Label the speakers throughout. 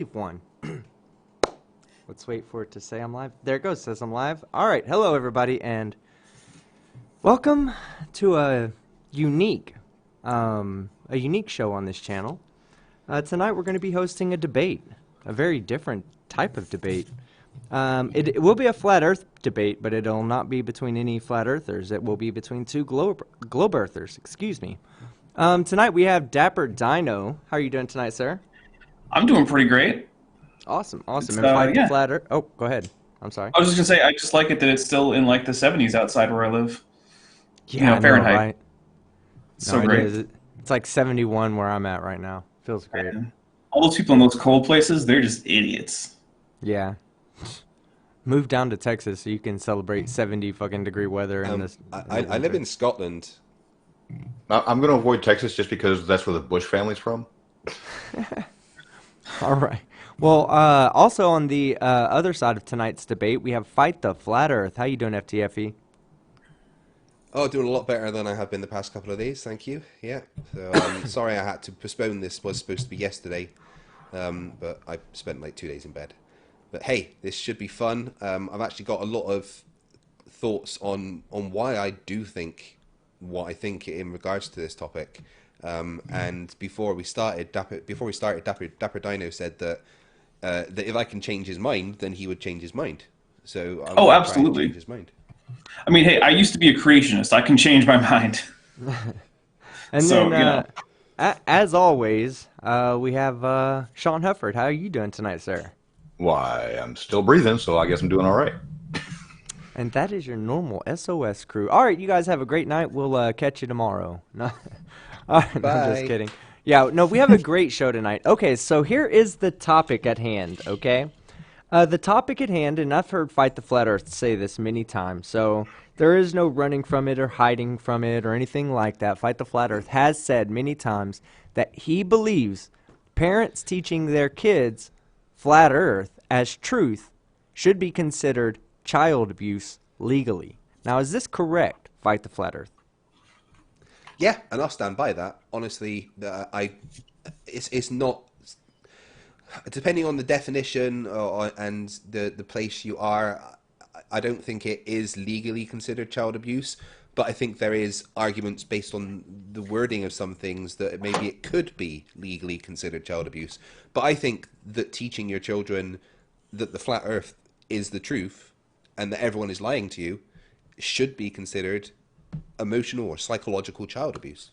Speaker 1: One. Let's wait for it to say I'm live. There it goes, says I'm live. All right, hello everybody, and welcome to a unique show on this channel. Tonight we're going to be hosting a debate, a very different type of debate. It will be a flat Earth debate, but it'll not be between any flat Earthers. It will be between two globe Earthers. Excuse me. Tonight we have Dapper Dino. How are you doing tonight, sir?
Speaker 2: I'm doing pretty great.
Speaker 1: Awesome. And fight the
Speaker 2: Yeah.
Speaker 1: flat Earth. Oh, go ahead. I'm sorry.
Speaker 2: I was just gonna say, I just like it that it's still in like the 70s outside where I live.
Speaker 1: Yeah, I know,
Speaker 2: Fahrenheit.
Speaker 1: right?
Speaker 2: So
Speaker 1: No, it
Speaker 2: great.
Speaker 1: is. It's like 71 where I'm at right now. Feels great.
Speaker 2: And all those people in those cold places, they're just idiots.
Speaker 1: Yeah. Move down to Texas so you can celebrate 70 fucking degree weather in this.
Speaker 3: I live in Scotland.
Speaker 4: I'm going to avoid Texas just because that's where the Bush family's from.
Speaker 1: All right. Well, also on the other side of tonight's debate, we have Fight the Flat Earth. How you doing, FTFE?
Speaker 3: Oh, doing a lot better than I have been the past couple of days, thank you. Yeah. So sorry I had to postpone this. Was supposed to be yesterday, but I spent like 2 days in bed. But hey, this should be fun. I've actually got a lot of thoughts on why I do think what I think in regards to this topic. And before we started, Dapper Dino said that if I can change his mind, then he would change his mind. So I'm
Speaker 2: Oh,
Speaker 3: gonna try and
Speaker 2: absolutely.
Speaker 3: change his mind.
Speaker 2: I mean, hey, I used to be a creationist. I can change my mind.
Speaker 1: And
Speaker 2: So,
Speaker 1: then, as always, we have Sean Hufford. How are you doing tonight, sir?
Speaker 4: Why, I'm still breathing, so I guess I'm doing all right.
Speaker 1: And that is your normal SOS crew. All right, you guys have a great night. We'll catch you tomorrow. No, all right, no, I'm just
Speaker 3: Bye.
Speaker 1: kidding. Yeah, no, we have a great show tonight. Okay, so here is the topic at hand, okay? The topic at hand, and I've heard Fight the Flat Earth say this many times, so there is no running from it or hiding from it or anything like that. Fight the Flat Earth has said many times that he believes parents teaching their kids Flat Earth as truth should be considered child abuse legally. Now, is this correct, Fight the Flat Earth?
Speaker 3: Yeah, and I'll stand by that. Honestly, it's not, depending on the definition and the place you are. I don't think it is legally considered child abuse, but I think there is arguments based on the wording of some things that maybe it could be legally considered child abuse. But I think that teaching your children that the flat Earth is the truth and that everyone is lying to you should be considered emotional or psychological child abuse.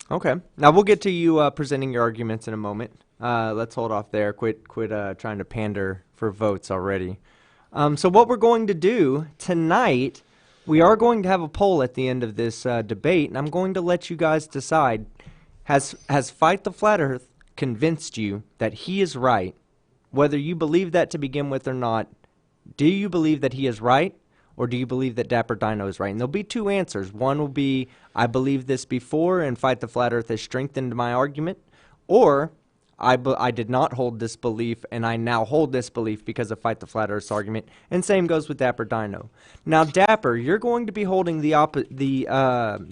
Speaker 1: Okay. Now, we'll get to you presenting your arguments in a moment. Let's hold off there. Quit trying to pander for votes already. So what we're going to do tonight, we are going to have a poll at the end of this debate, and I'm going to let you guys decide. Has Fight the Flat Earth convinced you that he is right? Whether you believe that to begin with or not, do you believe that he is right, or do you believe that Dapper Dino is right? And there'll be two answers. One will be, I believed this before, and Fight the Flat Earth has strengthened my argument, or I did not hold this belief, and I now hold this belief because of Fight the Flat Earth's argument. And same goes with Dapper Dino. Now, Dapper, you're going to be holding the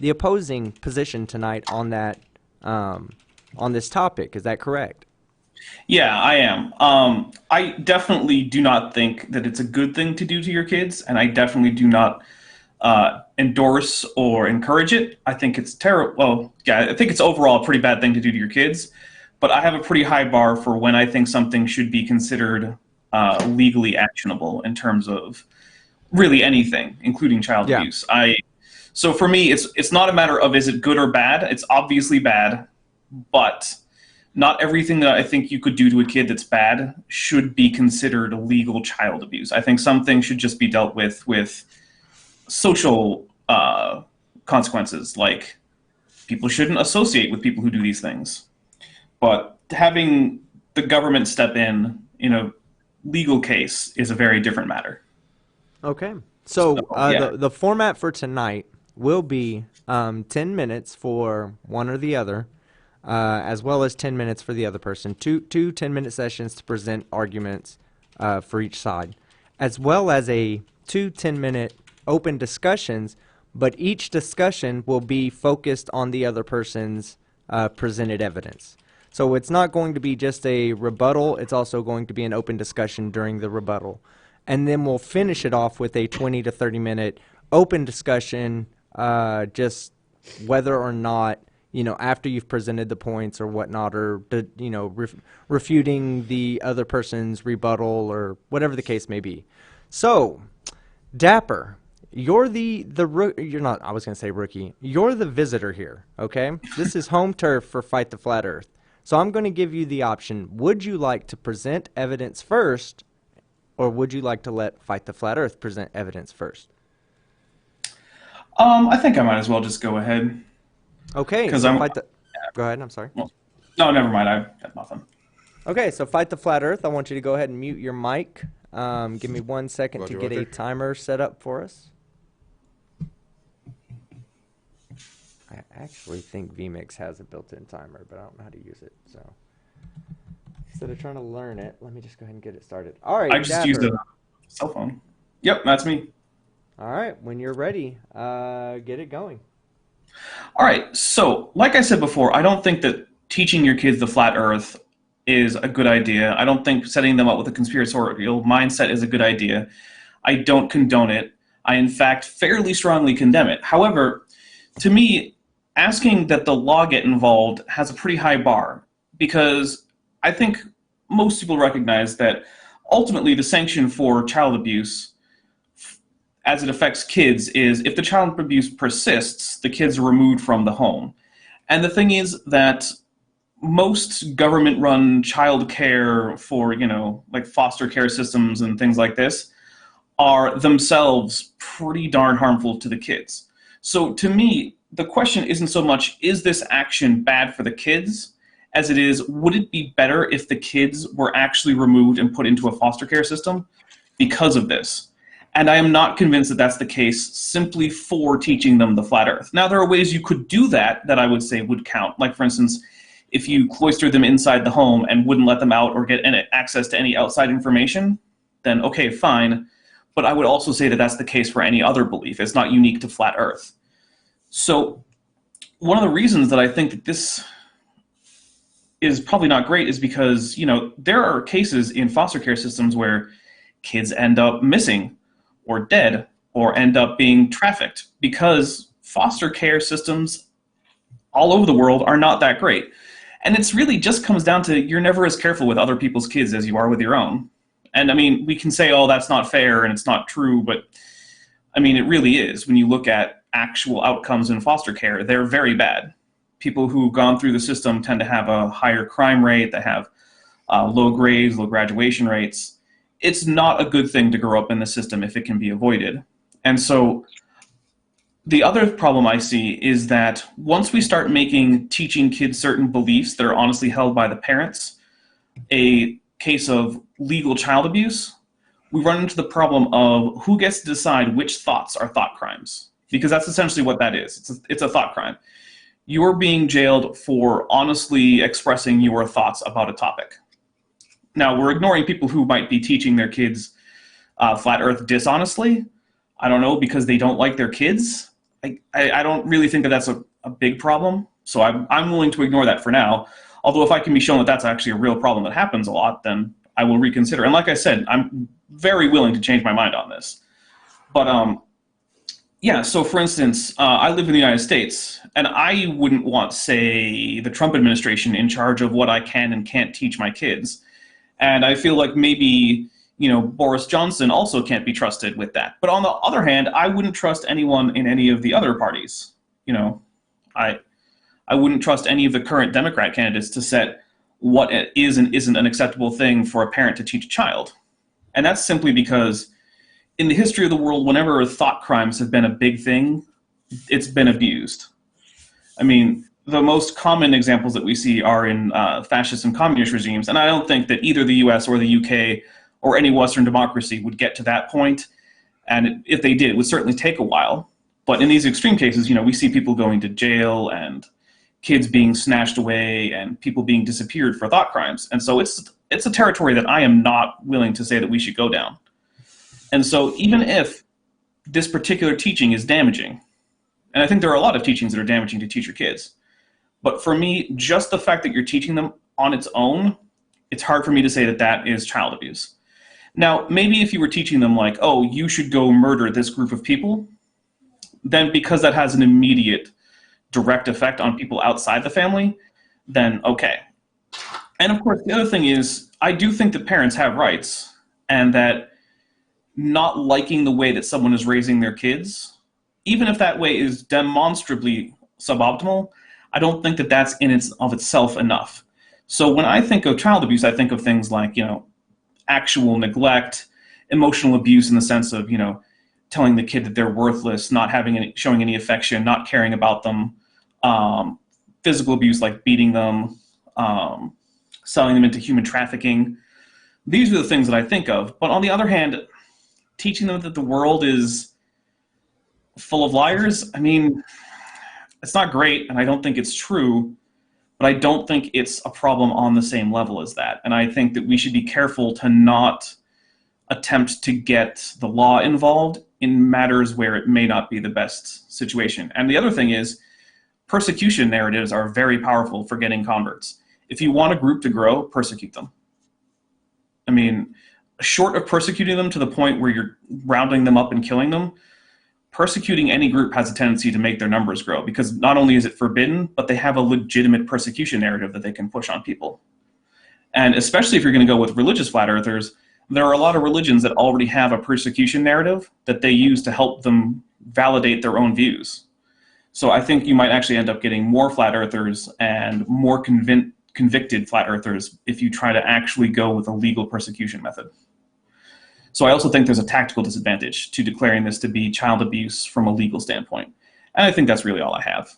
Speaker 1: opposing position tonight on that on this topic. Is that correct?
Speaker 2: Yeah, I am. I definitely do not think that it's a good thing to do to your kids, and I definitely do not endorse or encourage it. I think it's terrible. Well, yeah, I think it's overall a pretty bad thing to do to your kids. But I have a pretty high bar for when I think something should be considered legally actionable in terms of really anything, including child
Speaker 1: Yeah.
Speaker 2: abuse. So for me, it's not a matter of is it good or bad. It's obviously bad, but not everything that I think you could do to a kid that's bad should be considered legal child abuse. I think some things should just be dealt with social consequences, like people shouldn't associate with people who do these things. But having the government step in a legal case is a very different matter.
Speaker 1: Okay. So
Speaker 2: Yeah.
Speaker 1: the format for tonight will be 10 minutes for one or the other, as well as 10 minutes for the other person. Two 10-minute sessions to present arguments for each side, as well as two 10-minute open discussions, but each discussion will be focused on the other person's presented evidence. So it's not going to be just a rebuttal. It's also going to be an open discussion during the rebuttal. And then we'll finish it off with a 20 to 30-minute open discussion, just whether or not, after you've presented the points or whatnot, or, refuting the other person's rebuttal or whatever the case may be. So, Dapper, you're you're not, I was going to say rookie. You're the visitor here, okay? This is home turf for Fight the Flat Earth. So I'm going to give you the option. Would you like to present evidence first, or would you like to let Fight the Flat Earth present evidence first?
Speaker 2: I think I might as well just go ahead.
Speaker 1: Okay,
Speaker 2: Because
Speaker 1: so go ahead, I'm sorry.
Speaker 2: Well, no, never mind. I got nothing.
Speaker 1: Okay, so Fight the Flat Earth, I want you to go ahead and mute your mic. Give me 1 second to get a timer set up for us. I actually think vMix has a built-in timer, but I don't know how to use it. So instead of trying to learn it, let me just go ahead and get it started. All right,
Speaker 2: I just used a cell phone. Yep, that's me.
Speaker 1: All right, when you're ready, get it going.
Speaker 2: All right, so like I said before, I don't think that teaching your kids the flat earth is a good idea. I don't think setting them up with a conspiratorial mindset is a good idea. I don't condone it. I, in fact, fairly strongly condemn it. However, to me, asking that the law get involved has a pretty high bar, because I think most people recognize that ultimately the sanction for child abuse as it affects kids is if the child abuse persists, the kids are removed from the home. And the thing is that most government-run child care for, like foster care systems and things like this are themselves pretty darn harmful to the kids. So to me, the question isn't so much, is this action bad for the kids, as it is, would it be better if the kids were actually removed and put into a foster care system because of this? And I am not convinced that that's the case simply for teaching them the flat earth. Now, there are ways you could do that I would say would count. Like, for instance, if you cloistered them inside the home and wouldn't let them out or get access to any outside information, then okay, fine. But I would also say that that's the case for any other belief. It's not unique to flat earth. So one of the reasons that I think that this is probably not great is because, there are cases in foster care systems where kids end up missing or dead or end up being trafficked because foster care systems all over the world are not that great. And it's really just comes down to you're never as careful with other people's kids as you are with your own. And I mean, we can say, oh, that's not fair and it's not true, but I mean, it really is. When you look at actual outcomes in foster care, they're very bad. People who've gone through the system tend to have a higher crime rate, they have low grades, low graduation rates. It's not a good thing to grow up in the system if it can be avoided. And so the other problem I see is that once we start making teaching kids certain beliefs that are honestly held by the parents a case of legal child abuse, we run into the problem of who gets to decide which thoughts are thought crimes. Because that's essentially what that is. It's a thought crime. You're being jailed for honestly expressing your thoughts about a topic. Now, we're ignoring people who might be teaching their kids flat earth dishonestly. I don't know, because they don't like their kids. I don't really think that that's a big problem. So I'm willing to ignore that for now. Although if I can be shown that that's actually a real problem that happens a lot, then I will reconsider. And like I said, I'm very willing to change my mind on this. But yeah, so for instance, I live in the United States, and I wouldn't want, say, the Trump administration in charge of what I can and can't teach my kids. And I feel like maybe, Boris Johnson also can't be trusted with that. But on the other hand, I wouldn't trust anyone in any of the other parties. I wouldn't trust any of the current Democrat candidates to set what is and isn't an acceptable thing for a parent to teach a child. And that's simply because in the history of the world, whenever thought crimes have been a big thing, it's been abused. I mean, the most common examples that we see are in fascist and communist regimes, and I don't think that either the US or the UK or any Western democracy would get to that point. And if they did, it would certainly take a while. But in these extreme cases, we see people going to jail and kids being snatched away and people being disappeared for thought crimes. And so it's a territory that I am not willing to say that we should go down. And so even if this particular teaching is damaging, and I think there are a lot of teachings that are damaging to teach your kids, but for me, just the fact that you're teaching them on its own, it's hard for me to say that that is child abuse. Now, maybe if you were teaching them like, oh, you should go murder this group of people, then because that has an immediate direct effect on people outside the family, then okay. And of course, the other thing is, I do think that parents have rights, and that not liking the way that someone is raising their kids, even if that way is demonstrably suboptimal, I don't think that that's in its of itself enough. So when I think of child abuse, I think of things like, actual neglect, emotional abuse in the sense of, telling the kid that they're worthless, not showing any affection, not caring about them, physical abuse like beating them, selling them into human trafficking. These are the things that I think of. But on the other hand, teaching them that the world is full of liars, I mean, it's not great, and I don't think it's true, but I don't think it's a problem on the same level as that. And I think that we should be careful to not attempt to get the law involved in matters where it may not be the best situation. And the other thing is, persecution narratives are very powerful for getting converts. If you want a group to grow, persecute them. I mean, short of persecuting them to the point where you're rounding them up and killing them, persecuting any group has a tendency to make their numbers grow, because not only is it forbidden, but they have a legitimate persecution narrative that they can push on people. And especially if you're going to go with religious flat earthers, there are a lot of religions that already have a persecution narrative that they use to help them validate their own views. So I think you might actually end up getting more flat earthers and more convicted flat earthers if you try to actually go with a legal persecution method. So I also think there's a tactical disadvantage to declaring this to be child abuse from a legal standpoint. And I think that's really all I have.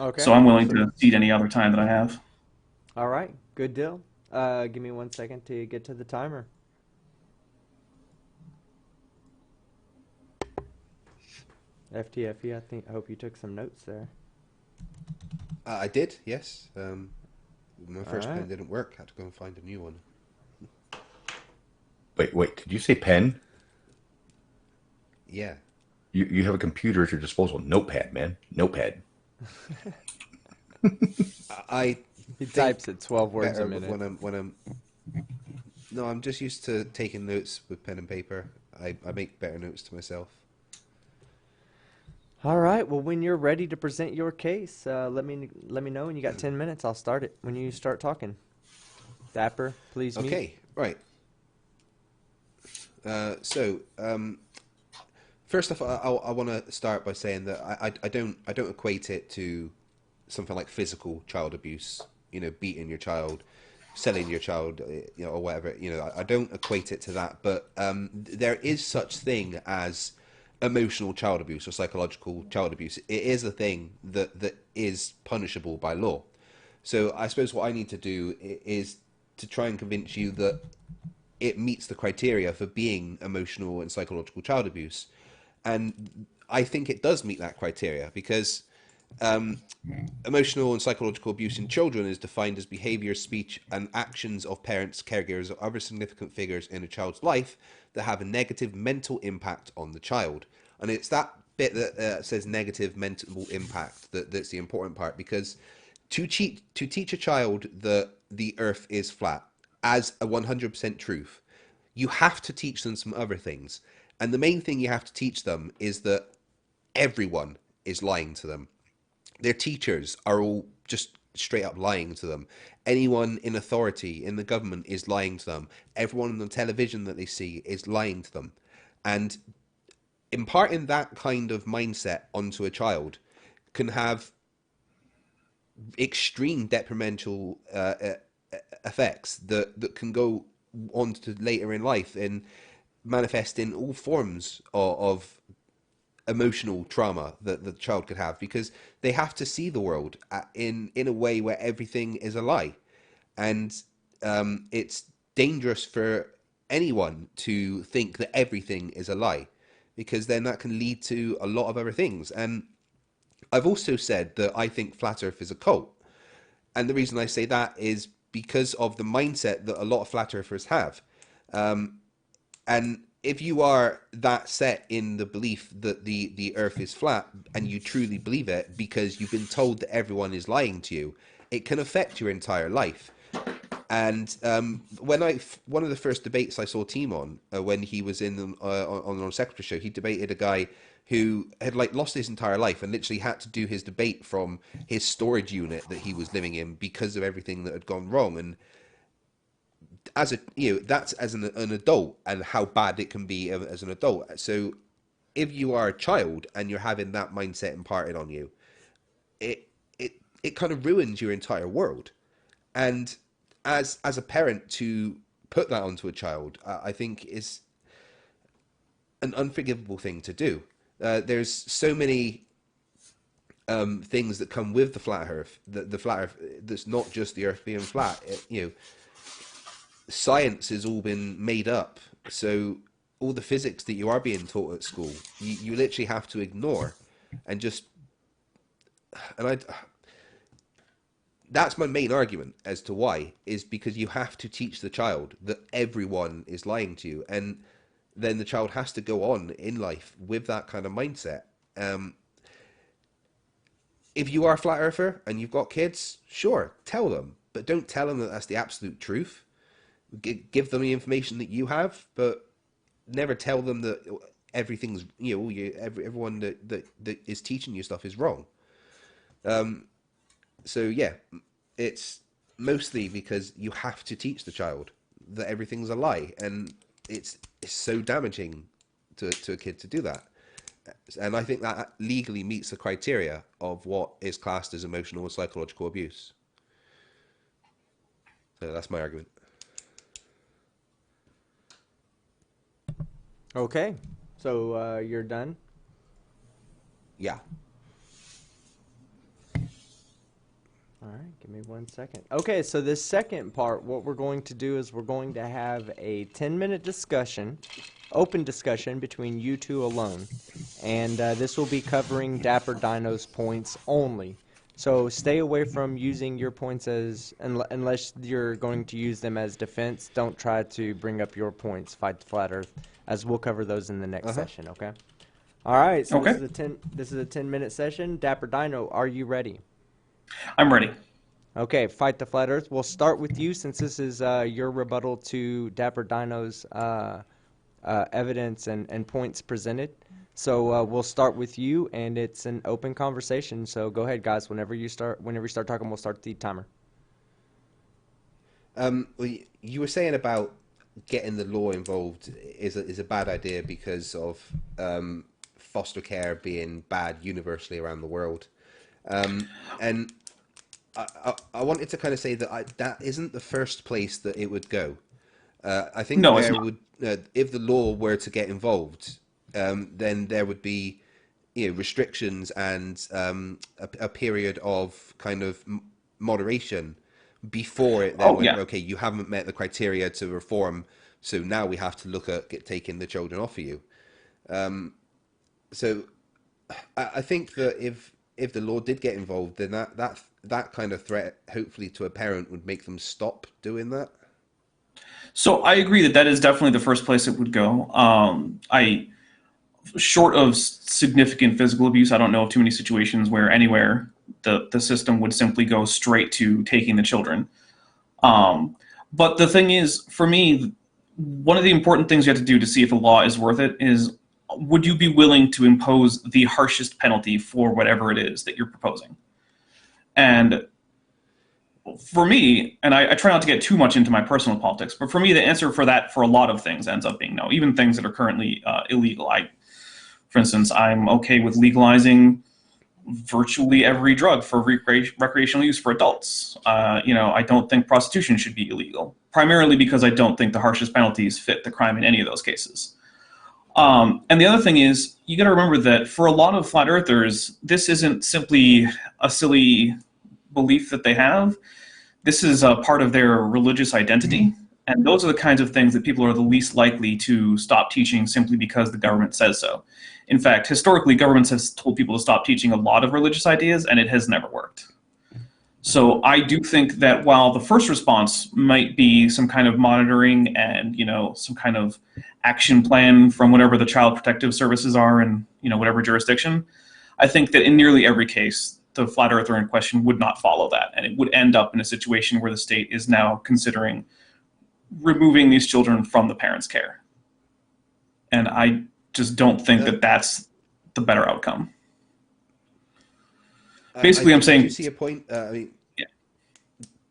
Speaker 1: Okay.
Speaker 2: So I'm willing to cede any other time that I have.
Speaker 1: All right. Good deal. Give me 1 second to get to the timer. FTFE, I hope you took some notes there.
Speaker 3: I did, yes. My first
Speaker 1: All right.
Speaker 3: pen didn't work. Had to go and find a new one.
Speaker 4: Wait, did you say pen?
Speaker 3: Yeah.
Speaker 4: You have a computer at your disposal. Notepad, man. Notepad.
Speaker 3: I
Speaker 1: He
Speaker 3: think
Speaker 1: types at 12 words a
Speaker 3: better
Speaker 1: minute.
Speaker 3: when I'm. No, I'm just used to taking notes with pen and paper. I make better notes to myself.
Speaker 1: All right. Well, when you're ready to present your case, let me know. When you got 10 minutes, I'll start it when you start talking. Dapper, please mute.
Speaker 3: Okay, right. First off, I want to start by saying that I don't equate it to something like physical child abuse. Beating your child, selling your child, or whatever. I don't equate it to that. But there is such thing as emotional child abuse or psychological child abuse. It is a thing that is punishable by law. So I suppose what I need to do is to try and convince you that it meets the criteria for being emotional and psychological child abuse. And I think it does meet that criteria because emotional and psychological abuse in children is defined as behavior, speech, and actions of parents, caregivers, or other significant figures in a child's life that have a negative mental impact on the child. And it's that bit that says negative mental impact that's the important part, because to teach a child that the earth is flat as a 100% truth, you have to teach them some other things. And the main thing you have to teach them is that everyone is lying to them. Their teachers are all just straight up lying to them. Anyone in authority in the government is lying to them. Everyone on the television that they see is lying to them. And imparting that kind of mindset onto a child can have extreme detrimental effects that can go on to later in life and manifest in all forms of emotional trauma that the child could have, because they have to see the world in a way where everything is a lie. And it's dangerous for anyone to think that everything is a lie, because then that can lead to a lot of other things. And I've also said that I think Flat Earth is a cult. And the reason I say that is because of the mindset that a lot of Flat Earthers have. And if you are that set in the belief that the Earth is flat and you truly believe it because you've been told that everyone is lying to you, it can affect your entire life. And one of the first debates I saw Team on when he was on the Secretary show, he debated a guy who had like lost his entire life and literally had to do his debate from his storage unit that he was living in because of everything that had gone wrong. And as a that's as an adult and how bad it can be as an adult. So if you are a child and you're having that mindset imparted on you, it kind of ruins your entire world. And as a parent to put that onto a child, I think is an unforgivable thing to do. There's so many things that come with the flat Earth. The flat Earth, that's not just the Earth being flat. Science has all been made up. So all the physics that you are being taught at school, you literally have to ignore, and just that's my main argument as to why, is because you have to teach the child that everyone is lying to you, and then the child has to go on in life with that kind of mindset. If you are a flat earther and you've got kids, sure, tell them, but don't tell them that that's the absolute truth. Give them the information that you have, but never tell them that everything's, everyone that is teaching you stuff is wrong. So yeah, it's mostly because you have to teach the child that everything's a lie, and it's so damaging to a kid to do that. And I think that legally meets the criteria of what is classed as emotional or psychological abuse. So that's my argument.
Speaker 1: Okay, so you're done?
Speaker 3: Yeah.
Speaker 1: All right, give me 1 second. Okay, so this second part, what we're going to do is we're going to have a 10-minute discussion, open discussion between you two alone. And this will be covering Dapper Dino's points only. So stay away from using your points unless you're going to use them as defense. Don't try to bring up your points, fight the flat earth, as we'll cover those in the next session, okay? All right, so
Speaker 2: Okay.
Speaker 1: This is a 10-minute session. Dapper Dino, are you ready?
Speaker 2: I'm ready.
Speaker 1: Okay, fight the flat earth. We'll start with you since this is your rebuttal to Dapper Dino's evidence and points presented. So we'll start with you, and it's an open conversation. So go ahead, guys. Whenever you start talking, we'll start the timer.
Speaker 3: Well, you were saying about getting the law involved is a bad idea because of foster care being bad universally around the world. And I wanted to kind of say that that isn't the first place that it would go. I think
Speaker 2: No, it's not.
Speaker 3: if the law were to get involved, then there would be restrictions and a period of kind of moderation before it then went, okay, you haven't met the criteria to reform, so now we have to look at taking the children off of you. So I think that if the law did get involved, then that kind of threat, hopefully to a parent, would make them stop doing that.
Speaker 2: So I agree that is definitely the first place it would go. Short of significant physical abuse, I don't know of too many situations where anywhere the system would simply go straight to taking the children. But the thing is, for me, one of the important things you have to do to see if a law is worth it is, would you be willing to impose the harshest penalty for whatever it is that you're proposing? And for me, and I try not to get too much into my personal politics, but for me, the answer for that for a lot of things ends up being no, even things that are currently illegal. For instance, I'm okay with legalizing virtually every drug for recreational use for adults. I don't think prostitution should be illegal, primarily because I don't think the harshest penalties fit the crime in any of those cases. And the other thing is, you got to remember that for a lot of flat earthers, this isn't simply a silly belief that they have. This is a part of their religious identity. And those are the kinds of things that people are the least likely to stop teaching simply because the government says so. In fact, historically, governments have told people to stop teaching a lot of religious ideas, and it has never worked. So I do think that while the first response might be some kind of monitoring and, some kind of action plan from whatever the child protective services are in, whatever jurisdiction, I think that in nearly every case, the flat earther in question would not follow that. And it would end up in a situation where the state is now considering removing these children from the parents' care. And I just don't think that that's the better outcome. Basically, I'm saying...
Speaker 3: Do you see a point?
Speaker 2: Yeah.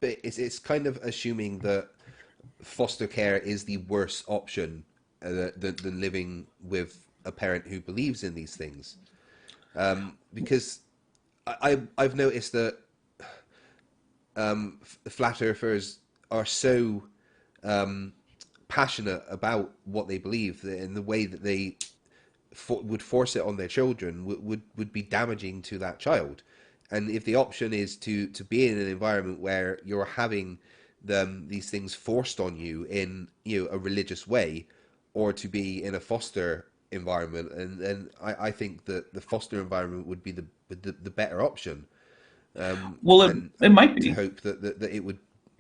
Speaker 3: But it's kind of assuming that foster care is the worst option than living with a parent who believes in these things. Because I've noticed that flat earthers are so passionate about what they believe, in the way that they would force it on their children would be damaging to that child. And if the option is to be in an environment where you're having these things forced on you in a religious way, or to be in a foster environment, and I think that the foster environment would be the better option.
Speaker 2: Well, it might be.
Speaker 3: To hope that it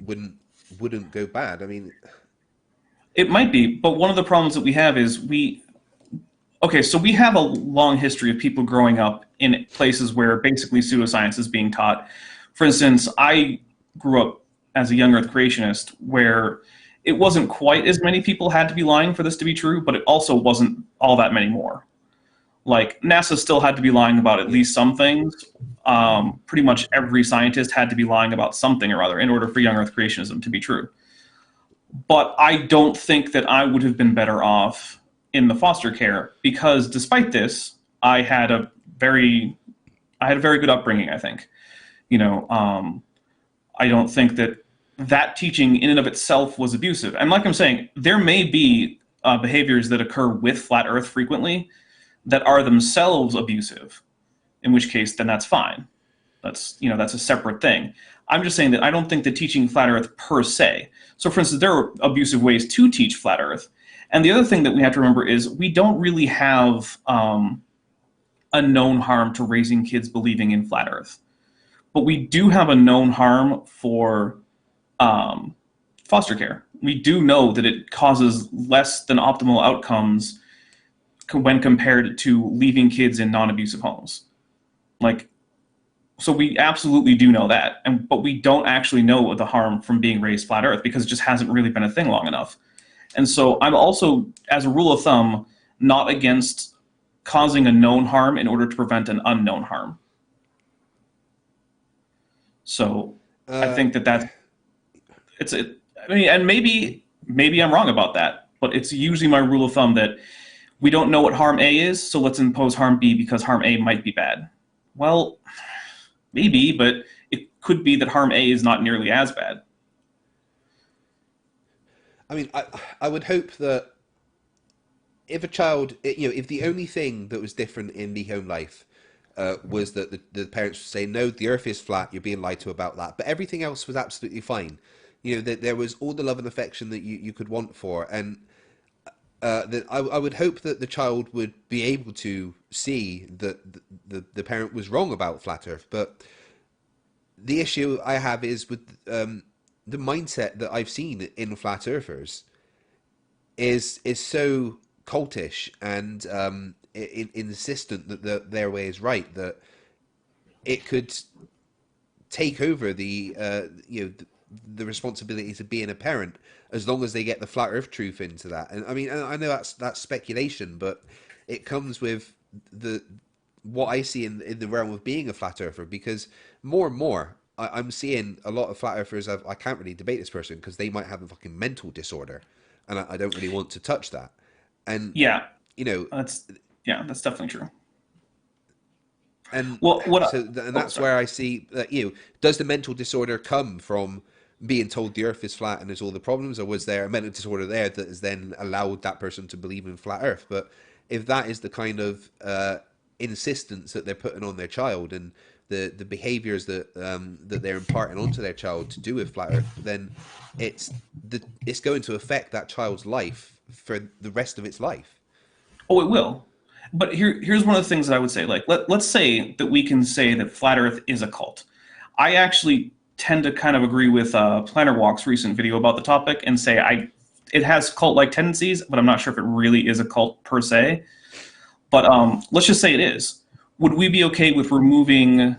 Speaker 3: wouldn't go bad. I mean,
Speaker 2: it might be, but one of the problems that we have is so we have a long history of people growing up in places where basically pseudoscience is being taught. For instance, I grew up as a young Earth creationist where it wasn't quite as many people had to be lying for this to be true, but it also wasn't all that many more. Like, NASA still had to be lying about at least some things. Pretty much every scientist had to be lying about something or other in order for young Earth creationism to be true. But I don't think that I would have been better off in the foster care, because despite this, I had a very good upbringing, I think. I don't think that teaching in and of itself was abusive. And like I'm saying, there may be behaviors that occur with flat Earth frequently that are themselves abusive, in which case then that's fine. That's a separate thing. I'm just saying that I don't think that teaching flat Earth per se. So for instance, there are abusive ways to teach flat Earth. And the other thing that we have to remember is we don't really have a known harm to raising kids believing in flat Earth. But we do have a known harm for foster care. We do know that it causes less than optimal outcomes when compared to leaving kids in non-abusive homes. So we absolutely do know that, but we don't actually know the harm from being raised flat Earth because it just hasn't really been a thing long enough. And so I'm also, as a rule of thumb, not against causing a known harm in order to prevent an unknown harm. So I think and maybe I'm wrong about that, but it's usually my rule of thumb that we don't know what harm A is, so let's impose harm B because harm A might be bad. Well, maybe, but it could be that harm A is not nearly as bad.
Speaker 3: I mean, I would hope that if a child, if the only thing that was different in the home life was that the parents would say, no, the earth is flat, you're being lied to about that, but everything else was absolutely fine. That there was all the love and affection that you could want for, and that I would hope that the child would be able to see that the parent was wrong about flat earth. But the issue I have is with the mindset that I've seen in flat earthers is so cultish and insistent that their way is right, that it could take over the responsibility to being a parent as long as they get the flat earth truth into that. And I mean, I know that's speculation, but it comes with what I see in the realm of being a flat earther, because more and more I'm seeing a lot of flat earthers. I can't really debate this person because they might have a fucking mental disorder, and I don't really want to touch that. And
Speaker 2: that's definitely true.
Speaker 3: And
Speaker 2: and
Speaker 3: that's where I see that does the mental disorder come from being told the earth is flat and there's all the problems, or was there a mental disorder there that has then allowed that person to believe in flat earth? But if that is the kind of insistence that they're putting on their child, and the behaviors that they're imparting onto their child to do with flat earth, then it's going to affect that child's life for the rest of its life.
Speaker 2: Oh, it will. But here's one of the things that I would say. Let's say that we can say that flat earth is a cult. I actually tend to kind of agree with Planner Walk's recent video about the topic and say it has cult-like tendencies, but I'm not sure if it really is a cult per se. But let's just say it is. Would we be okay with removing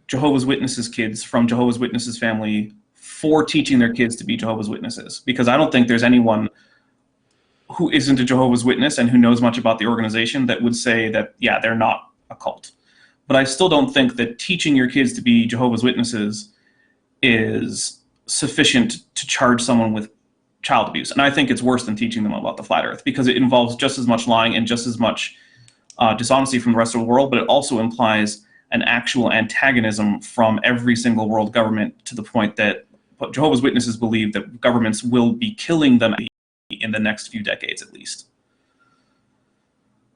Speaker 2: Jehovah's Witnesses kids from Jehovah's Witnesses family for teaching their kids to be Jehovah's Witnesses? Because I don't think there's anyone who isn't a Jehovah's Witness and who knows much about the organization that would say that, yeah, they're not a cult. But I still don't think that teaching your kids to be Jehovah's Witnesses is sufficient to charge someone with child abuse. And I think it's worse than teaching them about the flat earth, because it involves just as much lying and just as much dishonesty from the rest of the world, but it also implies an actual antagonism from every single world government, to the point that Jehovah's Witnesses believe that governments will be killing them in the next few decades at least.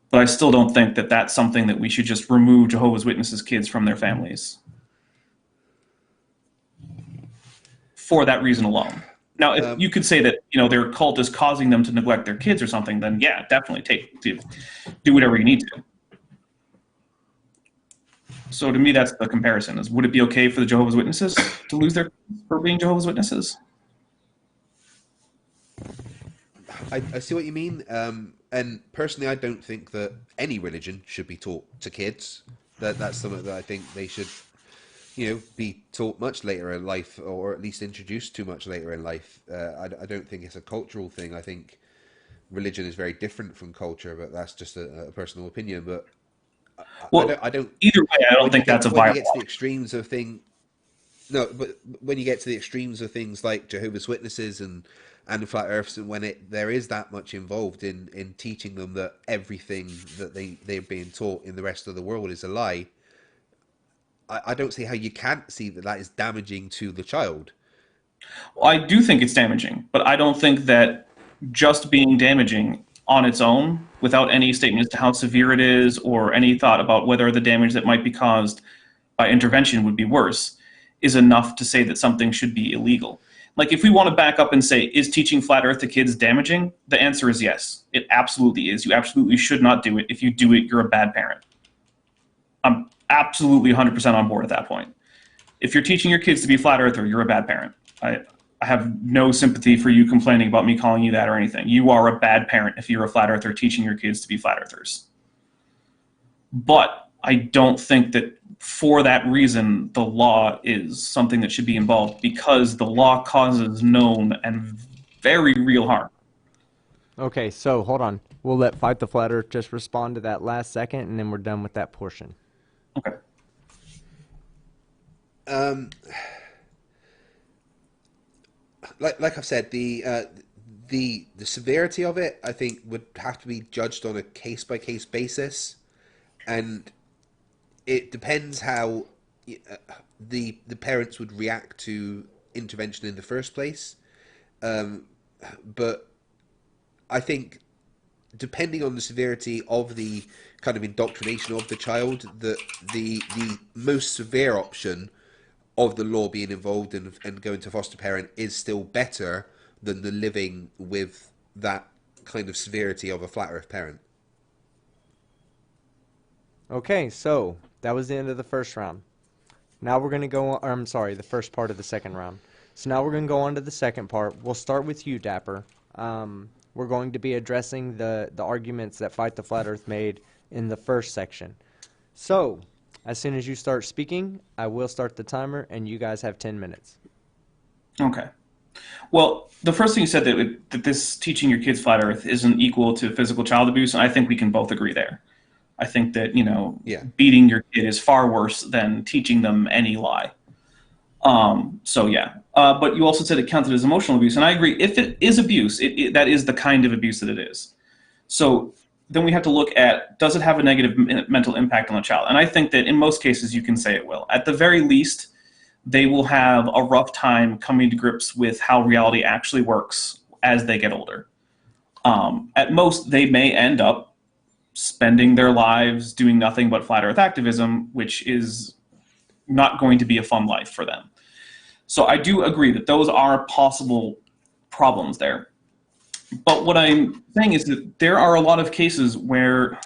Speaker 2: But I still don't think that that's something that we should just remove Jehovah's Witnesses kids from their families for that reason alone. Now, if you could say that, you know, their cult is causing them to neglect their kids or something, then yeah, definitely do whatever you need to. So to me, that's the comparison: is would it be okay for the Jehovah's Witnesses to lose their kids for being Jehovah's Witnesses?
Speaker 3: I see what you mean. And personally, I don't think that any religion should be taught to kids. That's something that I think they should, you know, be taught much later in life, or at least introduced to much later in life. I don't think it's a cultural thing. I think religion is very different from culture, but that's just a personal opinion. But
Speaker 2: Well,
Speaker 3: I don't.
Speaker 2: Either way, I don't think that's a
Speaker 3: When you
Speaker 2: viable.
Speaker 3: get to the extremes of but when you get to the extremes of things like Jehovah's Witnesses and flat earths, and when there is that much involved in teaching them that everything that they're being taught in the rest of the world is a lie, I don't see how you can't see that is damaging to the child.
Speaker 2: Well, I do think it's damaging, but I don't think that just being damaging on its own, without any statement as to how severe it is or any thought about whether the damage that might be caused by intervention would be worse, is enough to say that something should be illegal. Like, if we want to back up and say, is teaching flat earth to kids damaging? The answer is yes. It absolutely is. You absolutely should not do it. If you do it, you're a bad parent. I'm absolutely 100% on board at that point. If you're teaching your kids to be flat earther, you're a bad parent. I have no sympathy for you complaining about me calling you that or anything. You are a bad parent if you're a flat earther teaching your kids to be flat earthers. But I don't think that for that reason the law is something that should be involved, because the law causes known and very real harm.
Speaker 1: Okay, so hold on. We'll let Fight the Flat Earth just respond to that last second, and then we're done with that portion.
Speaker 2: Okay.
Speaker 3: Like I've said, the severity of it, I think, would have to be judged on a case by case basis, and it depends how the parents would react to intervention in the first place. But I think, depending on the severity of the kind of indoctrination of the child, that the most severe option of the law being involved and going to foster parent is still better than the living with that kind of severity of a flat earth parent.
Speaker 1: Okay, so that was the end of the first round. Now we're going to go on, or I'm sorry, the first part of the second round. So now we're going to go on to the second part. We'll start with you, Dapper. We're going to be addressing the arguments that Fight the Flat Earth made in the first section. So, as soon as you start speaking, I will start the timer, and you guys have 10 minutes.
Speaker 2: Okay. Well, the first thing you said, that this teaching your kids flat earth isn't equal to physical child abuse, and I think we can both agree there. I think that, beating your kid is far worse than teaching them any lie. So yeah. But you also said it counted as emotional abuse, and I agree. If it is abuse, that is the kind of abuse that it is. So then we have to look at, does it have a negative mental impact on the child? And I think that in most cases you can say it will. At the very least, they will have a rough time coming to grips with how reality actually works as they get older. At most, they may end up spending their lives doing nothing but flat earth activism, which is not going to be a fun life for them. So I do agree that those are possible problems there. But what I'm saying is that there are a lot of cases where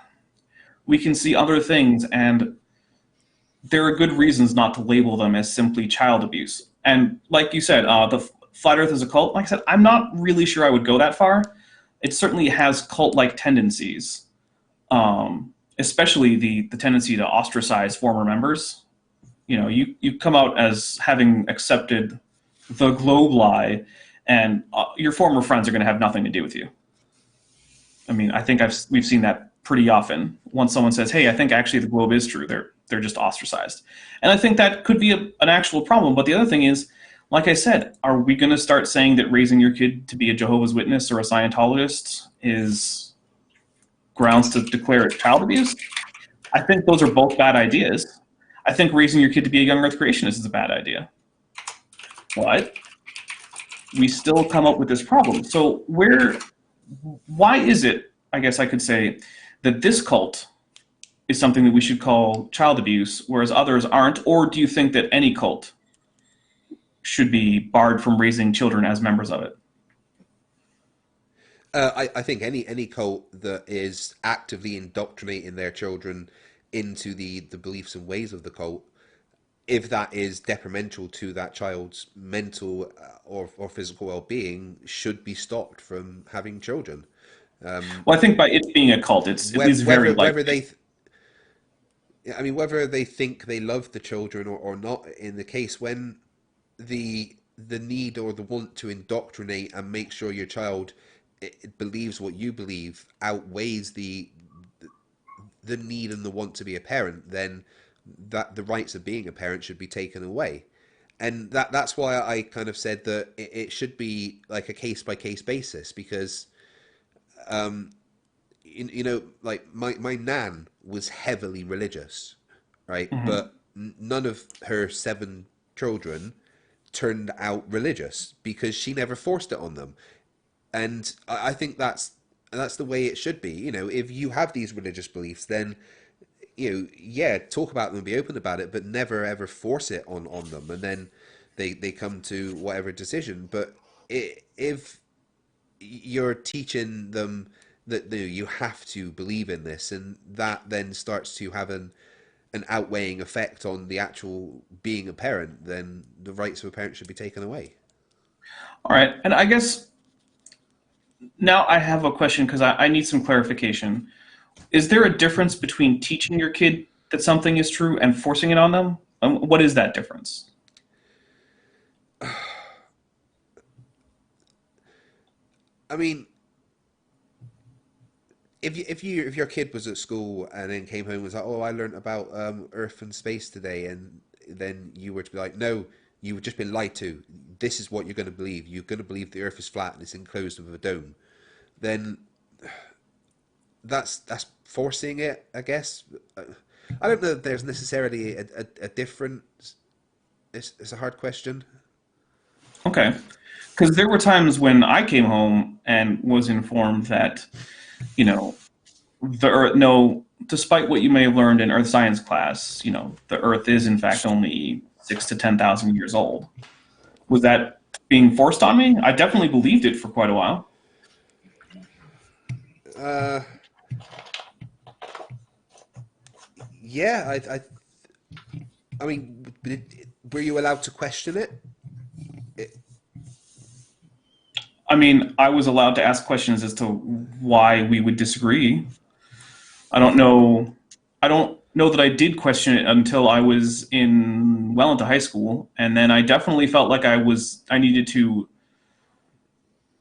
Speaker 2: we can see other things, and there are good reasons not to label them as simply child abuse. And like you said, the flat Earth is a cult. Like I said, I'm not really sure I would go that far. It certainly has cult-like tendencies, especially the tendency to ostracize former members. You come out as having accepted the globe lie, and your former friends are going to have nothing to do with you. I mean, I think we've seen that pretty often. Once someone says, "Hey, I think actually the globe is true," they're just ostracized, and I think that could be an actual problem. But the other thing is, like I said, are we going to start saying that raising your kid to be a Jehovah's Witness or a Scientologist is grounds to declare it child abuse? I think those are both bad ideas. I think raising your kid to be a young Earth creationist is a bad idea. But we still come up with this problem. So why is it, I guess I could say, that this cult is something that we should call child abuse, whereas others aren't? Or do you think that any cult should be barred from raising children as members of it?
Speaker 3: I think any cult that is actively indoctrinating their children into the beliefs and ways of the cult, if that is detrimental to that child's mental or physical well-being, should be stopped from having children.
Speaker 2: Well, I think by it being a cult, it is very likely.
Speaker 3: Whether they think they love the children or not, in the case when the need or the want to indoctrinate and make sure your child it believes what you believe outweighs the need and the want to be a parent, then that the rights of being a parent should be taken away. And that's why I kind of said that it should be like a case by case basis, because like my nan was heavily religious, right? Mm-hmm. But none of her 7 children turned out religious because she never forced it on them. And I think that's the way it should be. If you have these religious beliefs, then talk about them and be open about it, but never ever force it on them, and then they come to whatever decision. But if you're teaching them that you have to believe in this, and that then starts to have an outweighing effect on the actual being a parent, then the rights of a parent should be taken away.
Speaker 2: All right, and I guess now I have a question because I need some clarification. Is there a difference between teaching your kid that something is true and forcing it on them? What is that difference?
Speaker 3: I mean, if your kid was at school and then came home and was like, "Oh, I learned about Earth and space today," and then you were to be like, "No, you've just been lied to. This is what you're going to believe. You're going to believe the Earth is flat and it's enclosed with a dome," then that's forcing it, I guess. I don't know if there's necessarily a difference. It's a hard question.
Speaker 2: Okay. Because there were times when I came home and was informed that, the Earth, despite what you may have learned in Earth science class, the Earth is in fact only 6,000 to 10,000 years old. Was that being forced on me? I definitely believed it for quite a while.
Speaker 3: Yeah, I mean, were you allowed to question it?
Speaker 2: I mean, I was allowed to ask questions as to why we would disagree. I don't know that I did question it until I was into high school, and then I definitely felt like I needed to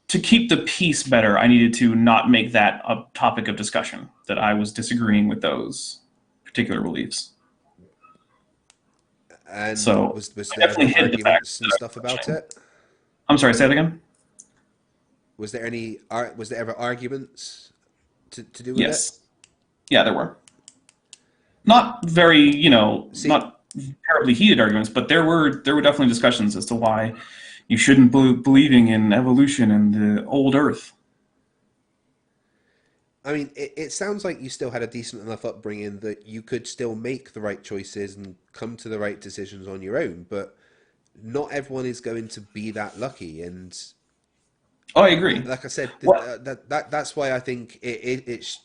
Speaker 2: keep the peace better. I needed to not make that a topic of discussion, that I was disagreeing with those particular beliefs.
Speaker 3: And
Speaker 2: so
Speaker 3: was there ever arguments and stuff about it?
Speaker 2: I'm sorry, say that again?
Speaker 3: Was there ever arguments to do with it?
Speaker 2: Yes. Yeah, there were. Not very, not terribly heated arguments, but there were definitely discussions as to why you shouldn't believing in evolution and the old Earth.
Speaker 3: I mean, it sounds like you still had a decent enough upbringing that you could still make the right choices and come to the right decisions on your own, but not everyone is going to be that lucky. And
Speaker 2: I agree.
Speaker 3: like I said, that's why I think it's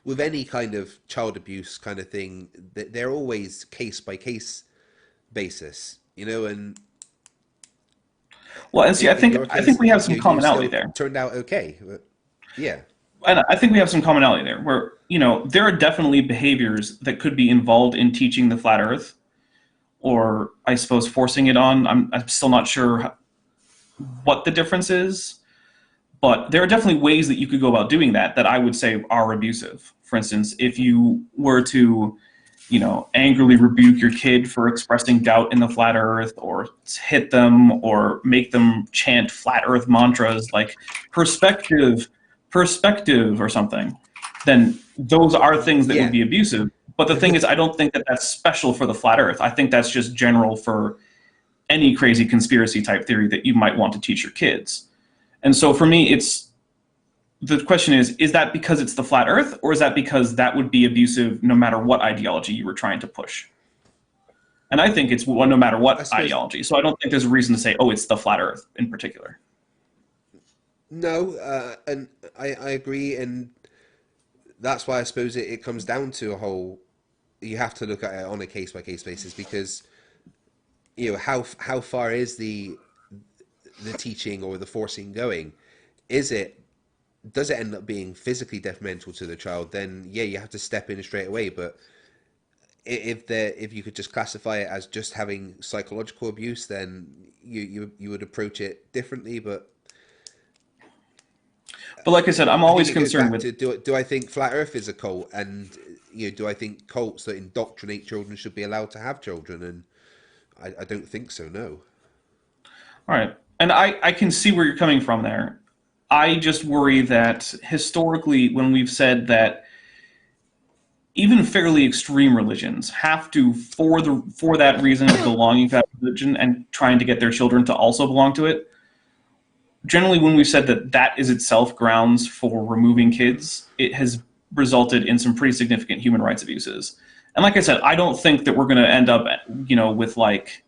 Speaker 3: with any kind of child abuse kind of thing, they're always case by case basis, and
Speaker 2: Well, and see, I
Speaker 3: in
Speaker 2: think
Speaker 3: your
Speaker 2: I
Speaker 3: case,
Speaker 2: think we have some
Speaker 3: you
Speaker 2: commonality
Speaker 3: still
Speaker 2: there.
Speaker 3: turned out okay. But yeah,
Speaker 2: And I think we have some commonality there where, there are definitely behaviors that could be involved in teaching the flat earth, or I suppose forcing it on. I'm still not sure what the difference is, but there are definitely ways that you could go about doing that I would say are abusive. For instance, if you were to, angrily rebuke your kid for expressing doubt in the flat earth, or hit them, or make them chant flat earth mantras like perspective, perspective, or something, then those are things that would
Speaker 3: yeah.
Speaker 2: be abusive. But the thing is, I don't think that that's special for the flat earth. I think that's just general for any crazy conspiracy type theory that you might want to teach your kids. And so for me, the question is that because it's the flat earth, or is that because that would be abusive no matter what ideology you were trying to push? And I think it's no matter
Speaker 3: I
Speaker 2: what
Speaker 3: suppose
Speaker 2: ideology. So I don't think there's a reason to say, oh, it's the flat earth in particular.
Speaker 3: no, and I agree, and that's why I suppose it comes down to a whole. You have to look at it on a case by case basis, because how far is the teaching or the forcing going? Is it Does it end up being physically detrimental to the child? Then yeah, you have to step in straight away. But if you could just classify it as just having psychological abuse, then you would approach it differently. But
Speaker 2: like I said, I'm
Speaker 3: I think
Speaker 2: always
Speaker 3: it goes
Speaker 2: concerned
Speaker 3: back
Speaker 2: with.
Speaker 3: to do I think flat Earth is a cult, and do I think cults that indoctrinate children should be allowed to have children? And I don't think so. No.
Speaker 2: All right. And I can see where you're coming from there. I just worry that historically, when we've said that even fairly extreme religions have to, for that reason of belonging to that religion and trying to get their children to also belong to it, generally when we've said that that is itself grounds for removing kids, it has resulted in some pretty significant human rights abuses. And like I said, I don't think that we're going to end up, with like,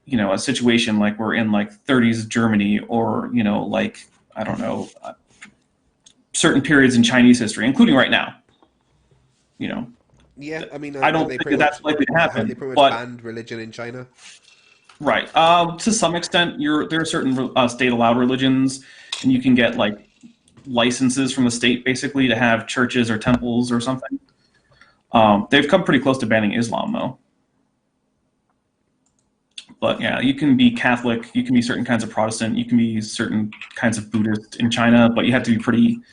Speaker 2: a situation like we're in like 30s Germany, or, like, I don't know, certain periods in Chinese history, including right now.
Speaker 3: Yeah, I mean,
Speaker 2: I don't think that that's likely to
Speaker 3: have they
Speaker 2: happen.
Speaker 3: pretty much
Speaker 2: But
Speaker 3: banned religion in China?
Speaker 2: right, to some extent, there are certain state-allowed religions, and you can get like licenses from the state basically to have churches or temples or something. They've come pretty close to banning Islam, though. But yeah, you can be Catholic, you can be certain kinds of Protestant, you can be certain kinds of Buddhist in China, but you have to you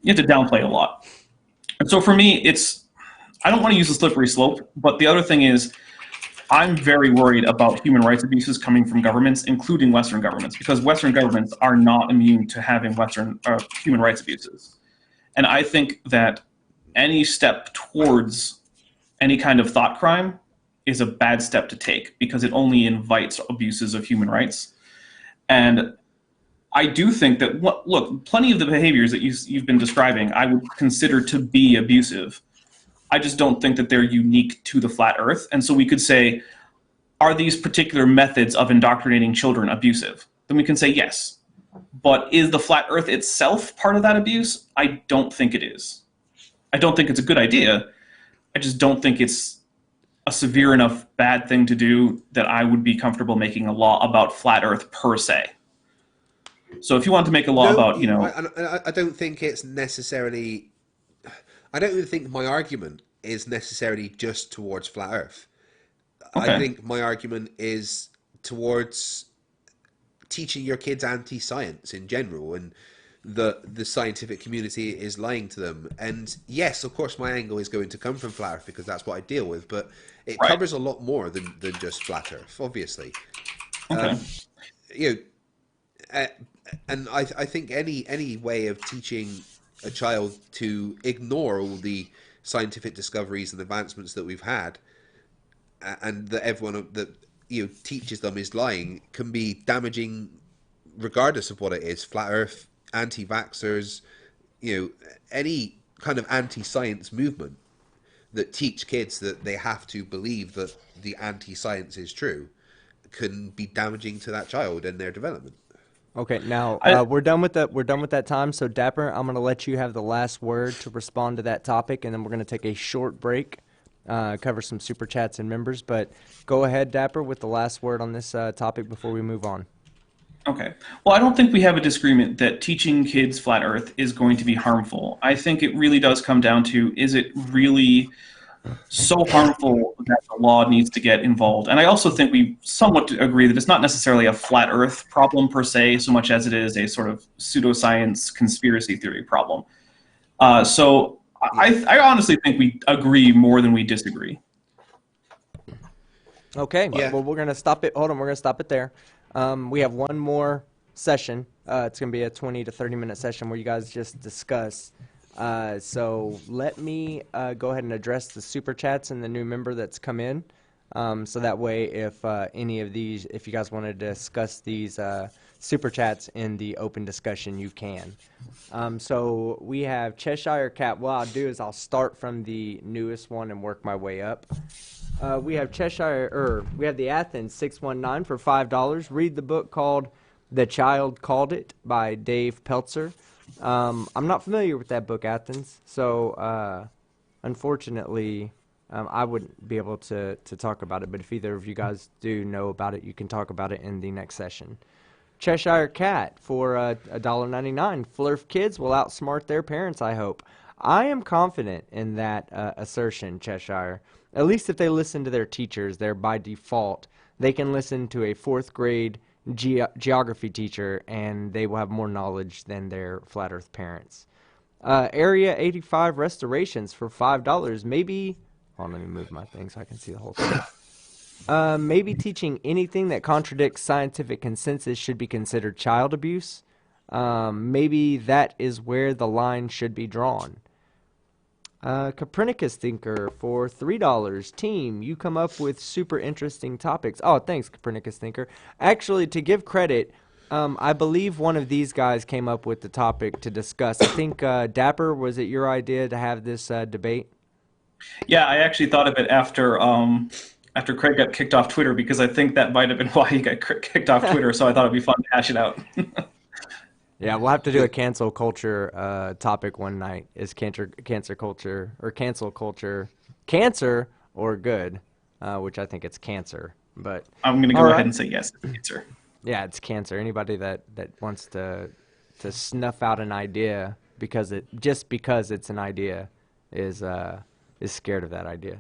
Speaker 2: have to downplay it a lot. And so for me, I don't want to use a slippery slope, but the other thing is, I'm very worried about human rights abuses coming from governments, including Western governments, because Western governments are not immune to having human rights abuses. And I think that any step towards any kind of thought crime is a bad step to take, because it only invites abuses of human rights. And I do think that, look, plenty of the behaviors that you've been describing, I would consider to be abusive. I just don't think that they're unique to the flat earth. And so we could say, are these particular methods of indoctrinating children abusive? Then we can say yes. But is the flat earth itself part of that abuse? I don't think it is. I don't think it's a good idea. I just don't think it's a severe enough bad thing to do that I would be comfortable making a law about flat earth per se. So if you want to make a law
Speaker 3: No,
Speaker 2: about,
Speaker 3: I don't think it's necessarily. I don't even think my argument is necessarily just towards flat Earth. I
Speaker 2: okay,
Speaker 3: think my argument is towards teaching your kids anti-science in general, and the scientific community is lying to them. And yes, of course, my angle is going to come from flat Earth because that's what I deal with. But it
Speaker 2: right,
Speaker 3: covers a lot more than just flat Earth, obviously.
Speaker 2: okay,
Speaker 3: You know, and I think any way of teaching a child to ignore all the scientific discoveries and advancements that we've had, and that everyone that teaches them is lying, can be damaging, regardless of what it is. Flat Earth, anti-vaxxers, any kind of anti-science movement that teach kids that they have to believe that the anti-science is true, can be damaging to that child and their development.
Speaker 1: Okay, now we're done with that time. So Dapper, I'm gonna let you have the last word to respond to that topic, and then we're gonna take a short break, cover some super chats and members. But go ahead, Dapper, with the last word on this topic before we move on.
Speaker 2: Okay. Well, I don't think we have a disagreement that teaching kids flat Earth is going to be harmful. I think it really does come down to, is it really so harmful that the law needs to get involved? And I also think we somewhat agree that it's not necessarily a flat Earth problem per se, so much as it is a sort of pseudoscience conspiracy theory problem. So I honestly think we agree more than we disagree.
Speaker 1: Okay,
Speaker 3: Yeah.
Speaker 1: well, we're going to stop it. Hold on, we're going to stop it there. We have one more session. It's going to be a 20 to 30-minute session where you guys just discuss. So let me go ahead and address the super chats and the new member that's come in. So that way, if any of these, if you guys want to discuss these super chats in the open discussion, you can. So we have Cheshire Cat. What I'll do is I'll start from the newest one and work my way up. We have we have the Athens 619 for $5. Read the book called The Child Called It by Dave Peltzer. I'm not familiar with that book, Athens, so unfortunately, I wouldn't be able to talk about it, but if either of you guys do know about it, you can talk about it in the next session. Cheshire Cat for $1.99. Flurf kids will outsmart their parents, I hope. I am confident in that assertion, Cheshire. At least if they listen to their teachers, they're by default. They can listen to a fourth grade geography teacher, and they will have more knowledge than their flat earth parents. Area 85 restorations for $5. Maybe, hold on, let me move my thing so I can see the whole thing. Maybe teaching anything that contradicts scientific consensus should be considered child abuse. Maybe that is where the line should be drawn. Copernicus Thinker for $3. Team, you come up with super interesting topics. Oh, thanks, Copernicus Thinker. Actually, to give credit, I believe one of these guys came up with the topic to discuss. I think, Dapper, was it your idea to have this debate?
Speaker 2: Yeah, I actually thought of it after Craig got kicked off Twitter, because I think that might have been why he got kicked off Twitter. So I thought it'd be fun to hash it out.
Speaker 1: Yeah, we'll have to do a cancel culture topic one night. Is cancel culture cancer or good? Which I think it's cancer, but
Speaker 2: I'm going to go ahead and say yes, it's cancer.
Speaker 1: Yeah, it's cancer. Anybody that wants to snuff out an idea because it's an idea is scared of that idea.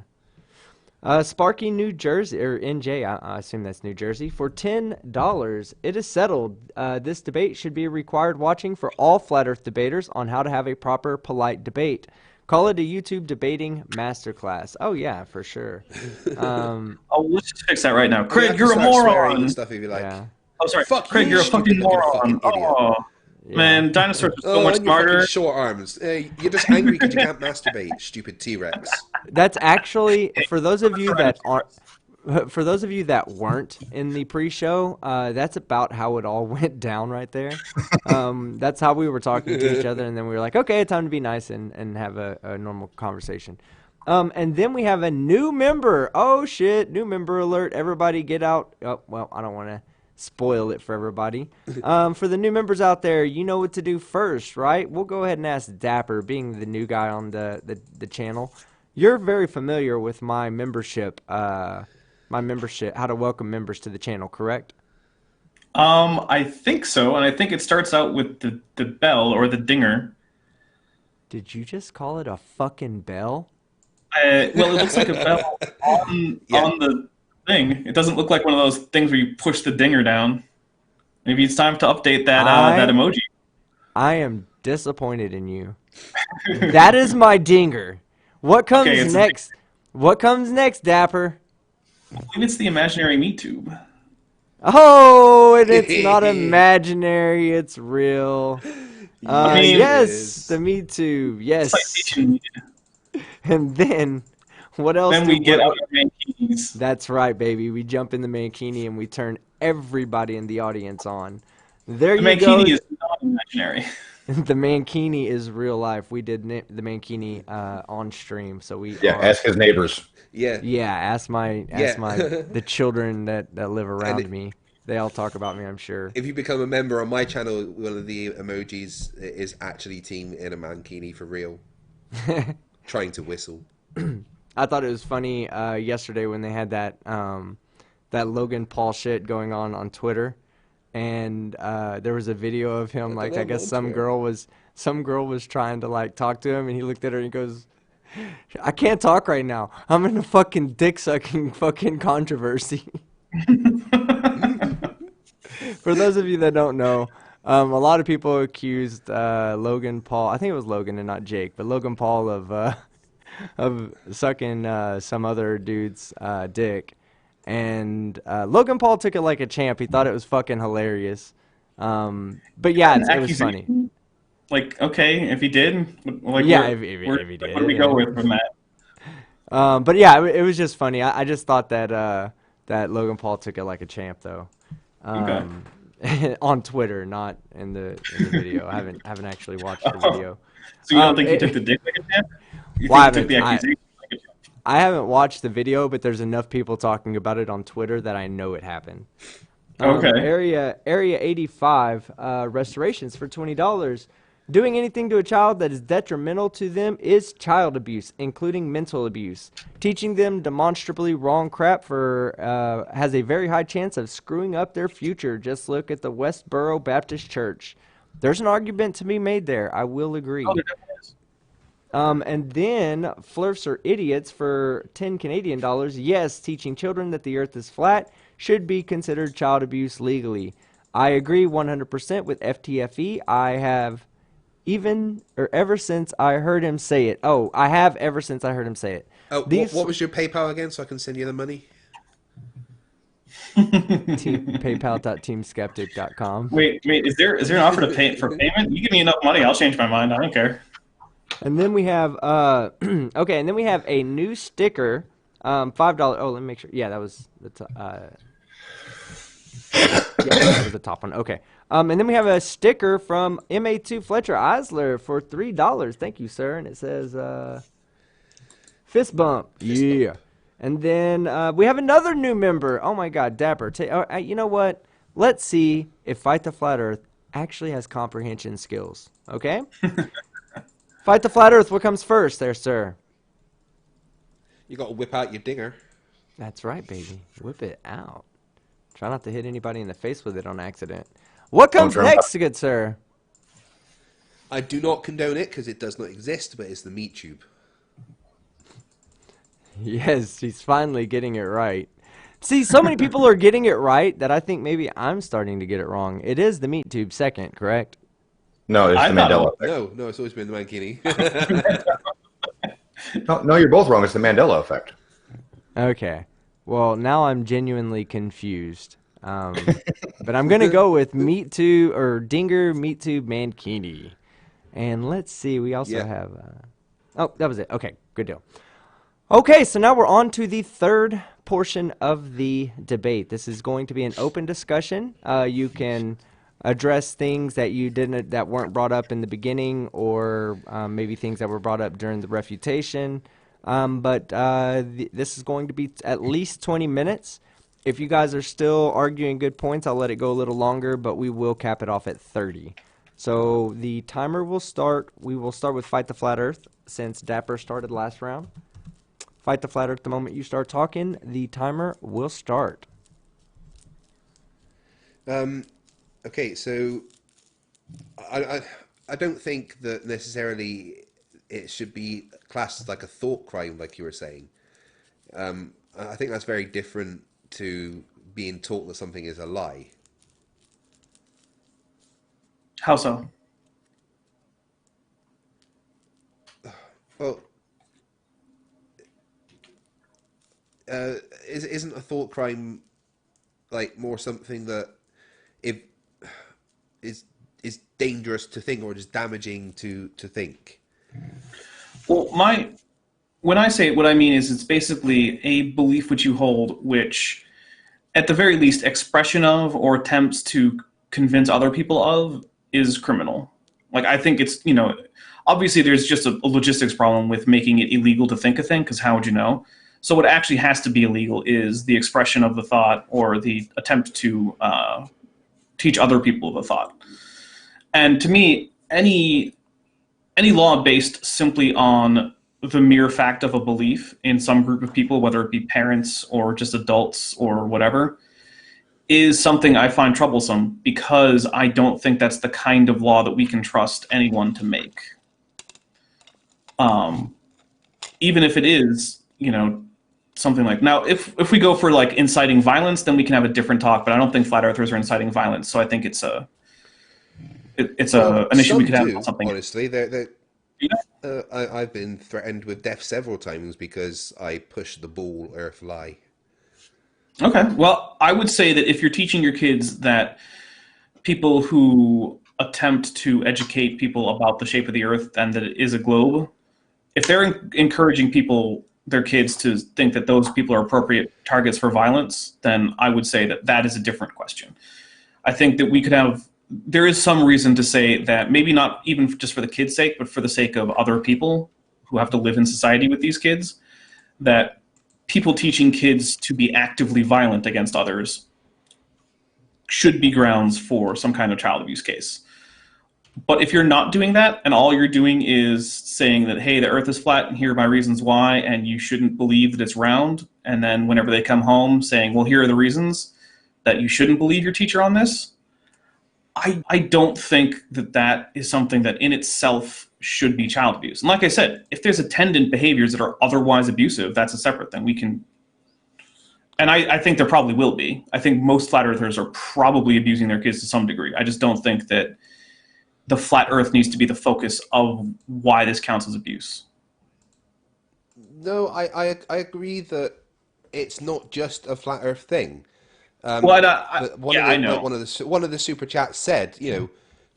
Speaker 1: Sparky, New Jersey, or NJ, I assume that's New Jersey, for $10. It is settled. This debate should be required watching for all flat Earth debaters on how to have a proper, polite debate. Call it a YouTube debating masterclass. Oh yeah, for sure.
Speaker 2: Let's just fix that right now. Craig, you're a
Speaker 3: moron.
Speaker 2: moron.
Speaker 3: Stuff if you like.
Speaker 1: Yeah.
Speaker 2: Oh, sorry.
Speaker 3: Fuck
Speaker 2: Craig,
Speaker 3: you,
Speaker 2: you're a fucking moron.
Speaker 3: fucking idiot.
Speaker 2: Oh,
Speaker 1: Yeah.
Speaker 2: man, dinosaurs are so much
Speaker 3: and your
Speaker 2: smarter.
Speaker 3: fucking short arms. You're just angry because you can't masturbate, stupid T-Rex.
Speaker 1: That's actually for those of you that weren't in the pre-show. That's about how it all went down right there. That's how we were talking to each other, and then we were like, okay, time to be nice and have a normal conversation. And then we have a new member. Oh shit, new member alert! Everybody get out. Oh well, I don't want to spoil it for everybody. For the new members out there, you know what to do first, right? We'll go ahead and ask Dapper, being the new guy on the channel. You're very familiar with my membership, how to welcome members to the channel, correct?
Speaker 2: I think so, and I think it starts out with the bell or the dinger.
Speaker 1: Did you just call it a fucking bell?
Speaker 2: Well, it looks like a bell on the thing. It doesn't look like one of those things where you push the dinger down. Maybe it's time to update that emoji.
Speaker 1: I am disappointed in you. That is my dinger. What comes next? What comes next, Dapper?
Speaker 2: I believe it's the imaginary meat tube.
Speaker 1: Oh, and it's not imaginary, it's real. Yes, the Me Too. Yes. And then, what else?
Speaker 2: Then we get out our mankinis.
Speaker 1: That's right, baby. We jump in the mankini and we turn everybody in the audience on. There you go.
Speaker 2: The mankini is not imaginary.
Speaker 1: The mankini is real life. We did the mankini on stream, so we
Speaker 4: ask his neighbors.
Speaker 1: Ask my the children that live around me. They all talk about me, I'm sure.
Speaker 3: If you become a member on my channel, one of the emojis is actually Team in a mankini for real, trying to whistle.
Speaker 1: I thought it was funny yesterday when they had that that Logan Paul shit going on Twitter, and there was a video of him like I guess some girl was trying to like talk to him, and he looked at her and he goes, "I can't talk right now. I'm in a fucking dick sucking fucking controversy." For those of you that don't know, a lot of people accused Logan Paul. I think it was Logan and not Jake, but Logan Paul of sucking some other dude's dick. And Logan Paul took it like a champ. He thought it was fucking hilarious. But yeah, it was funny.
Speaker 2: Like, okay, if he did, like,
Speaker 1: yeah,
Speaker 2: if
Speaker 1: he did.
Speaker 2: What do we go with from that?
Speaker 1: But yeah, it was just funny. I just thought that that Logan Paul took it like a champ, though. On Twitter, not in the video. I haven't actually watched the video.
Speaker 2: So you don't think he took the dick like a champ? You
Speaker 1: Well,
Speaker 2: think he took the accusation like a champ?
Speaker 1: I haven't watched the video, but there's enough people talking about it on Twitter that I know it happened.
Speaker 2: Okay.
Speaker 1: Area 85 restorations for $20. Doing anything to a child that is detrimental to them is child abuse, including mental abuse. Teaching them demonstrably wrong crap has a very high chance of screwing up their future. Just look at the Westboro Baptist Church. There's an argument to be made there. I will agree.
Speaker 2: Oh, there definitely is.
Speaker 1: And then Flirfs are idiots for 10 Canadian dollars. Yes, teaching children that the earth is flat should be considered child abuse legally. I agree 100% with FTFE. I have ever since I heard him say it. Oh, I have ever since I heard him say it.
Speaker 3: Oh, what was your PayPal again, so I can send you the money?
Speaker 1: PayPal.teamskeptic.com.
Speaker 2: Wait, is there an offer to pay for payment? You give me enough money, I'll change my mind. I don't care.
Speaker 1: And then we have okay, and then we have a new sticker, $5. Oh, let me make sure. Yeah, that was the yeah, that was the top one. Okay. And then we have a sticker from MA2 Fletcher Eisler for $3. Thank you, sir. And it says fist bump. Yeah. And then we have another new member. Oh my God, Dapper. You know what? Let's see if Fight the Flat Earth actually has comprehension skills. Okay? Fight the Flat Earth. What comes first there, sir?
Speaker 3: You got to whip out your dinger.
Speaker 1: That's right, baby. Whip it out. Try not to hit anybody in the face with it on accident. What comes next, good sir?
Speaker 3: I do not condone it because it does not exist, but it's the meat tube.
Speaker 1: Yes, he's finally getting it right. See, so many people are getting it right that I think maybe I'm starting to get it wrong. It is the meat tube second, correct?
Speaker 4: No, it's the Mandela effect.
Speaker 3: No, it's always been the mankini.
Speaker 4: No, you're both wrong. It's the Mandela effect.
Speaker 1: Okay. Well, now I'm genuinely confused. But I'm going to go with meat tube or dinger meat tube mankini. And let's see, we also have... oh, that was it. Okay, good deal. Okay, so now we're on to the third portion of the debate. This is going to be an open discussion. You can address things that weren't brought up in the beginning, or maybe things that were brought up during the refutation. But this is going to be at least 20 minutes. If you guys are still arguing good points, I'll let it go a little longer, but we will cap it off at 30. So the timer will start. We will start with Fight the Flat Earth, since Dapper started last round. Fight the Flat Earth, the moment you start talking, the timer will start.
Speaker 3: Okay, so I don't think that necessarily it should be classed as like a thought crime, like you were saying. I think that's very different to being taught that something is a lie.
Speaker 2: How so?
Speaker 3: Well, isn't a thought crime like more something that is dangerous to think or just damaging to think?
Speaker 2: Well, when I say it, what I mean is it's basically a belief which you hold, which at the very least expression of or attempts to convince other people of is criminal. Like, I think it's, obviously there's just a logistics problem with making it illegal to think a thing, because how would you know? So what actually has to be illegal is the expression of the thought or the attempt to teach other people the thought. And to me, any law based simply on the mere fact of a belief in some group of people, whether it be parents or just adults or whatever, is something I find troublesome, because I don't think that's the kind of law that we can trust anyone to make. Even if it is, something like, now, if we go for like inciting violence, then we can have a different talk, but I don't think flat earthers are inciting violence, so I think it's an issue we could have about something.
Speaker 3: Honestly, I've been threatened with death several times because I pushed the bull earth lie.
Speaker 2: Okay, well, I would say that if you're teaching your kids that people who attempt to educate people about the shape of the earth and that it is a globe, if they're encouraging their kids to think that those people are appropriate targets for violence, then I would say that is a different question. I think that there is some reason to say that, maybe not even just for the kids' sake, but for the sake of other people who have to live in society with these kids, that people teaching kids to be actively violent against others should be grounds for some kind of child abuse case. But if you're not doing that, and all you're doing is saying that, hey, the earth is flat and here are my reasons why, and you shouldn't believe that it's round, and then whenever they come home saying, well, here are the reasons that you shouldn't believe your teacher on this, I don't think that is something that in itself should be child abuse. And like I said, if there's attendant behaviors that are otherwise abusive, that's a separate thing. We can, and I think there probably will be. I think most flat earthers are probably abusing their kids to some degree. I just don't think that the flat earth needs to be the focus of why this counts as abuse.
Speaker 3: No, I agree that it's not just a flat earth thing.
Speaker 2: One
Speaker 3: of the super chats said,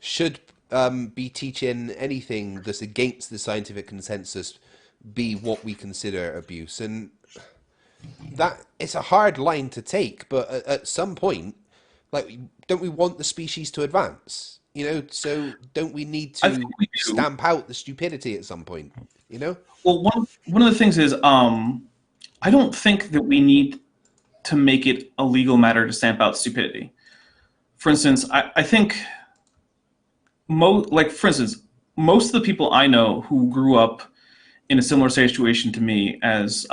Speaker 3: should be teaching anything that's against the scientific consensus be what we consider abuse, and that it's a hard line to take. But at some point, like, don't we want the species to advance? So don't we need to stamp out the stupidity at some point?
Speaker 2: Well, one of the things is, I don't think that we need to make it a legal matter to stamp out stupidity. For instance, I think, most of the people I know who grew up in a similar situation to me as,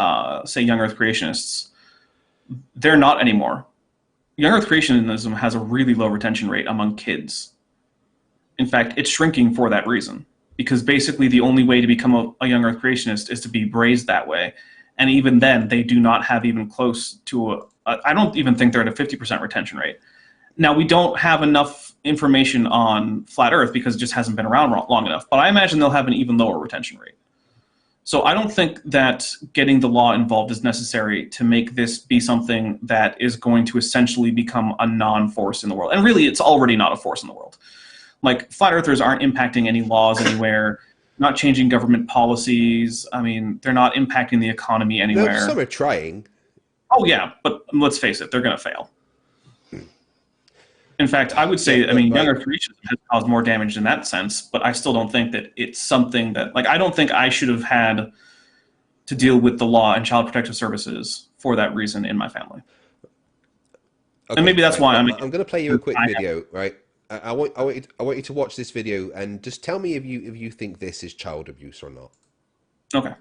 Speaker 2: say, young Earth creationists, they're not anymore. Young Earth creationism has a really low retention rate among kids. In fact, it's shrinking for that reason, because basically the only way to become a young Earth creationist is to be raised that way. And even then, they do not have even close to I don't even think they're at a 50% retention rate. Now, we don't have enough information on flat Earth because it just hasn't been around long enough, but I imagine they'll have an even lower retention rate. So I don't think that getting the law involved is necessary to make this be something that is going to essentially become a non-force in the world. And really, it's already not a force in the world. Like, flat earthers aren't impacting any laws anywhere, not changing government policies. I mean, they're not impacting the economy anywhere.
Speaker 3: No, some are trying.
Speaker 2: Oh, yeah, but let's face it, they're going to fail. In fact, I would say, young Earth creationism has caused more damage in that sense, but I still don't think that it's something that, I don't think I should have had to deal with the law and child protective services for that reason in my family. Okay, and maybe that's why I'm
Speaker 3: going to play you a quick video, right? I want you to watch this video and just tell me if you think this is child abuse or not.
Speaker 2: Okay.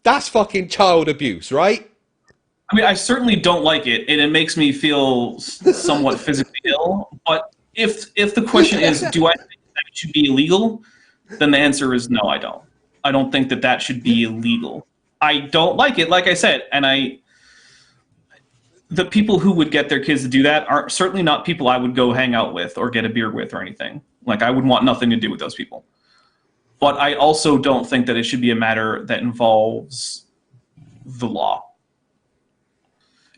Speaker 3: That's fucking child abuse, right?
Speaker 2: I mean, I certainly don't like it, and it makes me feel somewhat physically ill. But if the question is, do I think that it should be illegal, then the answer is no, I don't. I don't think that should be illegal. I don't like it, like I said, and the people who would get their kids to do that are certainly not people I would go hang out with or get a beer with or anything. Like, I would want nothing to do with those people. But I also don't think that it should be a matter that involves the law.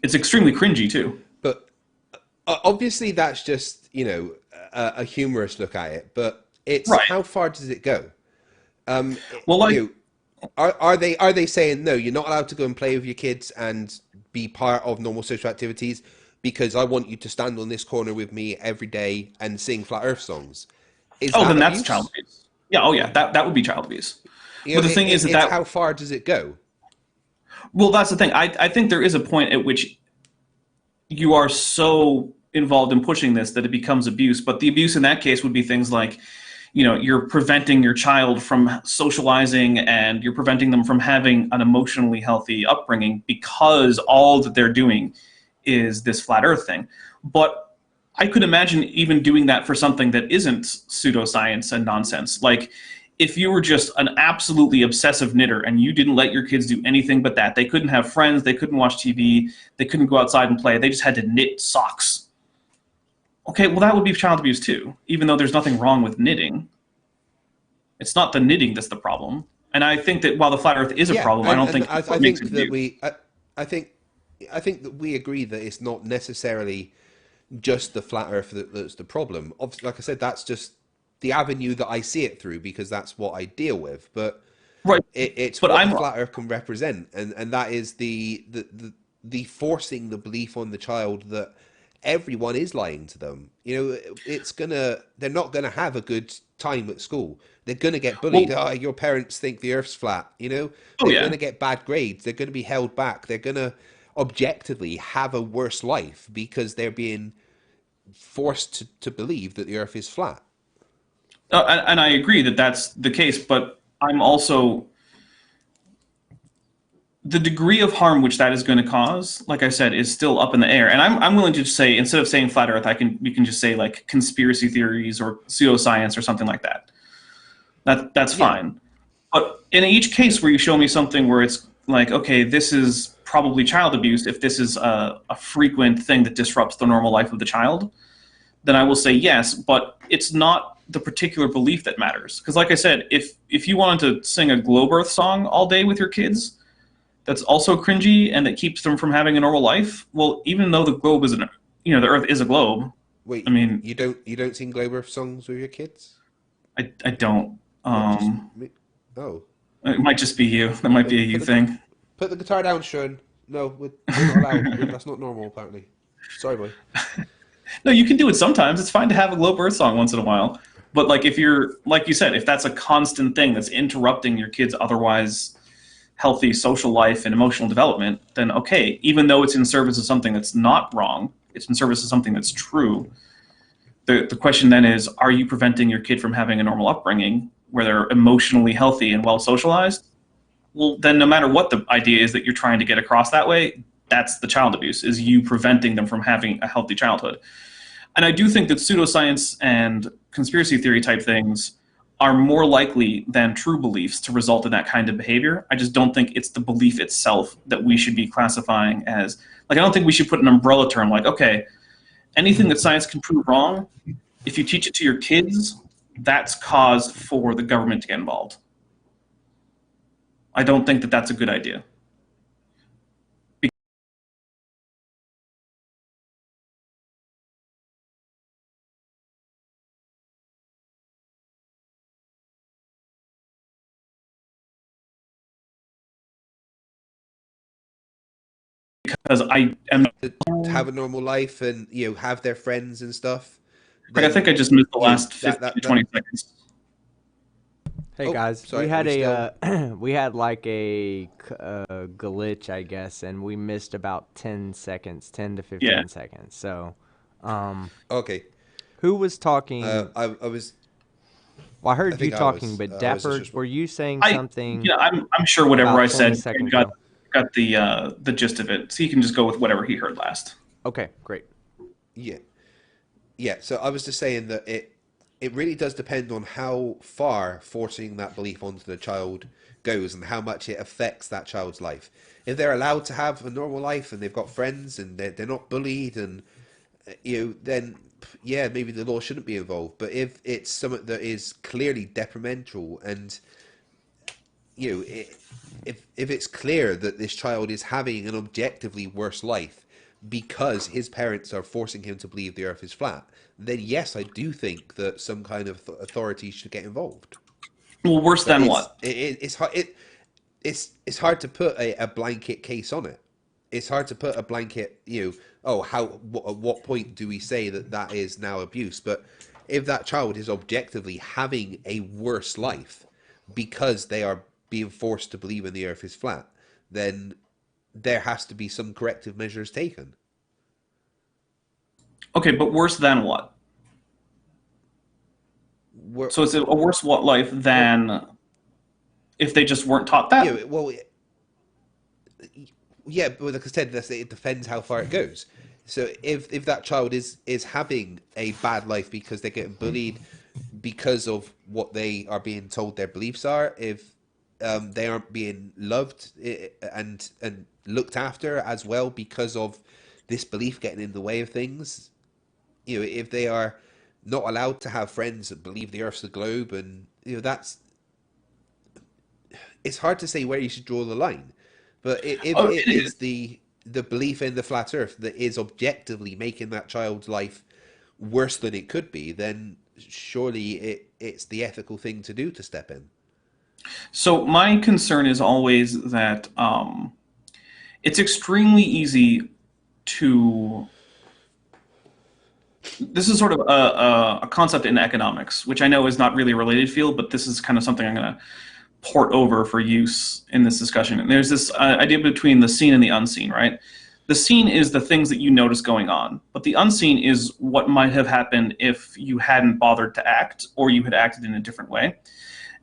Speaker 2: It's extremely cringy, too.
Speaker 3: But obviously that's just, a humorous look at it. But It's
Speaker 2: Right.
Speaker 3: how far does it go? Um,
Speaker 2: Well, like,
Speaker 3: you know, are they saying no? You're not allowed to go and play with your kids and be part of normal social activities because I want you to stand on this corner with me every day and sing Flat Earth songs. Is
Speaker 2: oh,
Speaker 3: that
Speaker 2: then that's child
Speaker 3: abuse?
Speaker 2: abuse. Yeah. Oh, yeah. That would be child abuse.
Speaker 3: You
Speaker 2: But
Speaker 3: know,
Speaker 2: the thing is
Speaker 3: it's how far does it go?
Speaker 2: well, that's the thing. I think there is a point at which you are so involved in pushing this that it becomes abuse. But the abuse in that case would be things like, you're preventing your child from socializing and you're preventing them from having an emotionally healthy upbringing because all that they're doing is this flat earth thing. But I could imagine even doing that for something that isn't pseudoscience and nonsense. Like if you were just an absolutely obsessive knitter and you didn't let your kids do anything but that, they couldn't have friends, they couldn't watch TV, they couldn't go outside and play, they just had to knit socks. Okay, well, that would be child abuse too, even though there's nothing wrong with knitting. It's not the knitting that's the problem. And I think that while the flat earth is a
Speaker 3: Yeah,
Speaker 2: problem, I don't
Speaker 3: and
Speaker 2: think
Speaker 3: I
Speaker 2: it makes
Speaker 3: think
Speaker 2: it
Speaker 3: that
Speaker 2: abuse.
Speaker 3: I think that we agree that it's not necessarily just the flat Earth that's the problem. Obviously, like I said, that's just the avenue that I see it through because that's what I deal with. But
Speaker 2: Right.
Speaker 3: it's
Speaker 2: But
Speaker 3: what the
Speaker 2: I'm
Speaker 3: flat Earth can represent, and that is the forcing the belief on the child that everyone is lying to them. You know, they're not gonna have a good time at school. They're gonna get bullied.
Speaker 2: well,
Speaker 3: Oh, your parents think the Earth's flat. You know,
Speaker 2: oh
Speaker 3: they're
Speaker 2: yeah.
Speaker 3: gonna get bad grades. They're gonna be held back. They're gonna objectively have a worse life because they're being forced to believe that the Earth is flat.
Speaker 2: And I agree that that's the case, but I'm also the degree of harm which that is going to cause, like I said, is still up in the air. And I'm willing to just say, instead of saying flat Earth, we can just say like conspiracy theories or pseudoscience or something like that. That's
Speaker 3: Yeah,
Speaker 2: fine. But in each case where you show me something where it's like, okay, this is probably child abuse, if this is a frequent thing that disrupts the normal life of the child, then I will say yes, but it's not the particular belief that matters. Because like I said, if you wanted to sing a Globe Earth song all day with your kids, that's also cringy and that keeps them from having a normal life. Well, even though the globe isn't, the Earth is a globe. I
Speaker 3: wait,
Speaker 2: mean,
Speaker 3: you don't sing Globe Earth songs with your kids?
Speaker 2: I don't.
Speaker 3: What? Just me? Oh,
Speaker 2: It might just be you. That might
Speaker 3: put
Speaker 2: be a you
Speaker 3: put the
Speaker 2: thing.
Speaker 3: put the guitar down, Sean. No, we're not allowed. That's not normal, apparently. Sorry, boy.
Speaker 2: No, you can do it sometimes. It's fine to have a Globe Earth song once in a while. But like if you're, like you said, if that's a constant thing that's interrupting your kids' otherwise healthy social life and emotional development, then okay, even though it's in service of something that's not wrong, it's in service of something that's true. The question then is, are you preventing your kid from having a normal upbringing where they're emotionally healthy and well socialized? Well, then no matter what the idea is that you're trying to get across that way, that's the child abuse, is you preventing them from having a healthy childhood. And I do think that pseudoscience and conspiracy theory type things are more likely than true beliefs to result in that kind of behavior. I just don't think it's the belief itself that we should be classifying as, like, I don't think we should put an umbrella term like, okay, anything that science can prove wrong, if you teach it to your kids, that's cause for the government to get involved. I don't think that that's a good idea. Because I am,
Speaker 3: To have a normal life and have their friends and stuff,
Speaker 2: like, I think I
Speaker 3: then
Speaker 2: just missed the last
Speaker 3: that
Speaker 2: 15 to
Speaker 3: that
Speaker 2: 20
Speaker 3: that.
Speaker 2: seconds.
Speaker 1: Hey
Speaker 3: Oh,
Speaker 1: guys, we
Speaker 3: sorry. Are
Speaker 1: had
Speaker 3: we still?
Speaker 1: we had like glitch, I guess, and we missed about 10 seconds, 10 to
Speaker 2: Yeah.
Speaker 1: 15 seconds. So, um,
Speaker 3: Okay.
Speaker 1: who was talking?
Speaker 3: I was.
Speaker 1: Well, I
Speaker 3: I
Speaker 1: heard you
Speaker 3: think I
Speaker 1: talking,
Speaker 3: was.
Speaker 1: but
Speaker 3: I was
Speaker 1: Dapper,
Speaker 3: just.
Speaker 1: were you saying
Speaker 2: I,
Speaker 1: something
Speaker 2: I'm sure whatever
Speaker 1: about
Speaker 2: I
Speaker 1: 20
Speaker 2: said,
Speaker 1: seconds
Speaker 2: got
Speaker 1: ago?
Speaker 2: got the gist of it. So you can just go with whatever he heard last.
Speaker 1: Okay, great.
Speaker 3: Yeah. Yeah. So I was just saying that it really does depend on how far forcing that belief onto the child goes and how much it affects that child's life. If they're allowed to have a normal life and they've got friends and they're not bullied and then yeah, maybe the law shouldn't be involved. But if it's something that is clearly detrimental and you know, if it's clear that this child is having an objectively worse life because his parents are forcing him to believe the Earth is flat, then yes, I do think that some kind of authority should get involved.
Speaker 2: Well, worse
Speaker 3: But
Speaker 2: than what?
Speaker 3: it's hard. It's hard to put a blanket case on it. It's hard to put a blanket. At what point do we say that that is now abuse? But if that child is objectively having a worse life because they are being forced to believe in the Earth is flat, then there has to be some corrective measures taken.
Speaker 2: Okay, but worse than what? So it's a worse what life than if they just weren't taught that?
Speaker 3: Yeah, but like I said, it depends how far it goes. So if that child is having a bad life because they're getting bullied because of what they are being told their beliefs are, if they aren't being loved and looked after as well because of this belief getting in the way of things, if they are not allowed to have friends that believe the Earth's a globe, and it's hard to say where you should draw the line. But if it is the belief in the flat Earth that is objectively making that child's life worse than it could be, then surely it's the ethical thing to do to step in.
Speaker 2: So my concern is always that it's extremely easy to... This is sort of a concept in economics, which I know is not really a related field, but this is kind of something I'm going to port over for use in this discussion. And there's this idea between the seen and the unseen, right? The seen is the things that you notice going on, but the unseen is what might have happened if you hadn't bothered to act or you had acted in a different way.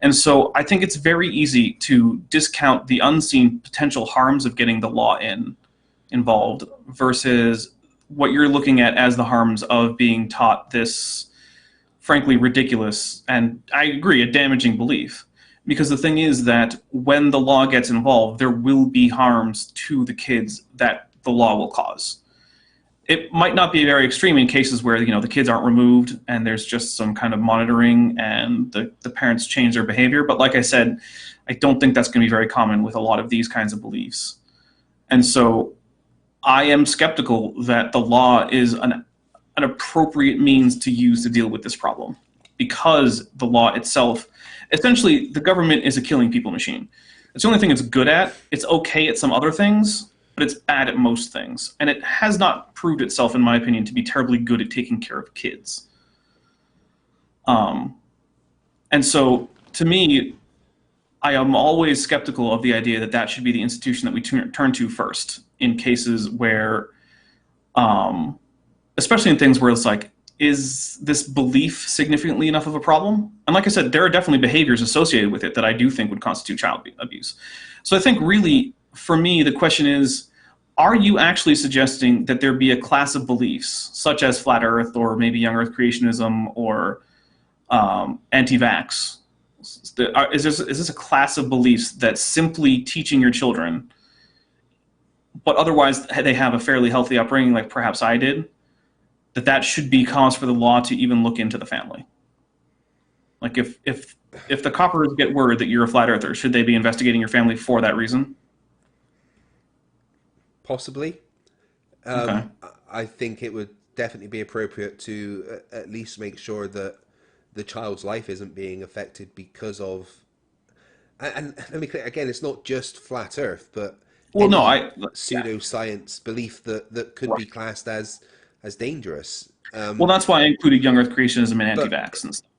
Speaker 2: And so I think it's very easy to discount the unseen potential harms of getting the law involved versus what you're looking at as the harms of being taught this, frankly, ridiculous, and I agree, a damaging belief. Because the thing is that when the law gets involved, there will be harms to the kids that the law will cause. It might not be very extreme in cases where the kids aren't removed and there's just some kind of monitoring and the parents change their behavior. But like I said, I don't think that's going to be very common with a lot of these kinds of beliefs. And so I am skeptical that the law is an appropriate means to use to deal with this problem, because the law itself, essentially, the government is a killing people machine. It's the only thing it's good at. It's okay at some other things, but it's bad at most things. And it has not proved itself, in my opinion, to be terribly good at taking care of kids. And so, to me, I am always skeptical of the idea that that should be the institution that we turn to first in cases where, especially in things where it's like, is this belief significantly enough of a problem? And like I said, there are definitely behaviors associated with it that I do think would constitute child abuse. So I think really, for me, the question is, are you actually suggesting that there be a class of beliefs, such as flat Earth or maybe young Earth creationism or anti-vax? Is this a class of beliefs that simply teaching your children, but otherwise they have a fairly healthy upbringing, like perhaps I did, that should be cause for the law to even look into the family? Like if the coppers get word that you're a flat earther, should they be investigating your family for that reason?
Speaker 3: Possibly.
Speaker 2: Okay.
Speaker 3: I think it would definitely be appropriate to at least make sure that the child's life isn't being affected because of... And let me clear, again, it's not just flat Earth, but pseudoscience belief that could be classed as dangerous.
Speaker 2: Well, that's why I included young Earth creationism and anti-vax and stuff.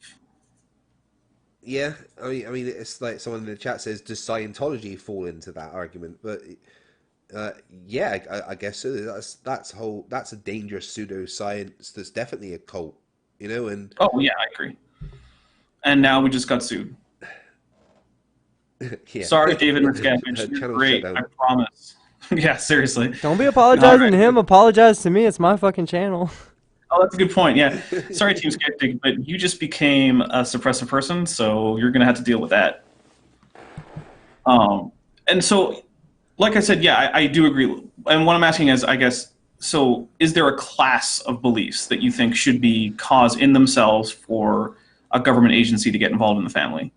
Speaker 3: Yeah, I mean, it's like someone in the chat says, does Scientology fall into that argument? But yeah, I guess so. That's a dangerous pseudoscience. That's definitely a cult, And
Speaker 2: oh yeah, I agree. And now we just got sued.
Speaker 3: Yeah.
Speaker 2: Sorry, David Miscavige. You're great. I promise. Yeah, seriously.
Speaker 1: Don't be apologizing to him. Apologize to me. It's my fucking channel.
Speaker 2: Oh, that's a good point. Yeah. Sorry, Team Skeptic, but you just became a suppressive person, so you're going to have to deal with that. And so, like I said, yeah, I do agree. And what I'm asking is, I guess, so is there a class of beliefs that you think should be cause in themselves for a government agency to get involved in the family?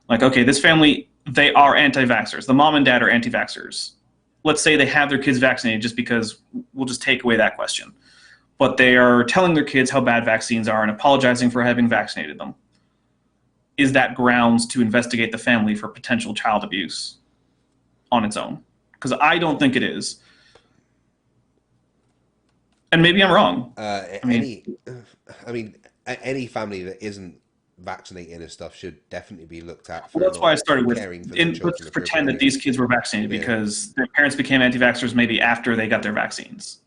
Speaker 2: Like, okay, this family, they are anti-vaxxers. The mom and dad are anti-vaxxers. let's say they have their kids vaccinated just because we'll just take away that question. But they are telling their kids how bad vaccines are and apologizing for having vaccinated them. Is that grounds to investigate the family for potential child abuse on its own? Because I don't think it is. And maybe I'm wrong.
Speaker 3: Any family that isn't vaccinating and stuff should definitely be looked at for
Speaker 2: Well, that's why I started with,
Speaker 3: caring for their children
Speaker 2: let's pretend that
Speaker 3: appropriately.
Speaker 2: these kids were vaccinated because their parents became anti-vaxxers maybe after they got their vaccines.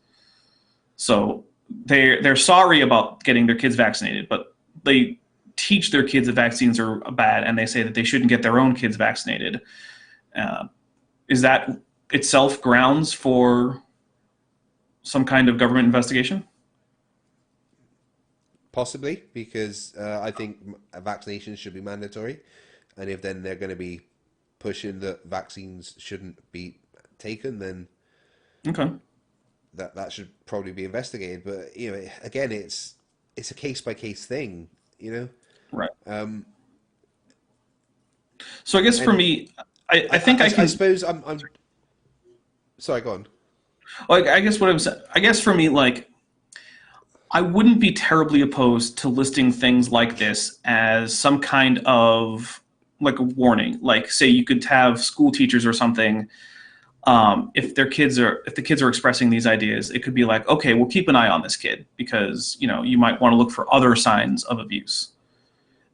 Speaker 2: So they're sorry about getting their kids vaccinated, but they teach their kids that vaccines are bad, and they say that they shouldn't get their own kids vaccinated. Is that itself grounds for some kind of government investigation?
Speaker 3: Possibly, because I think vaccinations should be mandatory, and if then they're going to be pushing that vaccines shouldn't be taken, then
Speaker 2: Okay.
Speaker 3: that should probably be investigated. But again, it's a case by case thing,
Speaker 2: Right. So I guess for
Speaker 3: And
Speaker 2: me, I think I
Speaker 3: I
Speaker 2: can.
Speaker 3: suppose I'm sorry. Go on.
Speaker 2: Like, I guess what I'm saying. I guess for me, like, I wouldn't be terribly opposed to listing things like this as some kind of like a warning. Like, say you could have school teachers or something. If the kids are expressing these ideas, it could be like, okay, we'll keep an eye on this kid because you might want to look for other signs of abuse.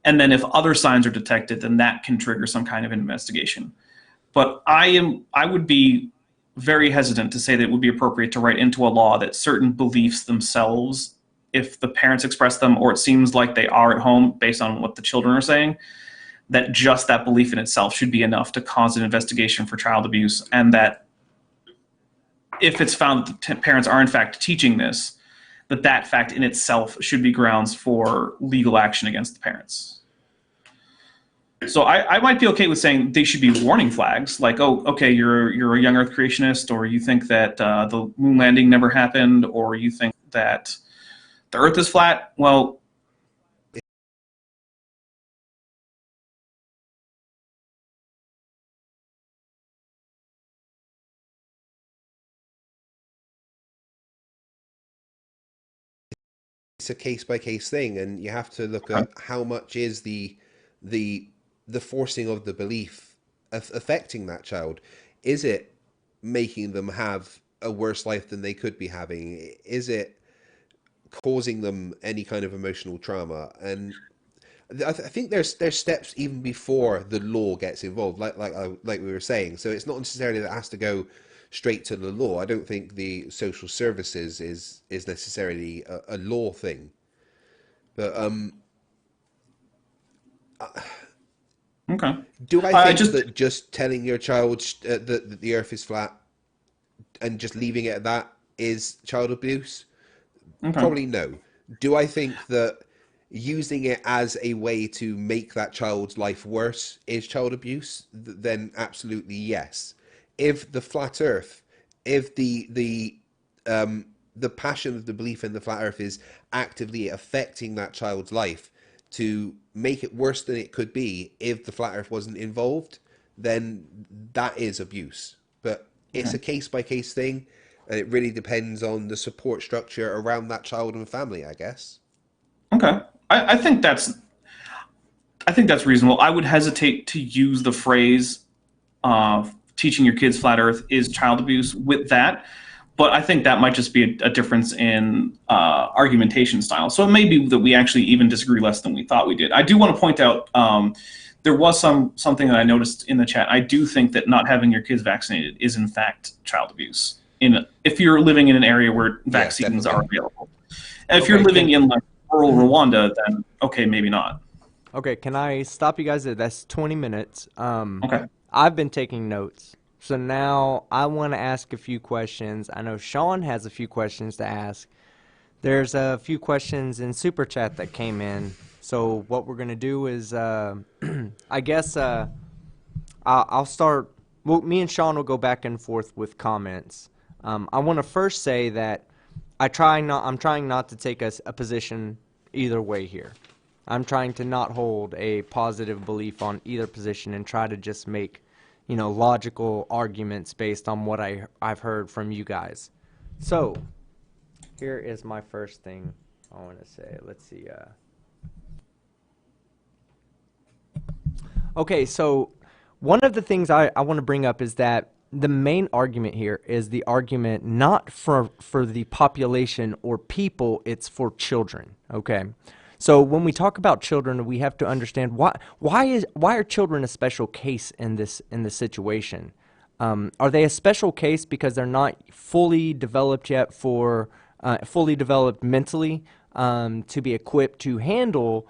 Speaker 2: And then if other signs are detected, then that can trigger some kind of investigation. But I would be very hesitant to say that it would be appropriate to write into a law that certain beliefs themselves, if the parents express them or it seems like they are at home based on what the children are saying, that just that belief in itself should be enough to cause an investigation for child abuse, and that if it's found that parents are in fact teaching this, that fact in itself should be grounds for legal action against the parents. So I might be okay with saying they should be warning flags, like, oh, okay, you're a young Earth creationist, or you think that the moon landing never happened, or you think that the Earth is flat. Well,
Speaker 3: It's a case by case thing, and you have to look at how much is the forcing of the belief affecting that child. Is it making them have a worse life than they could be having? Is it causing them any kind of emotional trauma? And I think there's steps even before the law gets involved, like we were saying. So it's not necessarily that it has to go straight to the law. I don't think the social services is necessarily a law thing. But
Speaker 2: okay.
Speaker 3: do I
Speaker 2: I
Speaker 3: think
Speaker 2: just
Speaker 3: that just telling your child that the Earth is flat and just leaving it at that is child abuse?
Speaker 2: okay.
Speaker 3: Probably no. Do I think that using it as a way to make that child's life worse is child abuse? Then absolutely yes. If the flat Earth, if the passion of the belief in the flat Earth is actively affecting that child's life to make it worse than it could be if the flat Earth wasn't involved, then that is abuse. But it's a case by case thing, and it really depends on the support structure around that child and family, I guess.
Speaker 2: Okay. I think that's reasonable. I would hesitate to use the phrase teaching your kids flat Earth is child abuse with that, but I think that might just be a difference in argumentation style. So it may be that we actually even disagree less than we thought we did. I do want to point out there was something that I noticed in the chat. I do think that not having your kids vaccinated is in fact child abuse. If you're living in an area where vaccines are available, and if you're living in like rural Rwanda, then okay, maybe not.
Speaker 1: Okay, can I stop you guys there? That's 20 minutes.
Speaker 2: Okay.
Speaker 1: I've been taking notes. So now I want to ask a few questions. I know Sean has a few questions to ask. There's a few questions in Super Chat that came in. So what we're going to do is, I guess I'll start. Well, me and Sean will go back and forth with comments. I want to first say that I'm trying not to take a position either way here. I'm trying to not hold a positive belief on either position and try to just make logical arguments based on what I've heard from you guys. So, here is my first thing I want to say. Let's see. Okay, so one of the things I want to bring up is that the main argument here is the argument not for the population or people, it's for children, okay? So when we talk about children, we have to understand why are children a special case in this situation? Are they a special case because they're not fully developed yet fully developed mentally to be equipped to handle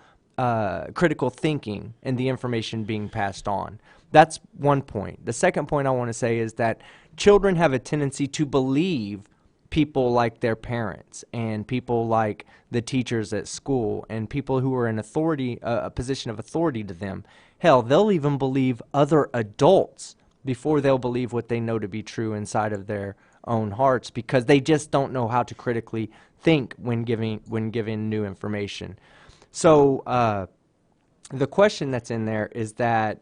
Speaker 1: critical thinking and the information being passed on? That's one point. The second point I want to say is that children have a tendency to believe people like their parents and people like the teachers at school and people who are in authority, a position of authority to them. Hell, they'll even believe other adults before they'll believe what they know to be true inside of their own hearts, because they just don't know how to critically think when giving new information. So the question that's in there is that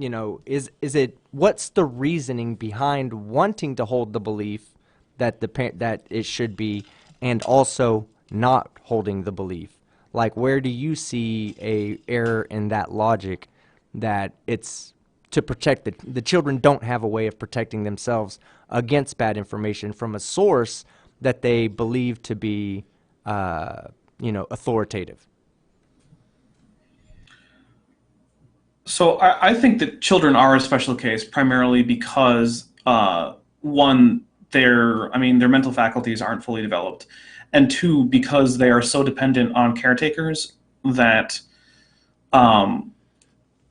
Speaker 1: is it, what's the reasoning behind wanting to hold the belief that that it should be, and also not holding the belief? Like, where do you see a error in that logic, that it's to protect the children don't have a way of protecting themselves against bad information from a source that they believe to be authoritative?
Speaker 2: So I think that children are a special case primarily because, one, their mental faculties aren't fully developed, and two, because they are so dependent on caretakers that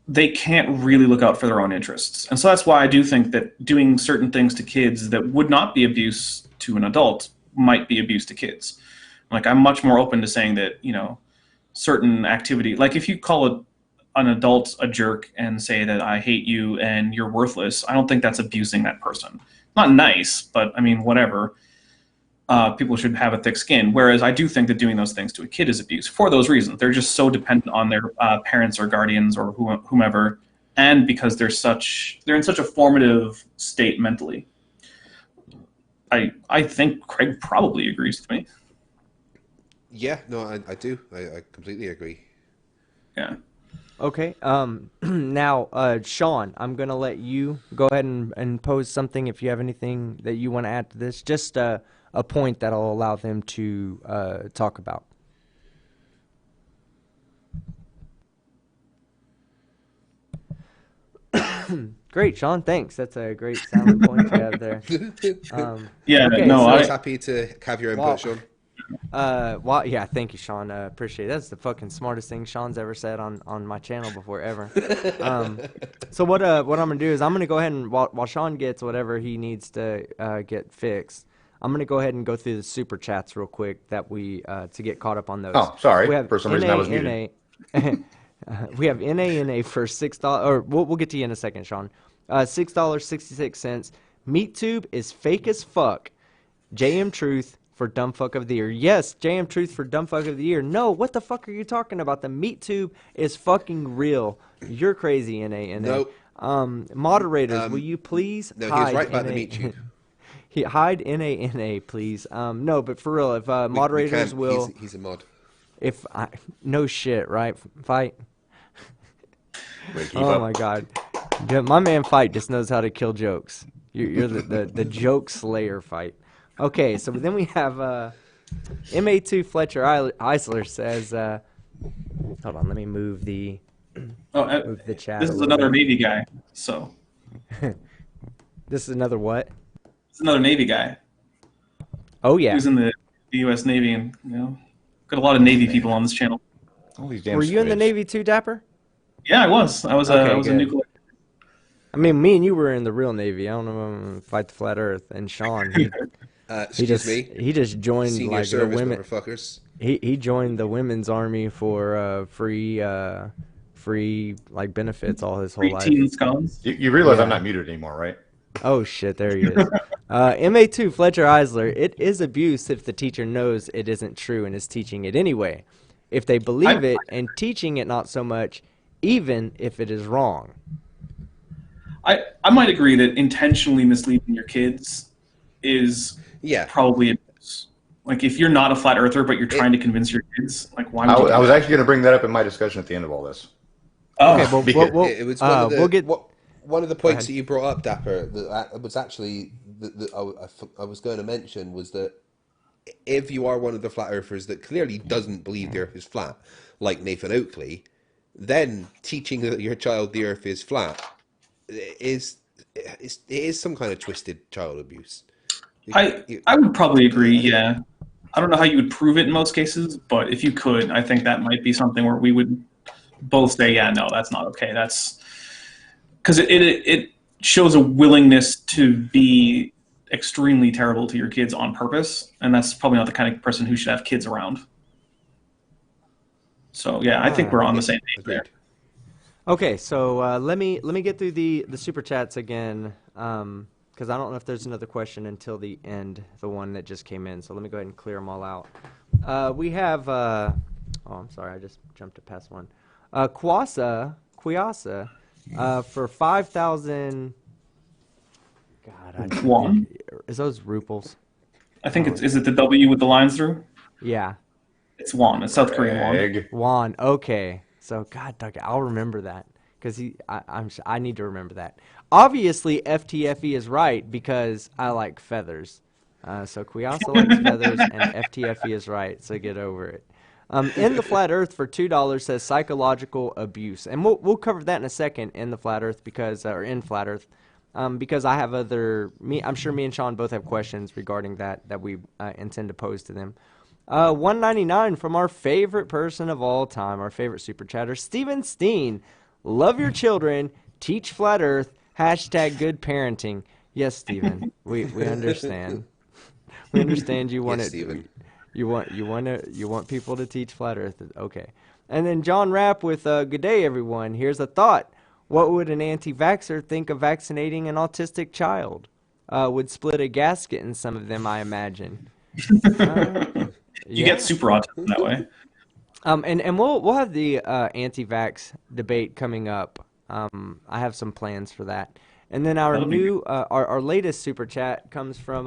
Speaker 2: they can't really look out for their own interests. And so that's why I do think that doing certain things to kids that would not be abuse to an adult might be abuse to kids. Like, I'm much more open to saying that, certain activity, like if you call an adult a jerk and say that I hate you and you're worthless, I don't think that's abusing that person. Not nice, but I mean, whatever. People should have a thick skin. Whereas I do think that doing those things to a kid is abuse for those reasons. They're just so dependent on their parents or guardians or whomever, and because they're in such a formative state mentally. I think Craig probably agrees with me.
Speaker 3: Yeah, no, I do. I completely agree.
Speaker 2: Yeah.
Speaker 1: Okay. Now, Sean, I'm going to let you go ahead and pose something if you have anything that you want to add to this. Just a point that'll allow them to talk about. Great, Sean. Thanks. That's a great sounding point you have there.
Speaker 3: I was happy to have your input, Sean.
Speaker 1: Yeah, thank you, Sean. Appreciate it. That's the fucking smartest thing Sean's ever said on my channel before, ever. So what I'm gonna do is I'm gonna go ahead and while Sean gets whatever he needs to get fixed, I'm gonna go ahead and go through the super chats real quick that we to get caught up on those.
Speaker 4: Oh, sorry.
Speaker 1: We have
Speaker 4: For some reason I was muted.
Speaker 1: We have NA for $6, or we'll get to you in a second, Sean. $6.66. MeatTube is fake as fuck. JM Truth for Dumb Fuck of the Year. Yes, JM Truth for Dumb Fuck of the Year. No, what the fuck are you talking about? The MeatTube is fucking real. You're crazy, NA.
Speaker 3: Nope.
Speaker 1: Moderators, will you please
Speaker 3: No,
Speaker 1: hide
Speaker 3: he was right about
Speaker 1: NA.
Speaker 3: the MeatTube.
Speaker 1: Hide NA, please. No, but for real, if moderators will...
Speaker 3: He's a mod.
Speaker 1: No shit, right? Fight.
Speaker 4: Keep
Speaker 1: Oh
Speaker 4: up.
Speaker 1: my god. Yeah, my man Fight just knows how to kill jokes. You're the joke slayer, Fight. Okay, so then we have MA2 Fletcher Eisler says, hold on, let me move the chat.
Speaker 2: This is another Navy guy. So
Speaker 1: this is another what?
Speaker 2: It's another Navy guy.
Speaker 1: Oh yeah.
Speaker 2: Who's in the U.S. Navy, and got a lot of Navy people on this channel.
Speaker 4: All these damn
Speaker 1: Were you in the
Speaker 4: squids.
Speaker 1: Navy too, Dapper?
Speaker 2: Yeah, I was. I was a
Speaker 1: good.
Speaker 2: nuclear.
Speaker 1: I mean, me and you were in the real Navy. I don't know, Fight the Flat Earth, and Sean. He just joined
Speaker 3: Senior
Speaker 1: like the
Speaker 3: service
Speaker 1: women.
Speaker 3: motherfuckers.
Speaker 1: He joined the women's army for free like benefits all his whole
Speaker 2: Free
Speaker 1: life.
Speaker 2: teen scones.
Speaker 4: You realize
Speaker 1: Yeah.
Speaker 4: I'm not muted anymore, right?
Speaker 1: Oh shit, there he is. MA2 Fletcher Eisler. It is abuse if the teacher knows it isn't true and is teaching it anyway. If they believe it and teaching it not so much, even if it is wrong.
Speaker 2: I might agree that intentionally misleading your kids is probably abuse. Like, if you're not a flat earther but you're trying to convince your kids, like, why would you do
Speaker 4: I was
Speaker 2: that?
Speaker 4: actually going to bring that up in my discussion at the end of all this.
Speaker 2: Oh,
Speaker 1: Okay, well,
Speaker 3: It was one of the
Speaker 1: we'll get.
Speaker 3: one of the points that you brought up, Dapper. That was actually I was going to mention was that if you are one of the flat earthers that clearly doesn't believe the Earth is flat, like Nathan Oakley, then teaching your child the Earth is flat is some kind of twisted child abuse.
Speaker 2: I would probably agree. Yeah, I don't know how you would prove it in most cases, but if you could, I think that might be something where we would both say, yeah, no, that's not okay. That's because it shows a willingness to be extremely terrible to your kids on purpose, and that's probably not the kind of person who should have kids around. So yeah, I think we're on the same page there.
Speaker 1: Okay, so let me get through the super chats again, because I don't know if there's another question until the end, the one that just came in. So let me go ahead and clear them all out. We have oh, I'm sorry, I just jumped to past one. Kwasa for 5,000. God,
Speaker 2: Won.
Speaker 1: Is those ruples?
Speaker 2: I think is it the W with the lines through?
Speaker 1: Yeah.
Speaker 2: It's won. It's South Korean won.
Speaker 1: Won. Okay. So God, Doug, I'll remember that because I need to remember that. Obviously, FTFE is right because I like feathers. So Kuyasa likes feathers, and FTFE is right. So get over it. In the Flat Earth for $2 says psychological abuse, and we'll cover that in a second in the Flat Earth because in Flat Earth. Because I have I'm sure me and Sean both have questions regarding that we intend to pose to them. 199 from our favorite person of all time, our favorite super chatter, Steven Steen. Love your children, teach flat earth, hashtag good parenting. Yes, Steven, we understand. We understand you want
Speaker 3: Yes,
Speaker 1: it.
Speaker 3: Steven.
Speaker 1: You want people to teach flat earth. Okay. And then John Rapp with good day everyone. Here's a thought. What would an anti-vaxxer think of vaccinating an autistic child? Would split a gasket in some of them, I imagine.
Speaker 2: You get super autism that way.
Speaker 1: And we'll have the anti-vax debate coming up. I have some plans for that. And then our new our latest super chat comes from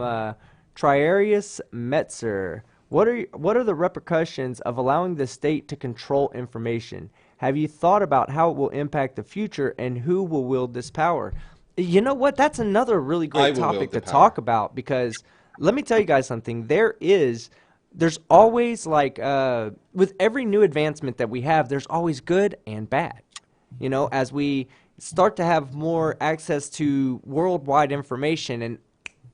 Speaker 1: Triarius Metzer. What are the repercussions of allowing the state to control information? Have you thought about how it will impact the future and who will wield this power? You know what? That's another really great topic to talk about because let me tell you guys something. There's always with every new advancement that we have, there's always good and bad. You know, as we start to have more access to worldwide information and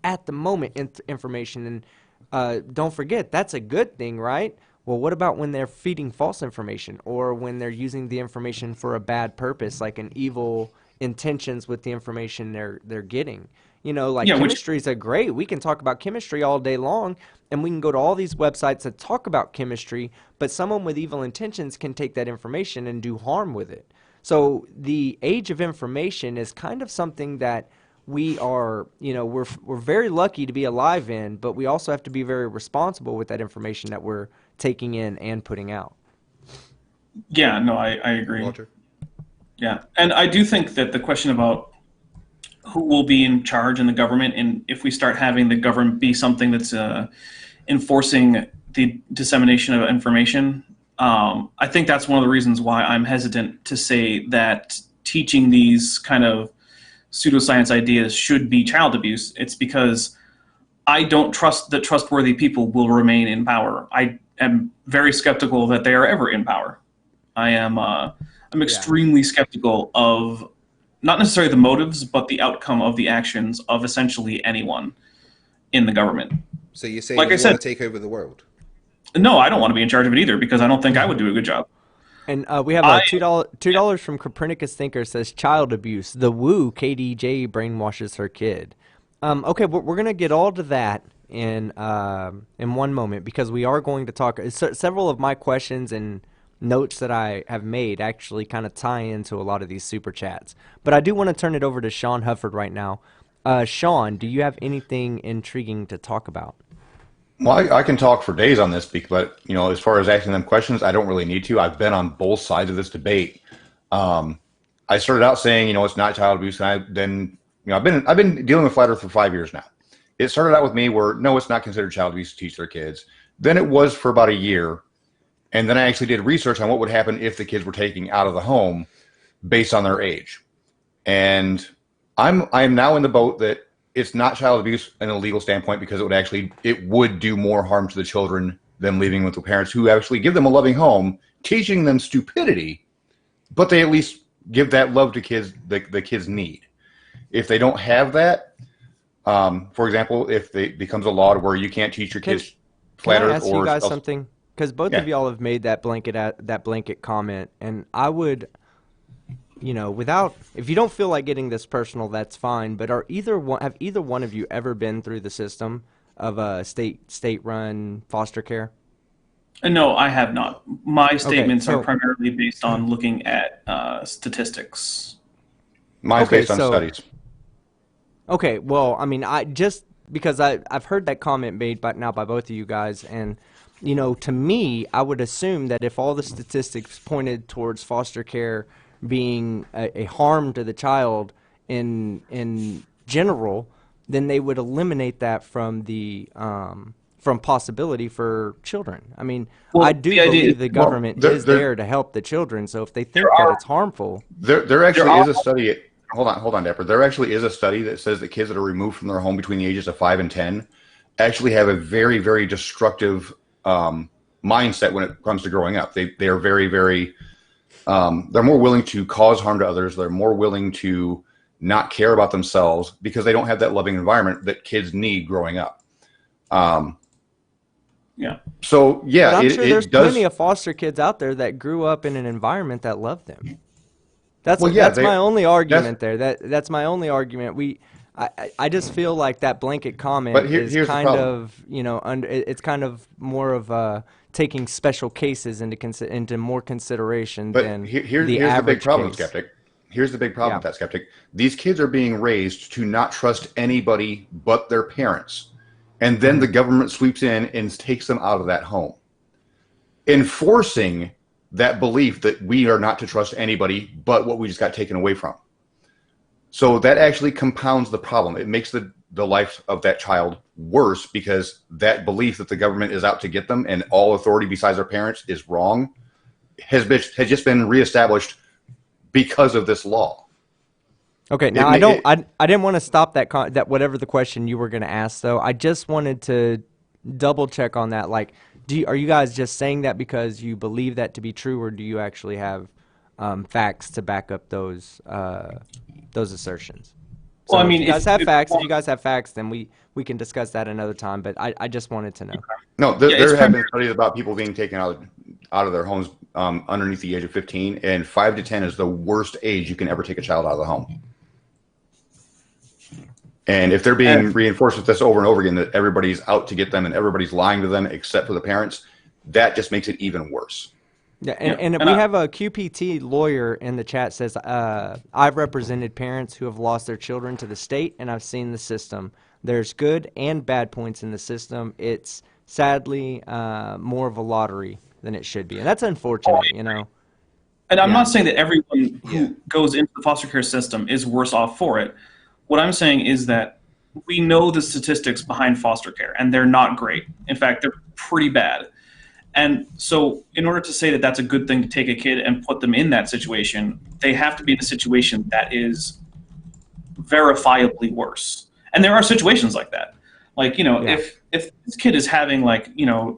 Speaker 1: at the moment information, and don't forget, that's a good thing, right? Well, what about when they're feeding false information or when they're using the information for a bad purpose, like an evil intentions with the information they're getting? You know, like chemistry is great. We can talk about chemistry all day long, and we can go to all these websites that talk about chemistry, but someone with evil intentions can take that information and do harm with it. So the age of information is kind of something that we are, you know, we're very lucky to be alive in, but we also have to be very responsible with that information that we're taking in and putting out.
Speaker 2: Yeah, no, I agree.
Speaker 3: Walter?
Speaker 2: Yeah, and I do think that the question about who will be in charge in the government, and if we start having the government be something that's enforcing the dissemination of information, I think that's one of the reasons why I'm hesitant to say that teaching these kind of pseudoscience ideas should be child abuse. It's because I don't trust that trustworthy people will remain in power. I am very skeptical that they are ever in power. I'm extremely skeptical of not necessarily the motives, but the outcome of the actions of essentially anyone in the government.
Speaker 3: So you're saying
Speaker 2: like
Speaker 3: you
Speaker 2: I said,
Speaker 3: want to take over the world?
Speaker 2: No, I don't want to be in charge of it either because I don't think I would do a good job.
Speaker 1: And we have $2 from Copernicus Thinker says child abuse. The woo KDJ brainwashes her kid. Okay, we're gonna get all to that in one moment because we are going to talk. Several of my questions and notes that I have made actually kind of tie into a lot of these super chats. But I do want to turn it over to Sean Hufford right now. Sean, do you have anything intriguing to talk about?
Speaker 4: Well, I can talk for days on this, but you know, as far as asking them questions, I don't really need to. I've been on both sides of this debate. I started out saying, it's not child abuse, and I've been dealing with Flat Earth for 5 years now. It started out with me where no, it's not considered child abuse to teach their kids. Then it was for about a year, and then I actually did research on what would happen if the kids were taken out of the home based on their age. And I am now in the boat that it's not child abuse in a legal standpoint, because it would do more harm to the children than leaving with the parents who actually give them a loving home, teaching them stupidity, but they at least give that love to kids the kids need. If they don't have that, for example, if it becomes a law to where you can't teach your kids Flat Earth,
Speaker 1: can I ask you guys something? Because both of y'all have made that blanket comment, and I would, if you don't feel like getting this personal, that's fine. But have either one of you ever been through the system of a state-run foster care?
Speaker 2: No, I have not. My statements are primarily based on looking at statistics.
Speaker 4: Mine's based on studies.
Speaker 1: Okay, well, I mean, because I've heard that comment made by both of you guys, and to me, I would assume that if all the statistics pointed towards foster care being a harm to the child in general, then they would eliminate that from the from possibility for children. I mean, I do believe the government is there to help the children. So if they think that it's harmful,
Speaker 4: there actually is a study. Hold on, Dapper. There actually is a study that says that kids that are removed from their home between the ages of 5 and 10 actually have a very, very destructive mindset when it comes to growing up. They are very, very they're more willing to cause harm to others. They're more willing to not care about themselves because they don't have that loving environment that kids need growing up. So yeah,
Speaker 1: but I'm sure there's plenty of foster kids out there that grew up in an environment that loved them. That's my only argument there. That's my only argument. I just feel like that blanket comment is kind of it's kind of more of taking special cases into more consideration than
Speaker 4: here's
Speaker 1: the
Speaker 4: the big problem,
Speaker 1: case.
Speaker 4: Skeptic. Here's the big problem with that, Skeptic. These kids are being raised to not trust anybody but their parents. And then the government sweeps in and takes them out of that home, enforcing that belief that we are not to trust anybody but what we just got taken away from. So that actually compounds the problem. It makes the life of that child worse, because that belief that the government is out to get them and all authority besides their parents is wrong has just been reestablished because of this law.
Speaker 1: Okay, now I didn't want to stop that whatever the question you were going to ask, though. I just wanted to double check on that. Like, are you guys just saying that because you believe that to be true, or do you actually have facts to back up those assertions? So
Speaker 2: Well, I mean,
Speaker 1: if you guys have facts, then we can discuss that another time. But I just wanted to know.
Speaker 4: No, there have been studies about people being taken out of their homes underneath the age of 15, and 5 to 10 is the worst age you can ever take a child out of the home. And if they're being reinforced with this over and over again, that everybody's out to get them and everybody's lying to them except for the parents, that just makes it even worse.
Speaker 1: Yeah, and we have a QPT lawyer in the chat says, I've represented parents who have lost their children to the state, and I've seen the system. There's good and bad points in the system. It's sadly more of a lottery than it should be. And that's unfortunate,
Speaker 2: And I'm not saying that everyone who goes into the foster care system is worse off for it. What I'm saying is that we know the statistics behind foster care, and they're not great. In fact, they're pretty bad. And so in order to say that that's a good thing to take a kid and put them in that situation, they have to be in a situation that is verifiably worse. And there are situations like that. Like, if this kid is having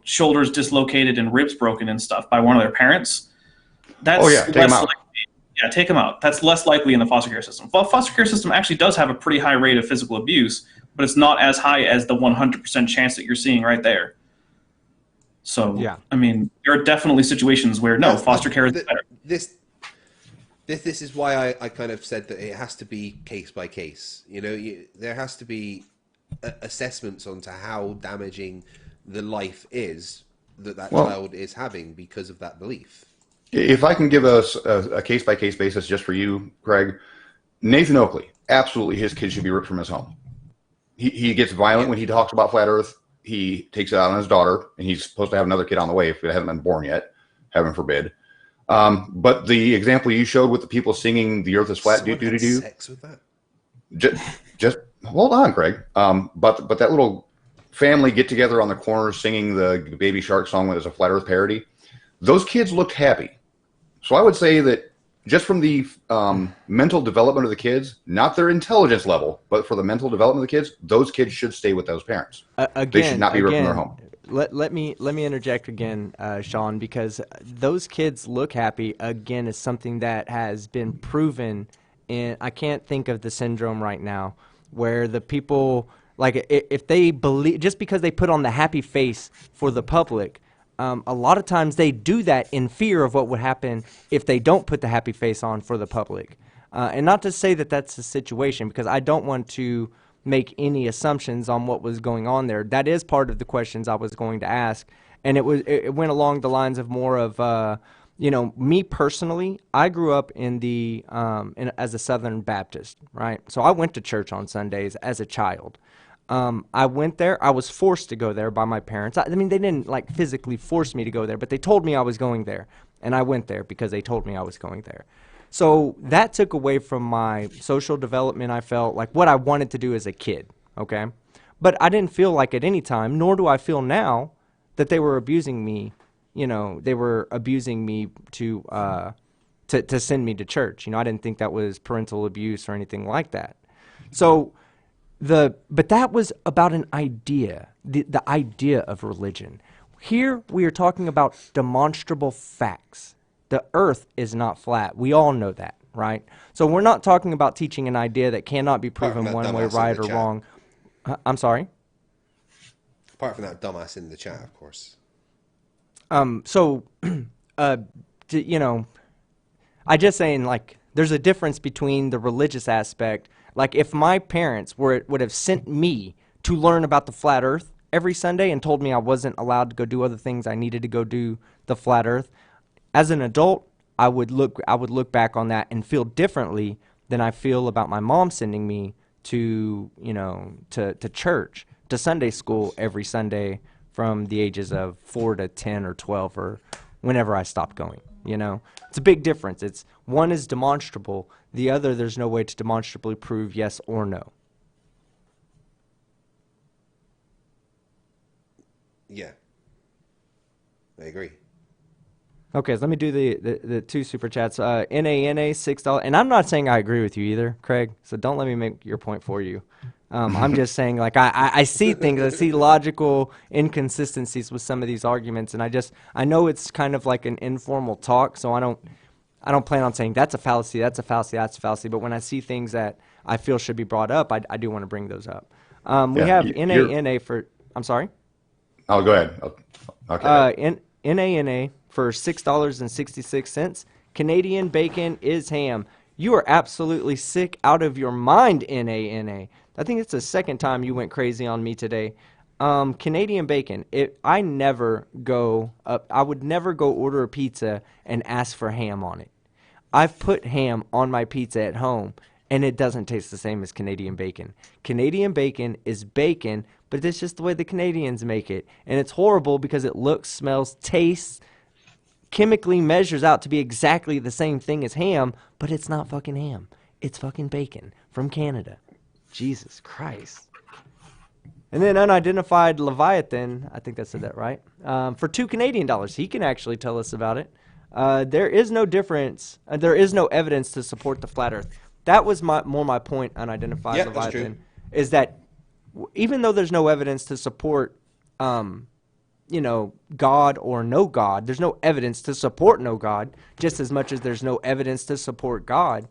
Speaker 2: shoulders dislocated and ribs broken and stuff by one of their parents, that's
Speaker 4: take them out.
Speaker 2: Yeah, take them out. That's less likely in the foster care system. Well, foster care system actually does have a pretty high rate of physical abuse, but it's not as high as the 100% chance that you're seeing right there. So, I mean, there are definitely situations where foster care is better.
Speaker 3: This is why I kind of said that it has to be case by case. There has to be assessments onto how damaging the life is that child is having because of that belief.
Speaker 4: If I can give us a case-by-case basis just for you, Craig, Nathan Oakley, absolutely his kid should be ripped from his home. He gets violent when he talks about Flat Earth. He takes it out on his daughter, and he's supposed to have another kid on the way if it hasn't been born yet, heaven forbid. But the example you showed with the people singing "The Earth is Flat,"
Speaker 3: Someone had sex with that?
Speaker 4: just hold on, Craig. But that little family get together on the corner singing the Baby Shark song as a flat Earth parody. Those kids looked happy. So I would say that just from the mental development of the kids, not their intelligence level, but for the mental development of the kids, those kids should stay with those parents. They should not be ripped from their home.
Speaker 1: Let me interject again, Sean, because those kids look happy again is something that has been proven. And I can't think of the syndrome right now where the people, like, if they believe, just because they put on the happy face for the public, a lot of times they do that in fear of what would happen if they don't put the happy face on for the public. And not to say that that's the situation, because I don't want to make any assumptions on what was going on there. That is part of the questions I was going to ask. And it went along the lines of more of, me personally, I grew up as a Southern Baptist, right? So I went to church on Sundays as a child. I went there. I was forced to go there by my parents. I mean, they didn't like physically force me to go there, but they told me I was going there. And I went there because they told me I was going there. So that took away from my social development, I felt, like what I wanted to do as a kid, okay? But I didn't feel like at any time, nor do I feel now, that they were abusing me. They were abusing me to send me to church. I didn't think that was parental abuse or anything like that. So but that was about an idea, the idea of religion. Here we are talking about demonstrable facts. The earth is not flat. We all know that, right? So we're not talking about teaching an idea that cannot be proven one way, right or wrong. I'm sorry?
Speaker 3: Apart from that dumbass in the chat, of course.
Speaker 1: I just saying, like, there's a difference between the religious aspect. Like, if my parents would have sent me to learn about the flat earth every Sunday and told me I wasn't allowed to go do other things, I needed to go do the flat earth, as an adult, I would look back on that and feel differently than I feel about my mom sending me to church, to Sunday school every Sunday from the ages of 4 to 10 or 12 or whenever I stopped going. It's a big difference. It's one is demonstrable, the other there's no way to demonstrably prove yes or no.
Speaker 3: Yeah, I agree.
Speaker 1: Okay, so let me do the two super chats. NANA, $6. And I'm not saying I agree with you either, Craig, so don't let me make your point for you. I'm just saying, like, I see things, I see logical inconsistencies with some of these arguments, and I know it's kind of like an informal talk, so I don't plan on saying that's a fallacy, that's a fallacy, that's a fallacy, but when I see things that I feel should be brought up, I do want to bring those up. We have NANA for, I'm sorry?
Speaker 4: Oh, go ahead. Okay.
Speaker 1: NANA for $6.66. Canadian bacon is ham. You are absolutely sick out of your mind, NANA. I think it's the second time you went crazy on me today. Canadian bacon. I would never go order a pizza and ask for ham on it. I've put ham on my pizza at home, and it doesn't taste the same as Canadian bacon. Canadian bacon is bacon, but it's just the way the Canadians make it. And it's horrible because it looks, smells, tastes, chemically measures out to be exactly the same thing as ham, but it's not fucking ham. It's fucking bacon from Canada. Jesus Christ. And then unidentified Leviathan, I think I said that right, for $2 Canadian. He can actually tell us about it. There is no difference. There is no evidence to support the flat earth. That was more my point, unidentified Leviathan, is that even though there's no evidence to support, God or no God, there's no evidence to support no God, just as much as there's no evidence to support God,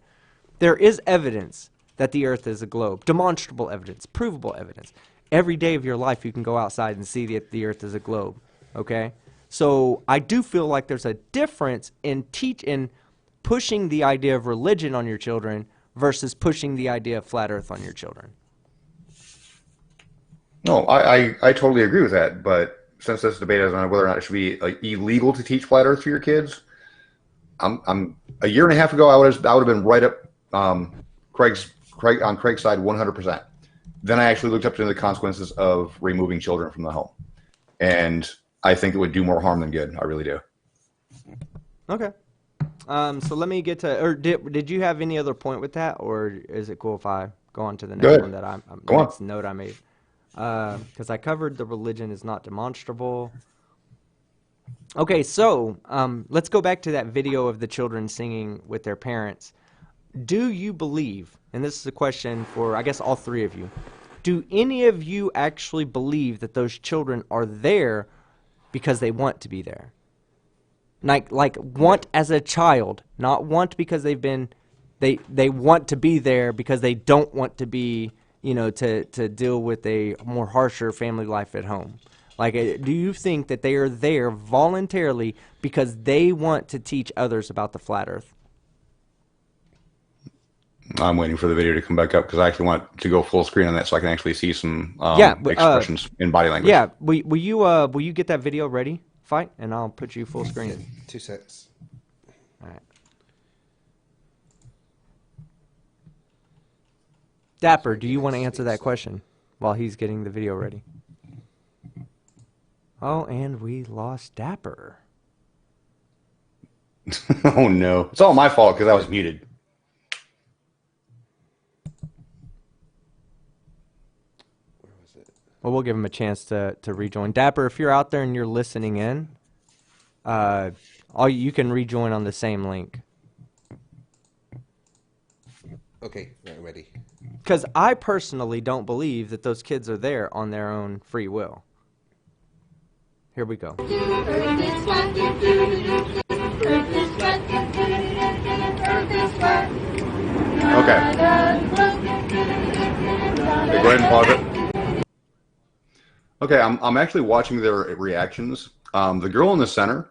Speaker 1: there is evidence that the earth is a globe. Demonstrable evidence, provable evidence. Every day of your life you can go outside and see that the earth is a globe, okay? So I do feel like there's a difference in pushing the idea of religion on your children versus pushing the idea of flat earth on your children.
Speaker 4: No, I totally agree with that, but since this debate is on whether or not it should be illegal to teach flat earth to your kids, I'm a year and a half ago I would have been right up Craig's side 100%. Then I actually looked up into the consequences of removing children from the home, and I think it would do more harm than good. I really do.
Speaker 1: Okay. So let me get to, or did you have any other point with that, or is it cool if I go on to the
Speaker 4: Go
Speaker 1: next
Speaker 4: ahead.
Speaker 1: one that
Speaker 4: Go on.
Speaker 1: next note I made? Because I covered the religion is not demonstrable. Okay, so let's go back to that video of the children singing with their parents. Do you believe, and this is a question for, I guess, all three of you, do any of you actually believe that those children are there because they want to be there? Like want as a child, not want because they want to be there because they don't want to be, to deal with a more harsher family life at home. Like, do you think that they are there voluntarily because they want to teach others about the flat earth?
Speaker 4: I'm waiting for the video to come back up because I actually want to go full screen on that so I can actually see some
Speaker 1: Yeah,
Speaker 4: expressions in body language.
Speaker 1: Yeah, will you get that video ready, Fight, and I'll put you full screen.
Speaker 3: 2 secs.
Speaker 1: All right. Dapper, do you want to answer that question while he's getting the video ready? Oh, and we lost Dapper.
Speaker 4: Oh no, it's all my fault because I was muted.
Speaker 3: Where was it?
Speaker 1: Well, we'll give him a chance to rejoin. Dapper, if you're out there and you're listening in, you can rejoin on the same link.
Speaker 3: Okay, right, I'm ready.
Speaker 1: Because I personally don't believe that those kids are there on their own free will. Here we go.
Speaker 4: Okay, go ahead and pause it. Okay, I'm actually watching their reactions. The girl in the center,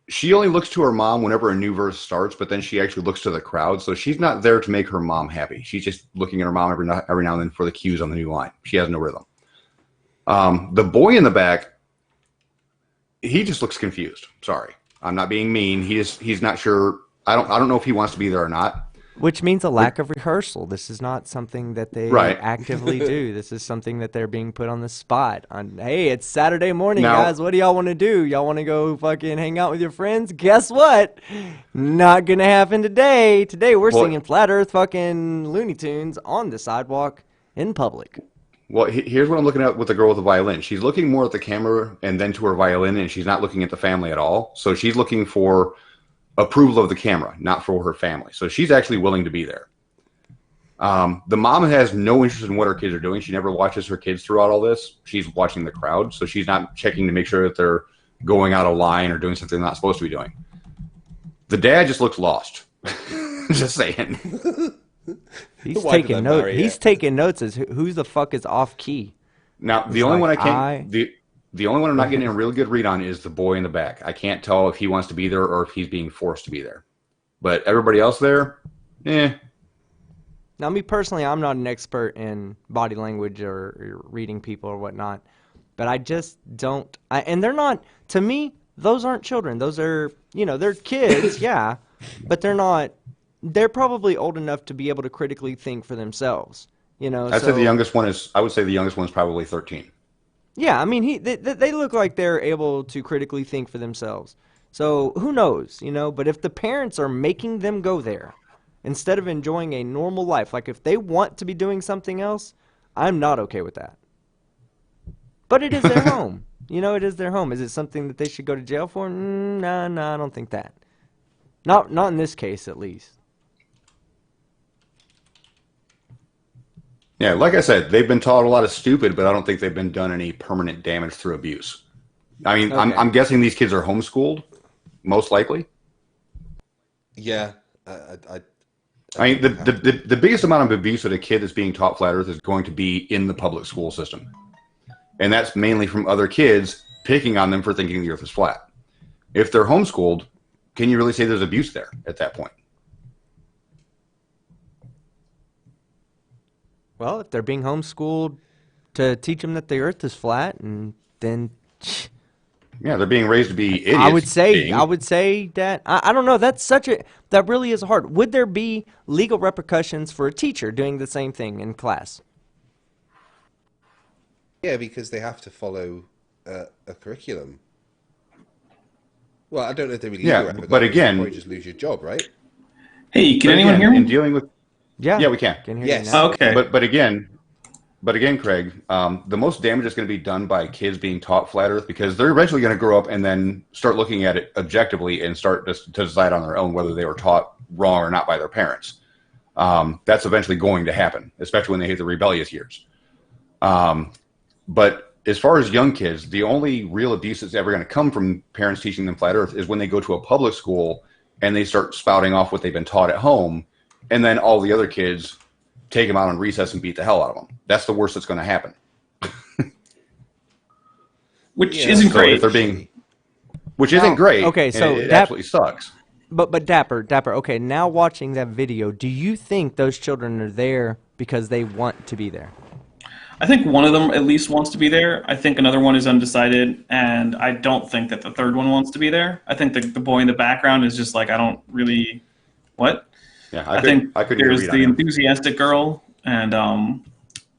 Speaker 4: she only looks to her mom whenever a new verse starts, but then she actually looks to the crowd. So she's not there to make her mom happy. She's just looking at her mom every now and then for the cues on the new line. She has no rhythm. The boy in the back, he just looks confused. Sorry, I'm not being mean. He's not sure. I don't know if he wants to be there or not.
Speaker 1: Which means a lack of rehearsal. This is not something that they actively do. This is something that they're being put on the spot. Hey, it's Saturday morning, guys. What do y'all want to do? Y'all want to go fucking hang out with your friends? Guess what? Not going to happen today. Today we're singing Flat Earth fucking Looney Tunes on the sidewalk in public.
Speaker 4: Well, here's what I'm looking at with the girl with the violin. She's looking more at the camera and then to her violin, and she's not looking at the family at all. So she's looking for approval of the camera, not for her family. So she's actually willing to be there. The mom has no interest in what her kids are doing. She never watches her kids throughout all this. She's watching the crowd, so she's not checking to make sure that they're going out of line or doing something they're not supposed to be doing. The dad just looks lost. Just saying.
Speaker 1: He's taking notes. He's taking notes as who the fuck is off key.
Speaker 4: Now, the only one the only one I'm not getting a real good read on is the boy in the back. I can't tell if he wants to be there or if he's being forced to be there. But everybody else there,
Speaker 1: Now, me personally, I'm not an expert in body language or reading people or whatnot. But I just don't. And they're not, to me, those aren't children. Those are, they're kids, yeah. But they're not, they're probably old enough to be able to critically think for themselves.
Speaker 4: I'd say the youngest one is, I would say the youngest one is probably 13.
Speaker 1: Yeah, I mean, they look like they're able to critically think for themselves. So who knows, But if the parents are making them go there instead of enjoying a normal life, like if they want to be doing something else, I'm not okay with that. But it is their home. It is their home. Is it something that they should go to jail for? No, I don't think that. Not in this case, at least.
Speaker 4: Yeah, like I said, they've been taught a lot of stupid, but I don't think they've been done any permanent damage through abuse. I mean, okay. I'm guessing these kids are homeschooled, most likely.
Speaker 3: Yeah,
Speaker 4: I mean, the biggest amount of abuse that a kid that's being taught flat Earth is going to be in the public school system, and that's mainly from other kids picking on them for thinking the Earth is flat. If they're homeschooled, can you really say there's abuse there at that point?
Speaker 1: Well, if they're being homeschooled to teach them that the Earth is flat, and then
Speaker 4: yeah, they're being raised to be idiots.
Speaker 1: I would say that I don't know. That really is hard. Would there be legal repercussions for a teacher doing the same thing in class?
Speaker 3: Yeah, because they have to follow a curriculum. Well, I don't know if they really
Speaker 4: Yeah,
Speaker 3: do have
Speaker 4: but
Speaker 3: you
Speaker 4: again,
Speaker 3: probably just lose your job, right?
Speaker 2: Hey, can
Speaker 4: but
Speaker 2: anyone
Speaker 4: again,
Speaker 2: hear
Speaker 4: in
Speaker 2: me?
Speaker 4: dealing with,
Speaker 1: Yeah,
Speaker 4: yeah, we can.
Speaker 1: can hear you
Speaker 3: Yes.
Speaker 1: now.
Speaker 2: Okay.
Speaker 4: But again, Craig, the most damage is going to be done by kids being taught flat Earth because they're eventually going to grow up and then start looking at it objectively and start to decide on their own whether they were taught wrong or not by their parents. That's eventually going to happen, especially when they hit the rebellious years. But as far as young kids, the only real abuse that's ever going to come from parents teaching them flat Earth is when they go to a public school and they start spouting off what they've been taught at home, and then all the other kids take them out on recess and beat the hell out of them. That's the worst that's going to happen.
Speaker 2: Which
Speaker 3: Yeah,
Speaker 2: isn't
Speaker 4: So if
Speaker 2: great.
Speaker 4: they're being, which
Speaker 1: Now,
Speaker 4: isn't great,
Speaker 1: okay,
Speaker 4: and
Speaker 1: so
Speaker 4: it absolutely sucks.
Speaker 1: but Dapper, okay, now watching that video, do you think those children are there because they want to be there?
Speaker 2: I think one of them at least wants to be there. I think another one is undecided, and I don't think that the third one wants to be there. I think the boy in the background is just like, I don't really, what?
Speaker 4: Yeah,
Speaker 2: I think
Speaker 4: I couldn't even
Speaker 2: there's
Speaker 4: read on
Speaker 2: the
Speaker 4: him.
Speaker 2: enthusiastic girl, and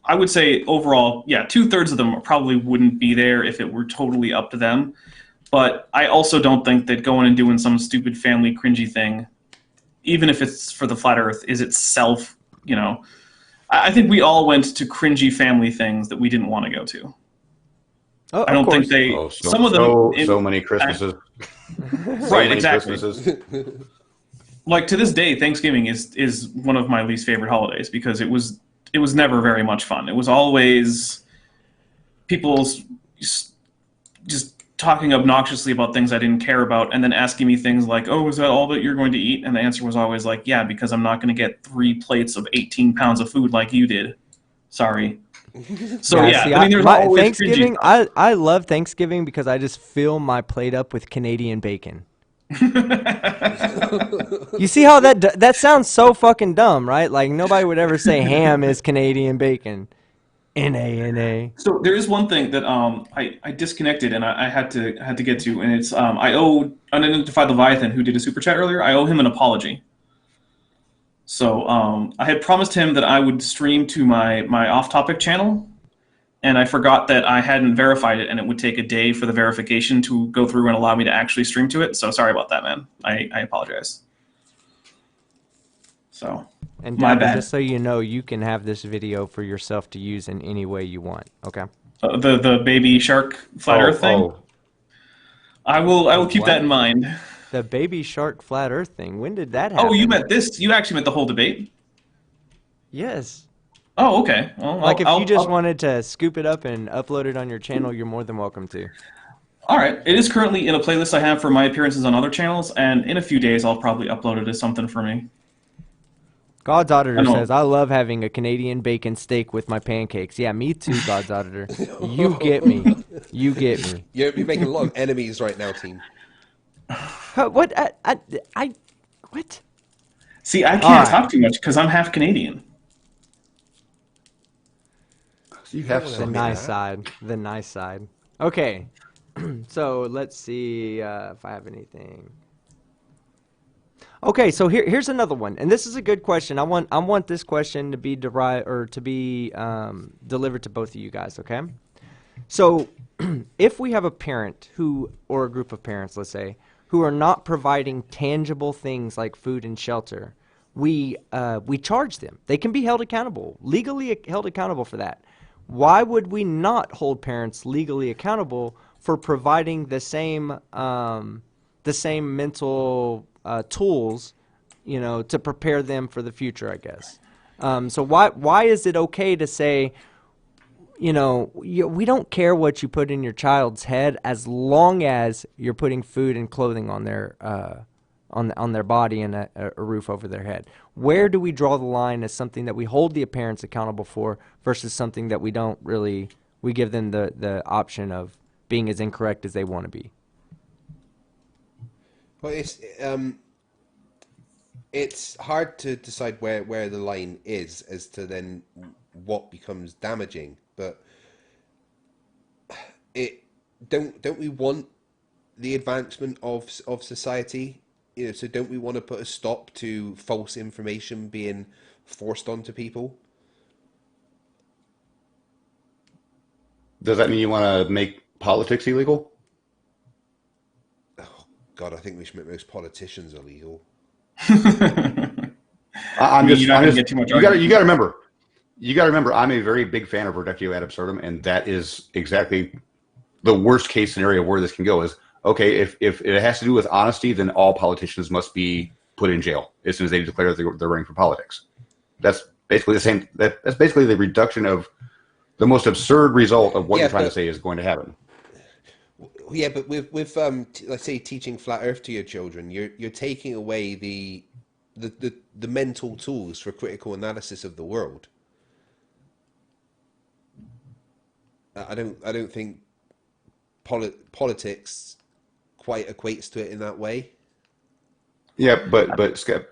Speaker 2: I would say overall, yeah, 2/3 of them probably wouldn't be there if it were totally up to them. But I also don't think that going and doing some stupid family cringy thing, even if it's for the flat Earth, is itself, you know. I think we all went to cringy family things that we didn't want to go to.
Speaker 1: Oh,
Speaker 2: I
Speaker 1: of
Speaker 2: don't think
Speaker 1: course.
Speaker 2: they.
Speaker 4: Oh,
Speaker 2: Some of them,
Speaker 4: so many Christmases. So
Speaker 2: right?
Speaker 4: many
Speaker 2: Exactly.
Speaker 4: Christmases.
Speaker 2: Like to this day, Thanksgiving is one of my least favorite holidays because it was never very much fun. It was always people just talking obnoxiously about things I didn't care about, and then asking me things like, "Oh, is that all that you're going to eat?" And the answer was always like, "Yeah, because I'm not going to get 3 plates of 18 pounds of food like you did. Sorry." So yeah,
Speaker 1: see,
Speaker 2: I mean, there's
Speaker 1: my
Speaker 2: always cringy
Speaker 1: Thanksgiving,
Speaker 2: stuff.
Speaker 1: I love Thanksgiving because I just fill my plate up with Canadian bacon. You see how that sounds so fucking dumb, right? Like nobody would ever say ham is Canadian bacon. N-A-N-A.
Speaker 2: So there is one thing that I disconnected and I had to get to, and it's I owe Unidentified Leviathan, who did a super chat earlier. I owe him an apology. So I had promised him that I would stream to my off-topic channel, and I forgot that I hadn't verified it, and it would take a day for the verification to go through and allow me to actually stream to it. So sorry about that, man. I apologize. So
Speaker 1: And
Speaker 2: my
Speaker 1: Dapper,
Speaker 2: bad.
Speaker 1: just so you know, you can have this video for yourself to use in any way you want. Okay.
Speaker 2: The baby shark flat Earth thing.
Speaker 4: Oh,
Speaker 2: I will keep that
Speaker 1: What?
Speaker 2: in mind.
Speaker 1: The baby shark flat Earth thing. When did that
Speaker 2: Oh,
Speaker 1: happen?
Speaker 2: you meant this? You actually meant the whole debate?
Speaker 1: Yes.
Speaker 2: Oh, okay. Well,
Speaker 1: Like if you just
Speaker 2: I'll-
Speaker 1: wanted to scoop it up and upload it on your channel, you're more than welcome to.
Speaker 2: All right. It is currently in a playlist I have for my appearances on other channels, and in a few days I'll probably upload it as something for me.
Speaker 1: God's Auditor
Speaker 2: I know.
Speaker 1: says, I love having a Canadian bacon steak with my pancakes. Yeah, me too, God's Auditor. You get me. You get me.
Speaker 3: You're making a lot of enemies right now, team.
Speaker 1: What? What?
Speaker 2: See, I can't
Speaker 1: All right.
Speaker 2: talk too much because I'm half Canadian.
Speaker 4: you have
Speaker 1: The
Speaker 4: some.
Speaker 1: nice side. The nice side. Okay. So let's see if I have anything. Okay, so here's another one, and this is a good question. I want this question to be derived or to be delivered to both of you guys. Okay. So, if we have a parent or a group of parents, let's say, who are not providing tangible things like food and shelter, we charge them. They can be held accountable, legally held accountable for that. Why would we not hold parents legally accountable for providing the same mental tools, to prepare them for the future, I guess. So why is it okay to say, we don't care what you put in your child's head as long as you're putting food and clothing on their on their body and a roof over their head? Where do we draw the line as something that we hold the parents accountable for versus something that we don't really, we give them the option of being as incorrect as they want to be?
Speaker 3: Well, it's hard to decide where the line is as to then what becomes damaging. But don't we want the advancement of society? So don't we want to put a stop to false information being forced onto people?
Speaker 4: Does that mean you want to make politics illegal?
Speaker 3: God, I think we should make most politicians illegal.
Speaker 4: I'm
Speaker 2: You're
Speaker 4: just,
Speaker 2: not
Speaker 4: I'm
Speaker 2: going to
Speaker 4: just,
Speaker 2: get too much
Speaker 4: you got to,
Speaker 2: argument.
Speaker 4: you got to remember, I'm a very big fan of reductio ad absurdum, and that is exactly the worst case scenario where this can go. Is okay if it has to do with honesty, then all politicians must be put in jail as soon as they declare they're running for politics. That's basically the same. That's basically the reduction of the most absurd result of what
Speaker 3: Yeah,
Speaker 4: you're trying to
Speaker 3: but
Speaker 4: say is going to happen.
Speaker 3: yeah, but with let's say teaching flat Earth to your children, you're taking away the mental tools for critical analysis of the world. I don't think politics quite equates to it in that way.
Speaker 4: Yeah, but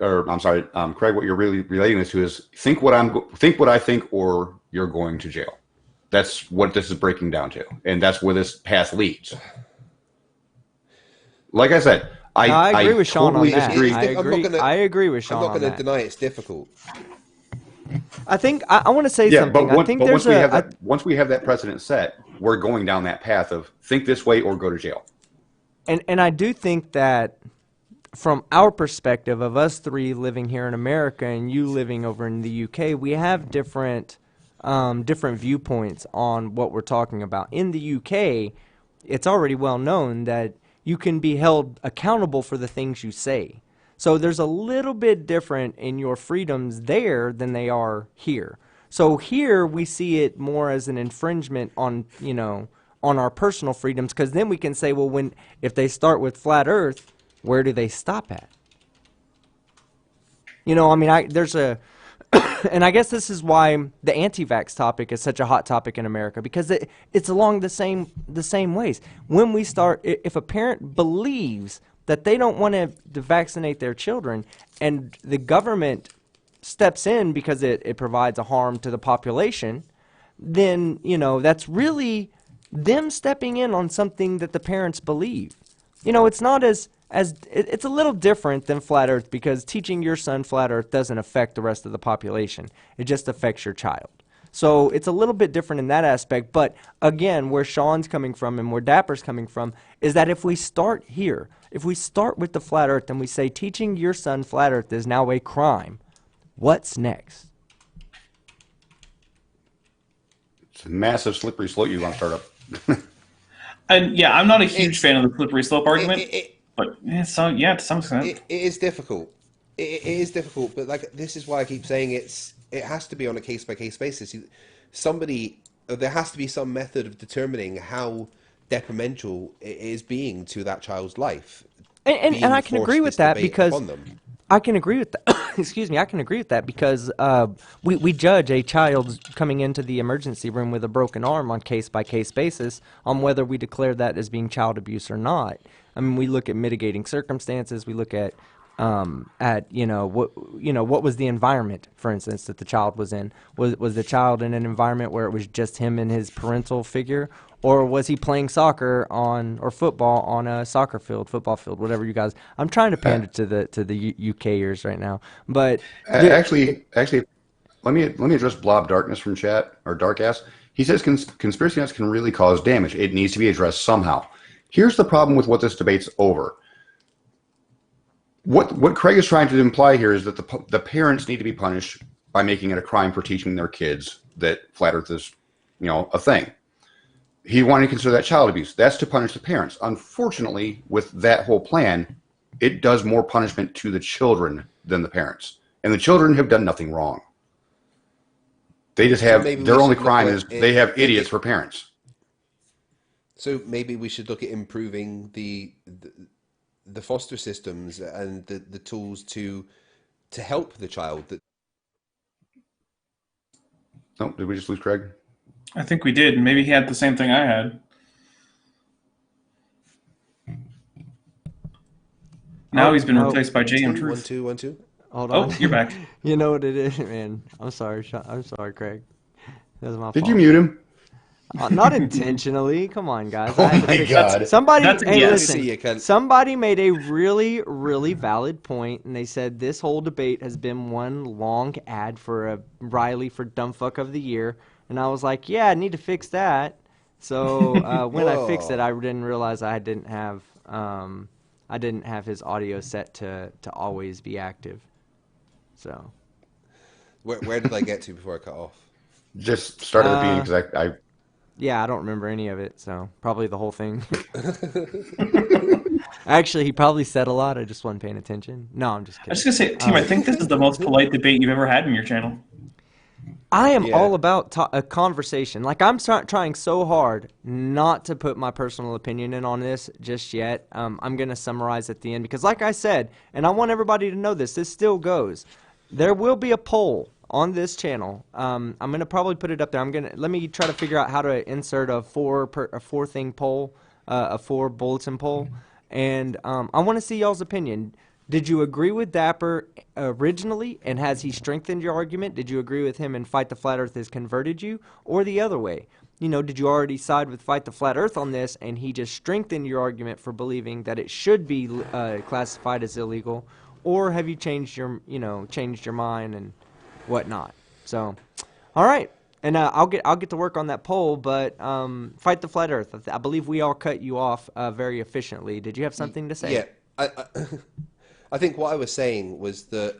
Speaker 4: or I'm sorry, Craig. What you're really relating this to is think what I think, or you're going to jail. That's what this is breaking down to, and that's where this path leads. Like I said,
Speaker 1: No, I agree with Sean on
Speaker 4: totally
Speaker 1: that.
Speaker 4: disagree.
Speaker 1: I agree with
Speaker 3: I'm
Speaker 1: Sean
Speaker 3: not
Speaker 1: on
Speaker 3: going to
Speaker 1: that.
Speaker 3: deny it's difficult.
Speaker 1: I think I want to say
Speaker 4: Yeah,
Speaker 1: something. I think
Speaker 4: but
Speaker 1: there's
Speaker 4: once we have that precedent set, we're going down that path of think this way or go to jail.
Speaker 1: and I do think that from our perspective of us three living here in America and you living over in the UK, we have different viewpoints on what we're talking about. In the UK, it's already well known that you can be held accountable for the things you say. So there's a little bit different in your freedoms there than they are here. So here we see it more as an infringement on, on our personal freedoms, because then we can say, well, if they start with flat Earth, where do they stop at? There's a, and I guess this is why the anti-vax topic is such a hot topic in America, because it's along the same ways. When we start, if a parent believes that they don't want to vaccinate their children, and the government steps in because it provides a harm to the population, then that's really them stepping in on something that the parents believe. It's not it's a little different than flat Earth, because teaching your son flat Earth doesn't affect the rest of the population. It just affects your child. So it's a little bit different in that aspect. But again, where Sean's coming from and where Dapper's coming from is that if we start here, if we start with the flat Earth and we say teaching your son flat Earth is now a crime, what's next?
Speaker 4: It's a massive slippery slope you want to start up.
Speaker 2: And yeah, I'm not a huge fan of the slippery slope argument, but to some extent,
Speaker 3: it is difficult. It is difficult, but this is why I keep saying it has to be on a case by case basis. There has to be some method of determining how detrimental it is being to that child's life.
Speaker 1: And I can agree with that, because I can agree with that. Excuse me, I can agree with that, because we judge a child coming into the emergency room with a broken arm on case-by-case basis on whether we declare that as being child abuse or not. I mean, we look at mitigating circumstances. We look at what was the environment, for instance, that the child was in. Was the child in an environment where it was just him and his parental figure, or was he playing soccer or football on a soccer field, football field, whatever you guys? I'm trying to pander to the UKers right now, but
Speaker 4: actually, let me address Blob Darkness from chat, or Dark Ass. He says conspiracy nuts can really cause damage. It needs to be addressed somehow. Here's the problem with what this debate's over. What Craig is trying to imply here is that the parents need to be punished by making it a crime for teaching their kids that flat Earth is, a thing. He wanted to consider that child abuse. That's to punish the parents. Unfortunately, with that whole plan, it does more punishment to the children than the parents. And the children have done nothing wrong. They just have, their only crime is they have idiots for parents.
Speaker 3: So maybe we should look at improving the foster systems and the tools to help the child.
Speaker 4: Oh, did we just lose Craig?
Speaker 2: I think we did. Maybe he had the same thing I had. Now he's been replaced by JM Truth.
Speaker 3: 1 2 1 2.
Speaker 1: Hold on.
Speaker 2: Oh, you're back.
Speaker 1: You know what it is, man. I'm sorry, Craig. That was my fault.
Speaker 4: Did you mute him?
Speaker 1: Not intentionally. Come on, guys.
Speaker 4: Oh my God.
Speaker 1: Somebody,
Speaker 2: That's a
Speaker 1: hey,
Speaker 2: yes.
Speaker 1: listen. Somebody made a really, really valid point, and they said this whole debate has been one long ad for a Riley for Dumbfuck of the Year, and I was like, yeah, I need to fix that. So when I fixed it, I didn't realize I didn't have I didn't have his audio set to always be active. So
Speaker 3: Where did I get to before I cut off?
Speaker 4: Just start at the beginning because I
Speaker 1: yeah, I don't remember any of it, so probably the whole thing. Actually, he probably said a lot. I just wasn't paying attention. No, I'm just
Speaker 2: I
Speaker 1: kidding.
Speaker 2: was just gonna say, team, I think this is the most polite debate you've ever had in your channel.
Speaker 1: I am
Speaker 3: Yeah.
Speaker 1: all about a conversation. Like, I'm trying so hard not to put my personal opinion in on this just yet. I'm going to summarize at the end because, like I said, and I want everybody to know this still goes. There will be a poll on this channel. I'm going to probably put it up there. Let me try to figure out how to insert a four thing poll, a 4 bulletin poll. And I want to see y'all's opinion. Did you agree with Dapper originally, and has he strengthened your argument? Did you agree with him and Fight the Flat Earth has converted you? Or the other way? You know, did you already side with Fight the Flat Earth on this, and he just strengthened your argument for believing that it should be classified as illegal? Or have you changed your mind and whatnot? So, all right. And I'll get to work on that poll, but Fight the Flat Earth. I believe we all cut you off very efficiently. Did you have something to say?
Speaker 3: Yeah, I think what I was saying was that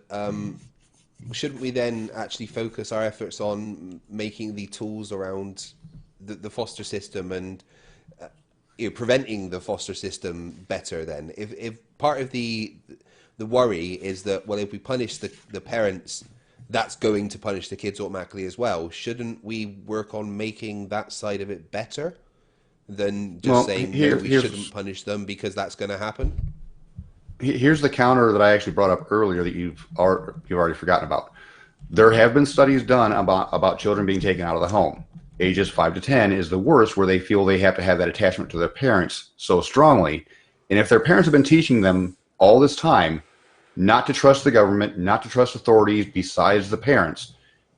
Speaker 3: shouldn't we then actually focus our efforts on making the tools around the foster system and preventing the foster system better? Then, if part of the worry is that, well, if we punish the parents, that's going to punish the kids automatically as well. Shouldn't we work on making that side of it better than just saying no, we shouldn't punish them because that's going to happen?
Speaker 4: Here's the counter that I actually brought up earlier that you've already forgotten about. There have been studies done about children being taken out of the home. Ages 5 to 10 is the worst, where they feel they have to have that attachment to their parents so strongly. And if their parents have been teaching them all this time not to trust the government, not to trust authorities besides the parents,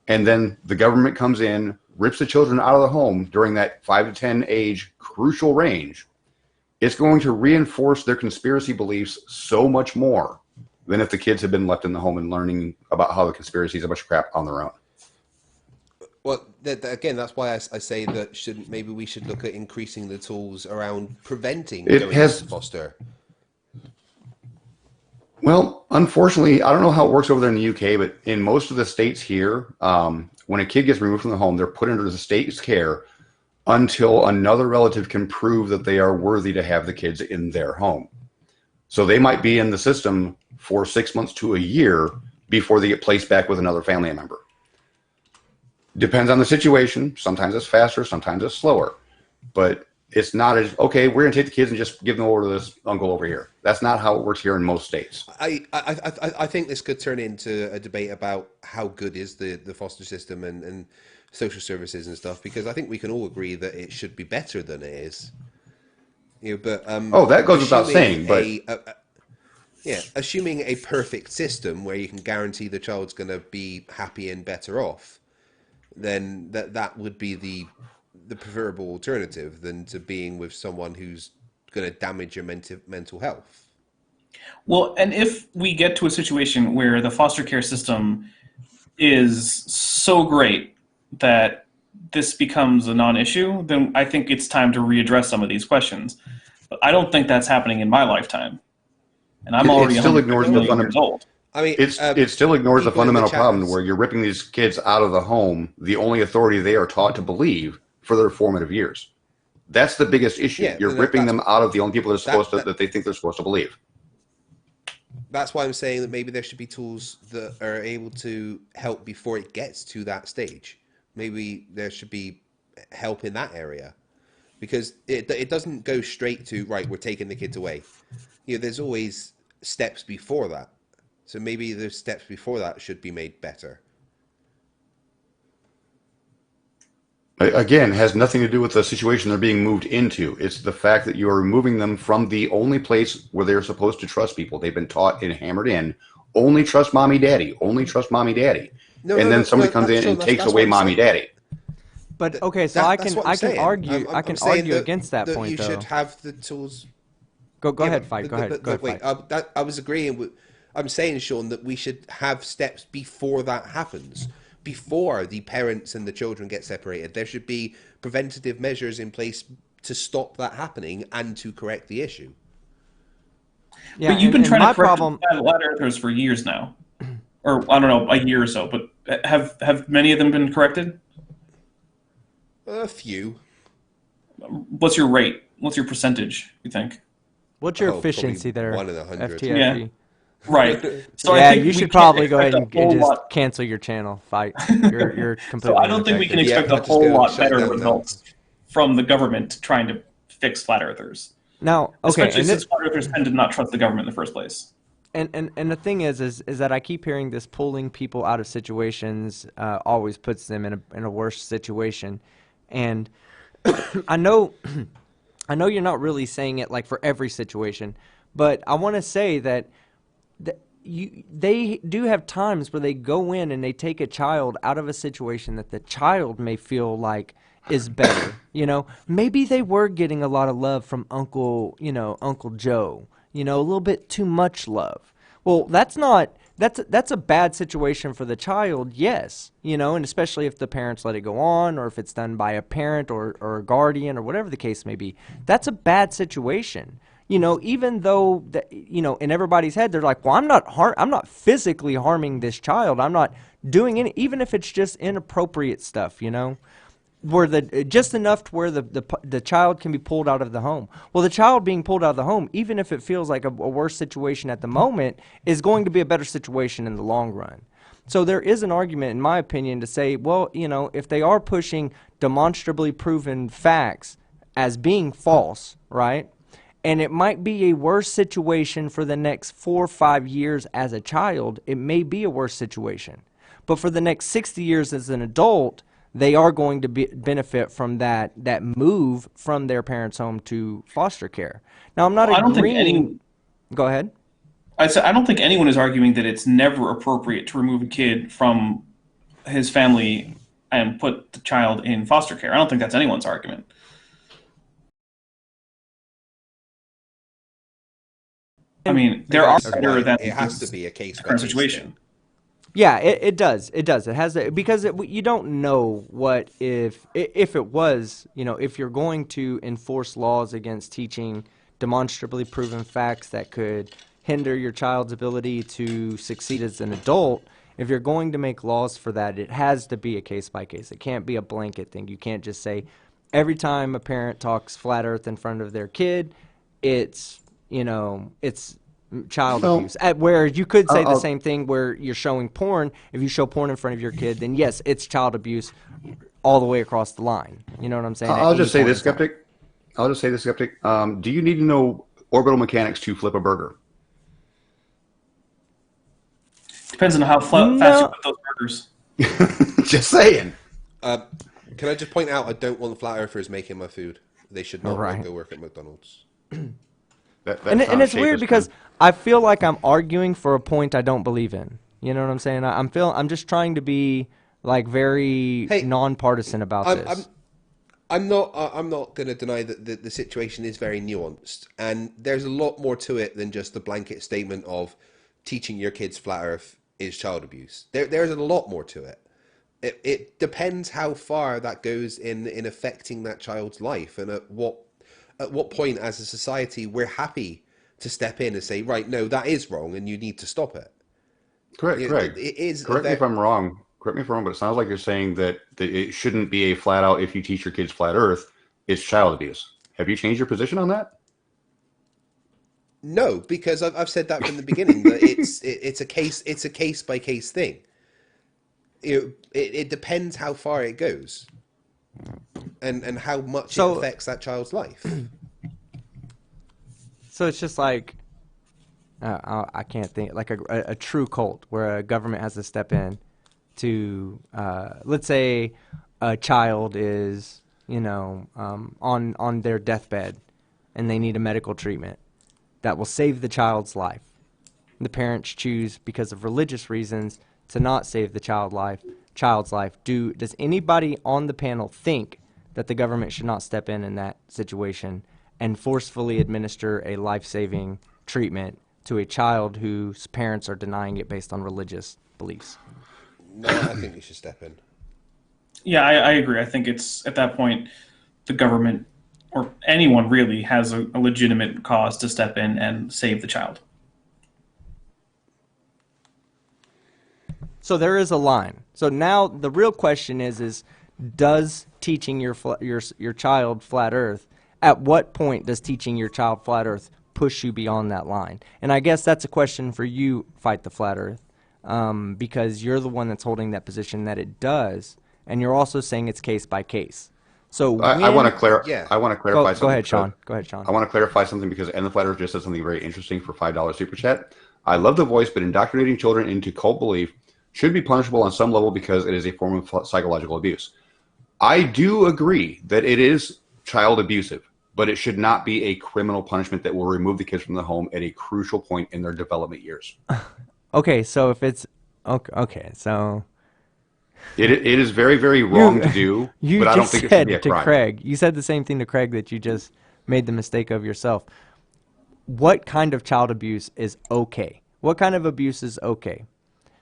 Speaker 4: and then the government comes in, rips the children out of the home during that 5 to 10 age crucial range, it's going to reinforce their conspiracy beliefs so much more than if the kids had been left in the home and learning about how the conspiracy is a bunch of crap on their own.
Speaker 3: Well, again, that's why I say that maybe we should look at increasing the tools around preventing going into foster.
Speaker 4: Well, unfortunately, I don't know how it works over there in the UK, but in most of the states here, when a kid gets removed from the home, they're put under the state's care until another relative can prove that they are worthy to have the kids in their home. So they might be in the system for 6 months to a year before they get placed back with another family member. Depends on the situation. Sometimes it's faster, sometimes it's slower. But it's not as, okay, we're going to take the kids and just give them over to this uncle over here. That's not how it works here in most states.
Speaker 3: I think this could turn into a debate about how good is the foster system and social services and stuff, because I think we can all agree that it should be better than it is. But
Speaker 4: that goes without saying. But
Speaker 3: assuming a perfect system where you can guarantee the child's going to be happy and better off, then that would be the preferable alternative than to being with someone who's going to damage your mental health.
Speaker 2: Well, and if we get to a situation where the foster care system is so great that this becomes a non-issue, then I think it's time to readdress some of these questions. But I don't think that's happening in my lifetime. And I'm already 100 million years old.
Speaker 3: I mean,
Speaker 4: it still ignores the fundamental problem where you're ripping these kids out of the home, the only authority they are taught to believe for their formative years. That's the biggest issue.
Speaker 3: Yeah,
Speaker 4: you're ripping them out of the only people that they think they're supposed to believe.
Speaker 3: That's why I'm saying that maybe there should be tools that are able to help before it gets to that stage. Maybe there should be help in that area, because it doesn't go straight to, right, we're taking the kids away. There's always steps before that. So maybe the steps before that should be made better.
Speaker 4: Again, has nothing to do with the situation they're being moved into. It's the fact that you are removing them from the only place where they're supposed to trust people. They've been taught and hammered in, only trust mommy, daddy, only trust mommy, daddy. Then somebody comes in and takes away mommy, daddy.
Speaker 1: But okay, so I can argue against that point,
Speaker 3: you
Speaker 1: though.
Speaker 3: should have the tools.
Speaker 1: Go ahead, Fight. Go ahead.
Speaker 3: Wait, I was agreeing with. I'm saying, Sean, that we should have steps before that happens. Before the parents and the children get separated, there should be preventative measures in place to stop that happening and to correct the issue.
Speaker 1: Yeah,
Speaker 2: But you've been
Speaker 1: and
Speaker 2: trying
Speaker 1: my
Speaker 2: to correct
Speaker 1: problem.
Speaker 2: flat earthers for years now, or I don't know, a year or so. But have many of them been corrected?
Speaker 3: A few.
Speaker 2: What's your rate? What's your percentage, you think?
Speaker 1: What's your
Speaker 3: Oh, probably
Speaker 1: efficiency there,
Speaker 3: 1 in 100.
Speaker 2: Yeah,
Speaker 1: FTFE?
Speaker 2: right. So I
Speaker 1: Yeah,
Speaker 2: think
Speaker 1: you
Speaker 2: we
Speaker 1: should
Speaker 2: can't
Speaker 1: probably go
Speaker 2: expect
Speaker 1: ahead
Speaker 2: a
Speaker 1: and
Speaker 2: whole
Speaker 1: just
Speaker 2: lot.
Speaker 1: cancel your channel. Fight. You're
Speaker 2: So I
Speaker 1: completely
Speaker 2: don't think we can
Speaker 1: ineffective.
Speaker 2: expect
Speaker 3: Yeah,
Speaker 2: a
Speaker 3: I'll just
Speaker 2: whole
Speaker 3: go
Speaker 2: lot
Speaker 3: shut it
Speaker 2: better
Speaker 3: down now.
Speaker 2: results from the government trying to fix flat earthers,
Speaker 1: Now, okay,
Speaker 2: especially since flat earthers tend to not trust the government in the first place.
Speaker 1: and the thing is that I keep hearing this pulling people out of situations always puts them in a worse situation, and I know I know you're not really saying it like for every situation, but I want to say that they do have times where they go in and they take a child out of a situation that the child may feel like is better. Maybe they were getting a lot of love from Uncle Joe, a little bit too much love. Well, that's a bad situation for the child, yes, and especially if the parents let it go on, or if it's done by a parent or a guardian or whatever the case may be. That's a bad situation. Even though that, in everybody's head, they're like, well, I'm not physically harming this child. I'm not doing any, even if it's just inappropriate stuff, where just enough to where the child can be pulled out of the home. Well, the child being pulled out of the home, even if it feels like a worse situation at the moment, is going to be a better situation in the long run. So there is an argument, in my opinion, to say, well, if they are pushing demonstrably proven facts as being false, right? And it might be a worse situation for the next 4 or 5 years as a child. It may be a worse situation. But for the next 60 years as an adult, they are going to benefit from that move from their parents' home to foster care. Now, I'm not
Speaker 2: Well, I don't think
Speaker 1: agreeing. Go ahead.
Speaker 2: I don't think anyone is arguing that it's never appropriate to remove a kid from his family and put the child in foster care. I don't think that's anyone's argument. I mean, there are
Speaker 3: That's
Speaker 2: better
Speaker 3: why
Speaker 2: than
Speaker 3: it has to
Speaker 2: this
Speaker 3: be a case by
Speaker 2: current
Speaker 3: case
Speaker 2: situation.
Speaker 3: thing.
Speaker 1: Yeah, it does. It does. It has because you don't know what if it was, if you're going to enforce laws against teaching demonstrably proven facts that could hinder your child's ability to succeed as an adult, if you're going to make laws for that, it has to be a case by case. It can't be a blanket thing. You can't just say every time a parent talks flat earth in front of their kid, it's, it's child
Speaker 4: Well,
Speaker 1: abuse. Where you could say the
Speaker 4: I'll,
Speaker 1: same thing where you're showing porn. If you show porn in front of your kid, then yes, it's child abuse all the way across the line. You know what I'm saying? At
Speaker 4: I'll
Speaker 1: any
Speaker 4: just say
Speaker 1: point
Speaker 4: this,
Speaker 1: in time.
Speaker 4: skeptic. I'll just say this, skeptic. Do you need to know orbital mechanics to flip a burger?
Speaker 2: Depends on how fast you
Speaker 1: No.
Speaker 2: put those burgers.
Speaker 4: Just saying.
Speaker 3: Uh, can I just point out, I don't want the flat earthers making my food. They should not
Speaker 1: Right.
Speaker 3: go work at McDonald's.
Speaker 4: That
Speaker 1: And
Speaker 4: sounds
Speaker 1: it's weird
Speaker 4: shapist,
Speaker 1: because
Speaker 4: man.
Speaker 1: I feel like I'm arguing for a point I don't believe in. You know what I'm saying? I'm just trying to be like very
Speaker 3: Hey,
Speaker 1: nonpartisan about
Speaker 3: I'm I'm
Speaker 1: this.
Speaker 3: I'm not going to deny that the situation is very nuanced, and there's a lot more to it than just the blanket statement of teaching your kids flat Earth is child abuse. There's a lot more to it. It depends how far that goes in affecting that child's life, and at what point as a society we're happy to step in and say, right, no, that is wrong, and you need to stop it.
Speaker 4: Correct,
Speaker 3: It
Speaker 4: Craig.
Speaker 3: is a
Speaker 4: Correct me if
Speaker 3: very
Speaker 4: I'm wrong. Correct me if I'm wrong, but it sounds like you're saying that it shouldn't be a flat out, if you teach your kids flat Earth, it's child abuse. Have you changed your position on that?
Speaker 3: no, because I've said that from the beginning that it's a case by case thing. It depends how far it goes and how much it
Speaker 1: So
Speaker 3: affects that child's life.
Speaker 1: so it's just like I can't think like a true cult where a government has to step in to let's say a child is on their deathbed and they need a medical treatment that will save the child's life. The parents choose because of religious reasons to not save the child's life. Does anybody on the panel think that the government should not step in that situation and forcefully administer a life-saving treatment to a child whose parents are denying it based on religious beliefs?
Speaker 3: No, I think you should step in.
Speaker 2: Yeah, I agree. I think it's at that point the government or anyone really has a legitimate cause to step in and save the child.
Speaker 1: So there is a line. So now the real question is does teaching your child flat Earth, at what point does teaching your child flat Earth push you beyond that line? And I guess that's a question for you, Fight the Flat Earth, because you're the one that's holding that position that it does, and you're also saying it's case by case. So
Speaker 4: I want to
Speaker 3: Yeah.
Speaker 4: I want to clarify something.
Speaker 1: Go ahead, Sean. Go ahead, Sean.
Speaker 4: I want to clarify something because And the Flat Earth just said something very interesting for $5 super chat. I love the voice, but indoctrinating children into cult belief should be punishable on some level because it is a form of psychological abuse. I do agree that it is child abusive, but it should not be a criminal punishment that will remove the kids from the home at a crucial point in their development years.
Speaker 1: Okay, so if it's okay, so
Speaker 4: It is very, very wrong to do,
Speaker 1: you
Speaker 4: but I don't
Speaker 1: just
Speaker 4: think it should be a
Speaker 1: said to
Speaker 4: crime.
Speaker 1: Craig, you said the same thing to Craig that you just made the mistake of yourself. What kind of child abuse is okay? What kind of abuse is okay?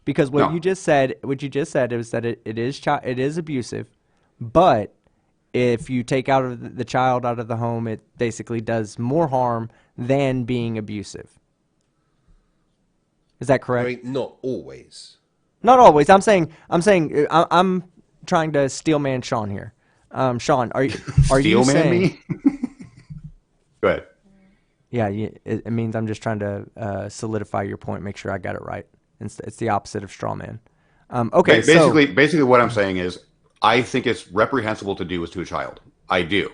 Speaker 1: Because what
Speaker 4: No.
Speaker 1: you just said is that it is abusive, but if you take out of the child out of the home, it basically does more harm than being abusive. Is that correct?
Speaker 3: I mean, not always.
Speaker 1: Not always. I'm trying to steel man Sean here. Sean, are you
Speaker 4: Steel man
Speaker 1: saying?
Speaker 4: me? Go ahead.
Speaker 1: Yeah, it means I'm just trying to solidify your point, make sure I got it right. It's the opposite of straw man. Okay,
Speaker 4: Basically, what I'm saying is, I think it's reprehensible to do this to a child. I do,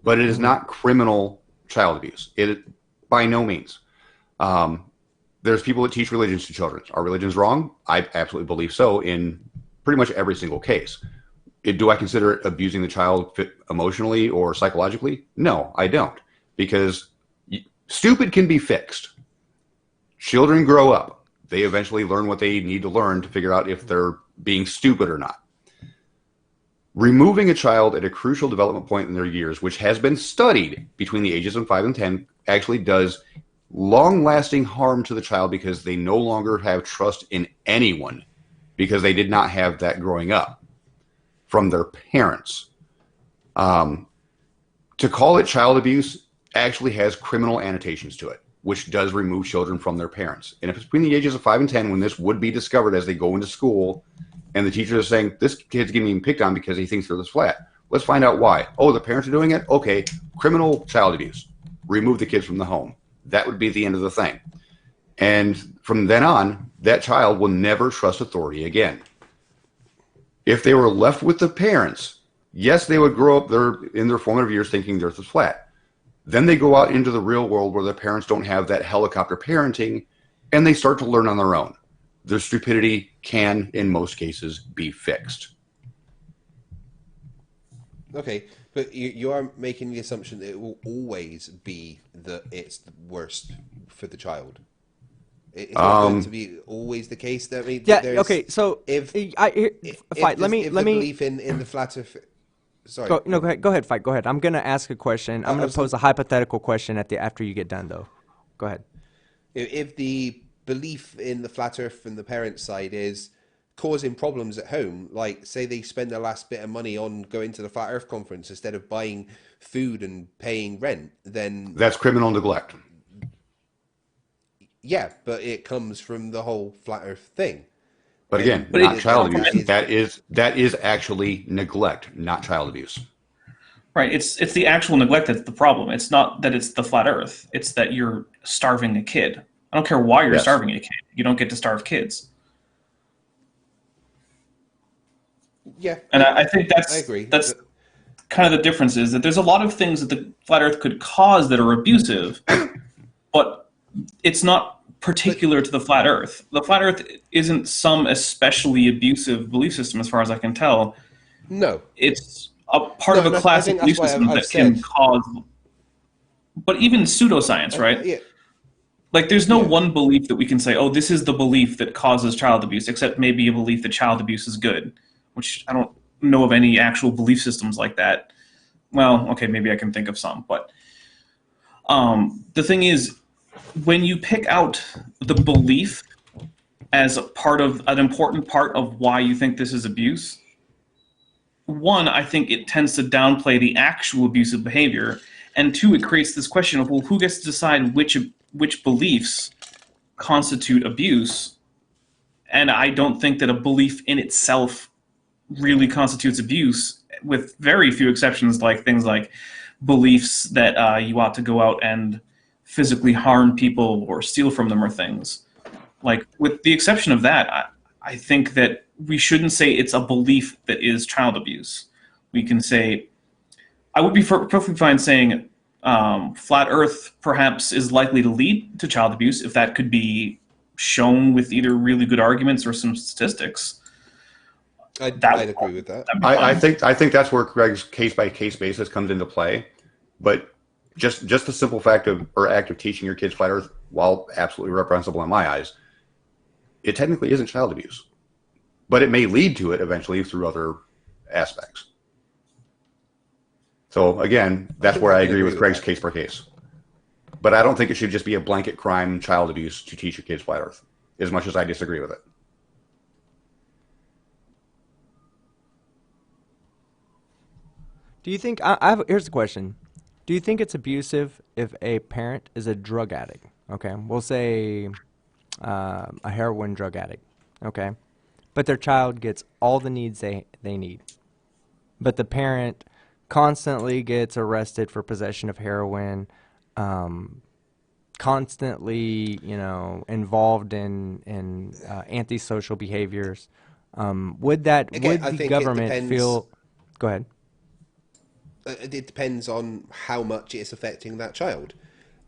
Speaker 4: but it is not criminal child abuse. It by no means. There's people that teach religions to children. Are religions wrong? I absolutely believe so in pretty much every single case. Do I consider it abusing the child emotionally or psychologically? No, I don't, because stupid can be fixed. Children grow up. They eventually learn what they need to learn to figure out if they're being stupid or not. Removing a child at a crucial development point in their years, which has been studied between the ages of 5 and 10, actually does long-lasting harm to the child because they no longer have trust in anyone because they did not have that growing up from their parents. To call it child abuse actually has criminal annotations to it, which does remove children from their parents. And if it's between the ages of 5 and 10, when this would be discovered as they go into school, and the teacher is saying, this kid's getting picked on because he thinks they're this flat. Let's find out why. Oh, the parents are doing it? Okay, criminal child abuse. Remove the kids from the home. That would be the end of the thing. And from then on, that child will never trust authority again. If they were left with the parents, yes, they would grow up in their formative years thinking the earth is flat. Then they go out into the real world where their parents don't have that helicopter parenting, and they start to learn on their own. Their stupidity can, in most cases, be fixed.
Speaker 3: Okay, but you are making the assumption that it will always be that it's the worst for the child. It's not going to be always the case. That
Speaker 1: yeah. Okay. So
Speaker 3: if
Speaker 1: Fight. Let me
Speaker 3: belief in the flat Earth. Sorry.
Speaker 1: Go ahead. Fight. Go ahead. I'm gonna ask a question. I'm gonna pose a hypothetical question after you get done, though. Go ahead.
Speaker 3: If the belief in the flat Earth from the parents' side is causing problems at home, like say they spend their last bit of money on going to the flat Earth conference instead of buying food and paying rent, then
Speaker 4: that's criminal neglect.
Speaker 3: Yeah, but it comes from the whole flat Earth thing.
Speaker 4: But again, not child abuse. That is actually neglect, not child abuse.
Speaker 2: Right. It's the actual neglect that's the problem. It's not that it's the flat Earth. It's that you're starving a kid. I don't care why you're starving a kid. You don't get to starve kids.
Speaker 3: Yeah.
Speaker 2: And I think
Speaker 3: I agree.
Speaker 2: That's kind of the difference is that there's a lot of things that the flat Earth could cause that are abusive, but it's not particular to the flat Earth. The flat Earth isn't some especially abusive belief system, as far as I can tell.
Speaker 3: No.
Speaker 2: It's a part of a classic belief system that can cause. But even pseudoscience, right?
Speaker 3: Yeah.
Speaker 2: Like, there's no one belief that we can say, oh, this is the belief that causes child abuse, except maybe a belief that child abuse is good, which I don't know of any actual belief systems like that. Well, okay, maybe I can think of some. But the thing is, when you pick out the belief as a part of an important part of why you think this is abuse, one, I think it tends to downplay the actual abusive behavior, And two, it creates this question of, well, who gets to decide which beliefs constitute abuse? And I don't think that a belief in itself really constitutes abuse, with very few exceptions, like things like beliefs that you ought to go out and physically harm people or steal from them or things. Like, with the exception of that, I think that we shouldn't say it's a belief that is child abuse. We can say, I would be perfectly fine saying flat Earth perhaps is likely to lead to child abuse if that could be shown with either really good arguments or some statistics.
Speaker 3: I'd agree with that.
Speaker 4: I think that's where Greg's case-by-case basis comes into play. But just the simple fact of or act of teaching your kids flat Earth, while absolutely reprehensible in my eyes, it technically isn't child abuse. But it may lead to it eventually through other aspects. So again, that's where I agree with Greg's case per case. But I don't think it should just be a blanket crime, child abuse, to teach your kids flat Earth, as much as I disagree with it.
Speaker 1: Do you think, here's the question. Do you think it's abusive if a parent is a drug addict? Okay, we'll say a heroin drug addict, okay? But their child gets all the needs they need. But the parent constantly gets arrested for possession of heroin, constantly, involved in antisocial behaviors. Would the government feel? Go ahead.
Speaker 3: It depends on how much it's affecting that child.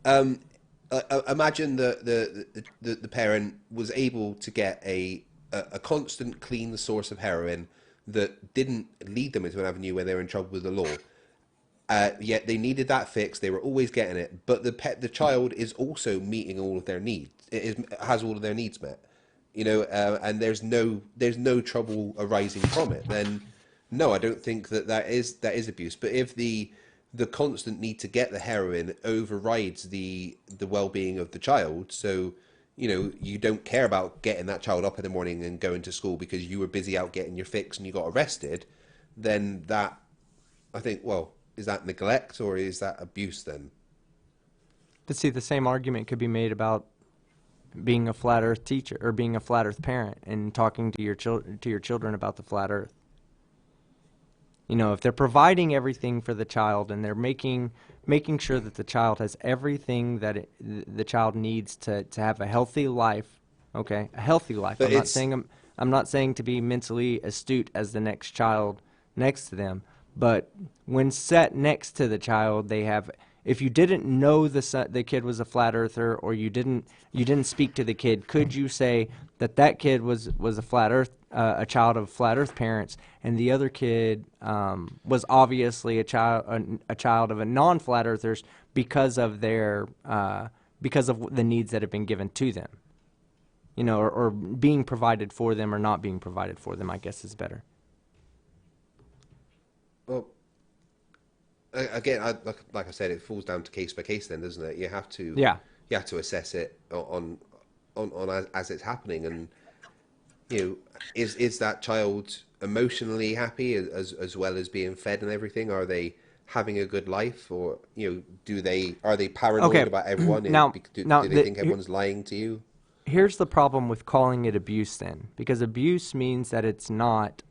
Speaker 3: Imagine the parent was able to get a constant, clean source of heroin that didn't lead them into an avenue where they were in trouble with the law. Yet they needed that fix. They were always getting it, but the child is also meeting all of their needs. Has all of their needs met, and there's no trouble arising from it. Then, no, I don't think that is abuse. But if the constant need to get the heroin overrides the well-being of the child, so you don't care about getting that child up in the morning and going to school because you were busy out getting your fix and you got arrested, then that, I think, well, is that neglect or is that abuse then?
Speaker 1: But see, the same argument could be made about being a flat Earth teacher or being a flat Earth parent and talking to your children about the flat Earth. If they're providing everything for the child and they're making sure that the child has everything that the child needs to have a healthy life, okay, a healthy life. I'm not saying to be mentally astute as the next child next to them, but when set next to the child, they have. If you didn't know the kid was a flat earther, or you didn't speak to the kid, could you say that kid was a flat Earth, a child of flat Earth parents, and the other kid was obviously a child of a non-flat earthers because of the needs that have been given to them, or being provided for them or not being provided for them, I guess is better.
Speaker 3: Well, again, like I said, it falls down to case by case, then, doesn't it? You have to assess it on as it's happening, and is that child emotionally happy as well as being fed and everything? Are they having a good life, or are they paranoid about everyone? Do they think everyone's lying to you?
Speaker 1: Here's the problem with calling it abuse, then, because abuse means that it's not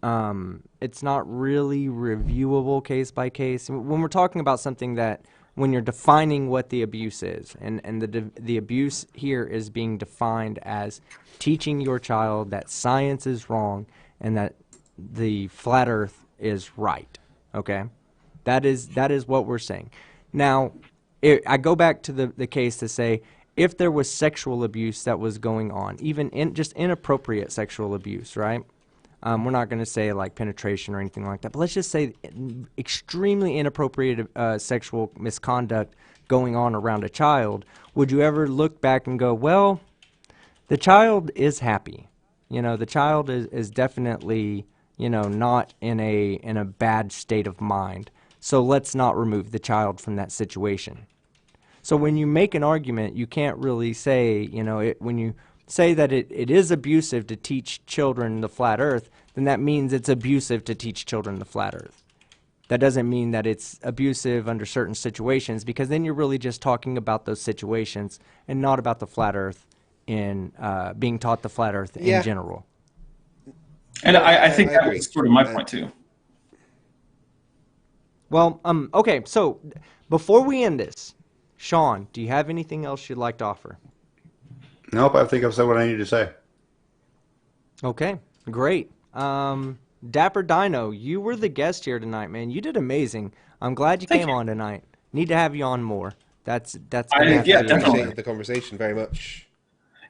Speaker 1: really reviewable case by case. When we're talking about something that, when you're defining what the abuse is, and the abuse here is being defined as teaching your child that science is wrong and that the flat Earth is right. Okay, that is what we're saying. Now, I go back to the case to say, if there was sexual abuse that was going on, even just inappropriate sexual abuse, right? We're not going to say like penetration or anything like that, but let's just say extremely inappropriate sexual misconduct going on around a child. Would you ever look back and go, well, the child is happy. The child is definitely, not in a bad state of mind. So let's not remove the child from that situation. So when you make an argument, you can't really say, when you say that it is abusive to teach children the flat Earth, then that means it's abusive to teach children the flat Earth. That doesn't mean that it's abusive under certain situations, because then you're really just talking about those situations and not about the flat Earth in being taught the flat Earth in general.
Speaker 2: And I think
Speaker 3: I
Speaker 2: that
Speaker 3: agree.
Speaker 2: was sort of my point too.
Speaker 1: Well, okay, so before we end this, Sean, do you have anything else you'd like to offer?
Speaker 4: Nope, I think I've said what I needed to say.
Speaker 1: Okay, great. Dapper Dino, you were the guest here tonight, man. You did amazing. I'm glad you
Speaker 2: Thank
Speaker 1: came
Speaker 2: you.
Speaker 1: on tonight. Need to have you on more. That's gonna
Speaker 2: I-
Speaker 1: have
Speaker 2: yeah,
Speaker 1: to be
Speaker 2: definitely.
Speaker 3: Appreciated the conversation very much.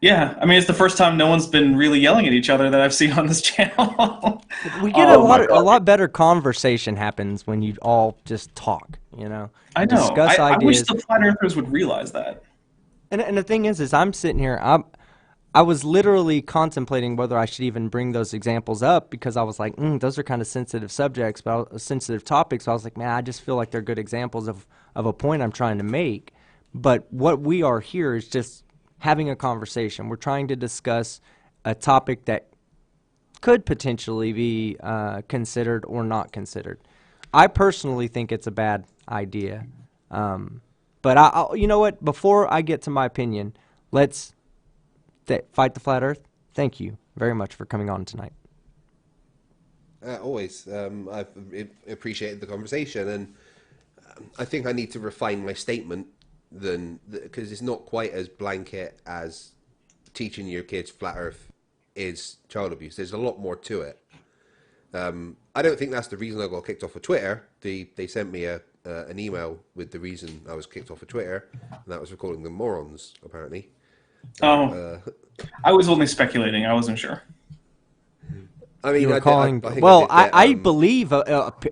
Speaker 2: Yeah, I mean, it's the first time no one's been really yelling at each other that I've seen on this channel.
Speaker 1: We get
Speaker 2: Oh my
Speaker 1: a
Speaker 2: God.
Speaker 1: lot better conversation happens when you all just talk, you know.
Speaker 2: I know.
Speaker 1: Discuss
Speaker 2: I wish
Speaker 1: ideas.
Speaker 2: the flat earthers would realize that.
Speaker 1: And the thing is I'm sitting here, I was literally contemplating whether I should even bring those examples up, because I was like, those are kind of sensitive subjects, sensitive topics. So I was like, man, I just feel like they're good examples of a point I'm trying to make. But what we are here is just having a conversation. We're trying to discuss a topic that could potentially be considered or not considered. I personally think it's a bad idea. But you know what? Before I get to my opinion, let's fight the flat Earth. Thank you very much for coming on tonight.
Speaker 3: Always. I've appreciated the conversation, and I think I need to refine my statement because it's not quite as blanket as teaching your kids flat Earth is child abuse. There's a lot more to it. I don't think that's the reason I got kicked off of Twitter. They sent me an email with the reason I was kicked off of Twitter, and that was for calling them morons, apparently.
Speaker 2: I was only speculating. I wasn't sure.
Speaker 3: I mean,
Speaker 1: You were
Speaker 3: I
Speaker 1: calling.
Speaker 3: think
Speaker 1: Well,
Speaker 3: I did get,
Speaker 1: I believe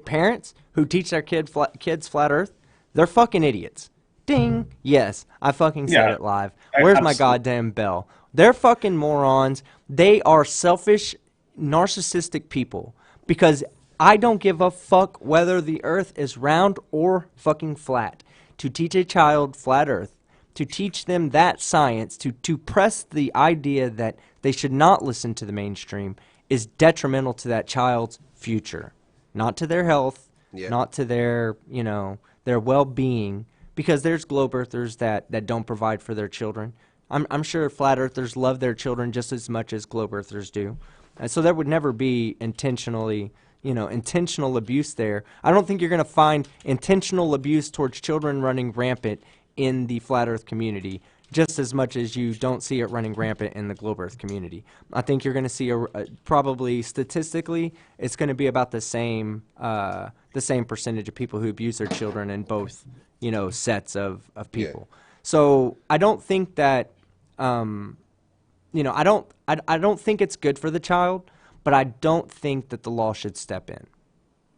Speaker 1: parents who teach their kids flat Earth, they're fucking idiots. Ding. Yes, I fucking said
Speaker 2: Yeah,
Speaker 1: it live. Where's my
Speaker 2: absolutely.
Speaker 1: goddamn bell? They're fucking morons. They are selfish, narcissistic people. Because I don't give a fuck whether the Earth is round or fucking flat. To teach a child flat Earth, to teach them that science, to press the idea that they should not listen to the mainstream, is detrimental to that child's future, not to their health, not to their, their well-being, because there's globe earthers that don't provide for their children. I'm sure flat earthers love their children just as much as globe earthers do. And so there would never be intentional abuse there. I don't think you're going to find intentional abuse towards children running rampant in the flat earth community, just as much as you don't see it running rampant in the globe earth community. I think you're going to see probably statistically it's going to be about the same percentage of people who abuse their children in both sets of people. So I don't think that I don't think it's good for the child, but I don't think that the law should step in.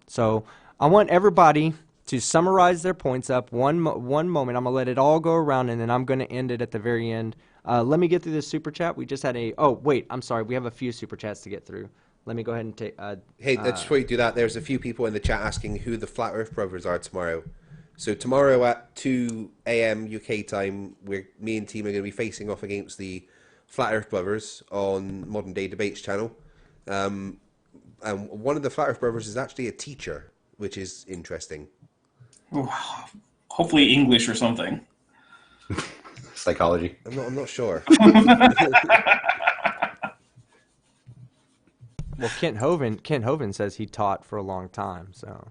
Speaker 1: So I want everybody to summarize their points up one moment. I'm going to let it all go around, and then I'm going to end it at the very end. Let me get through this super chat. We just had I'm sorry. We have a few super chats to get through. Let me go ahead and take...
Speaker 3: Hey, just before you do that, there's a few people in the chat asking who the Flat Earth Brothers are tomorrow. So tomorrow at 2 a.m. UK time, me and team are going to be facing off against the Flat Earth Brothers on Modern Day Debates channel. And one of the Flat Earth Brothers is actually a teacher, which is interesting.
Speaker 2: Hopefully English or something.
Speaker 4: Psychology.
Speaker 3: I'm not sure.
Speaker 1: Well, Kent Hovind says he taught for a long time, so...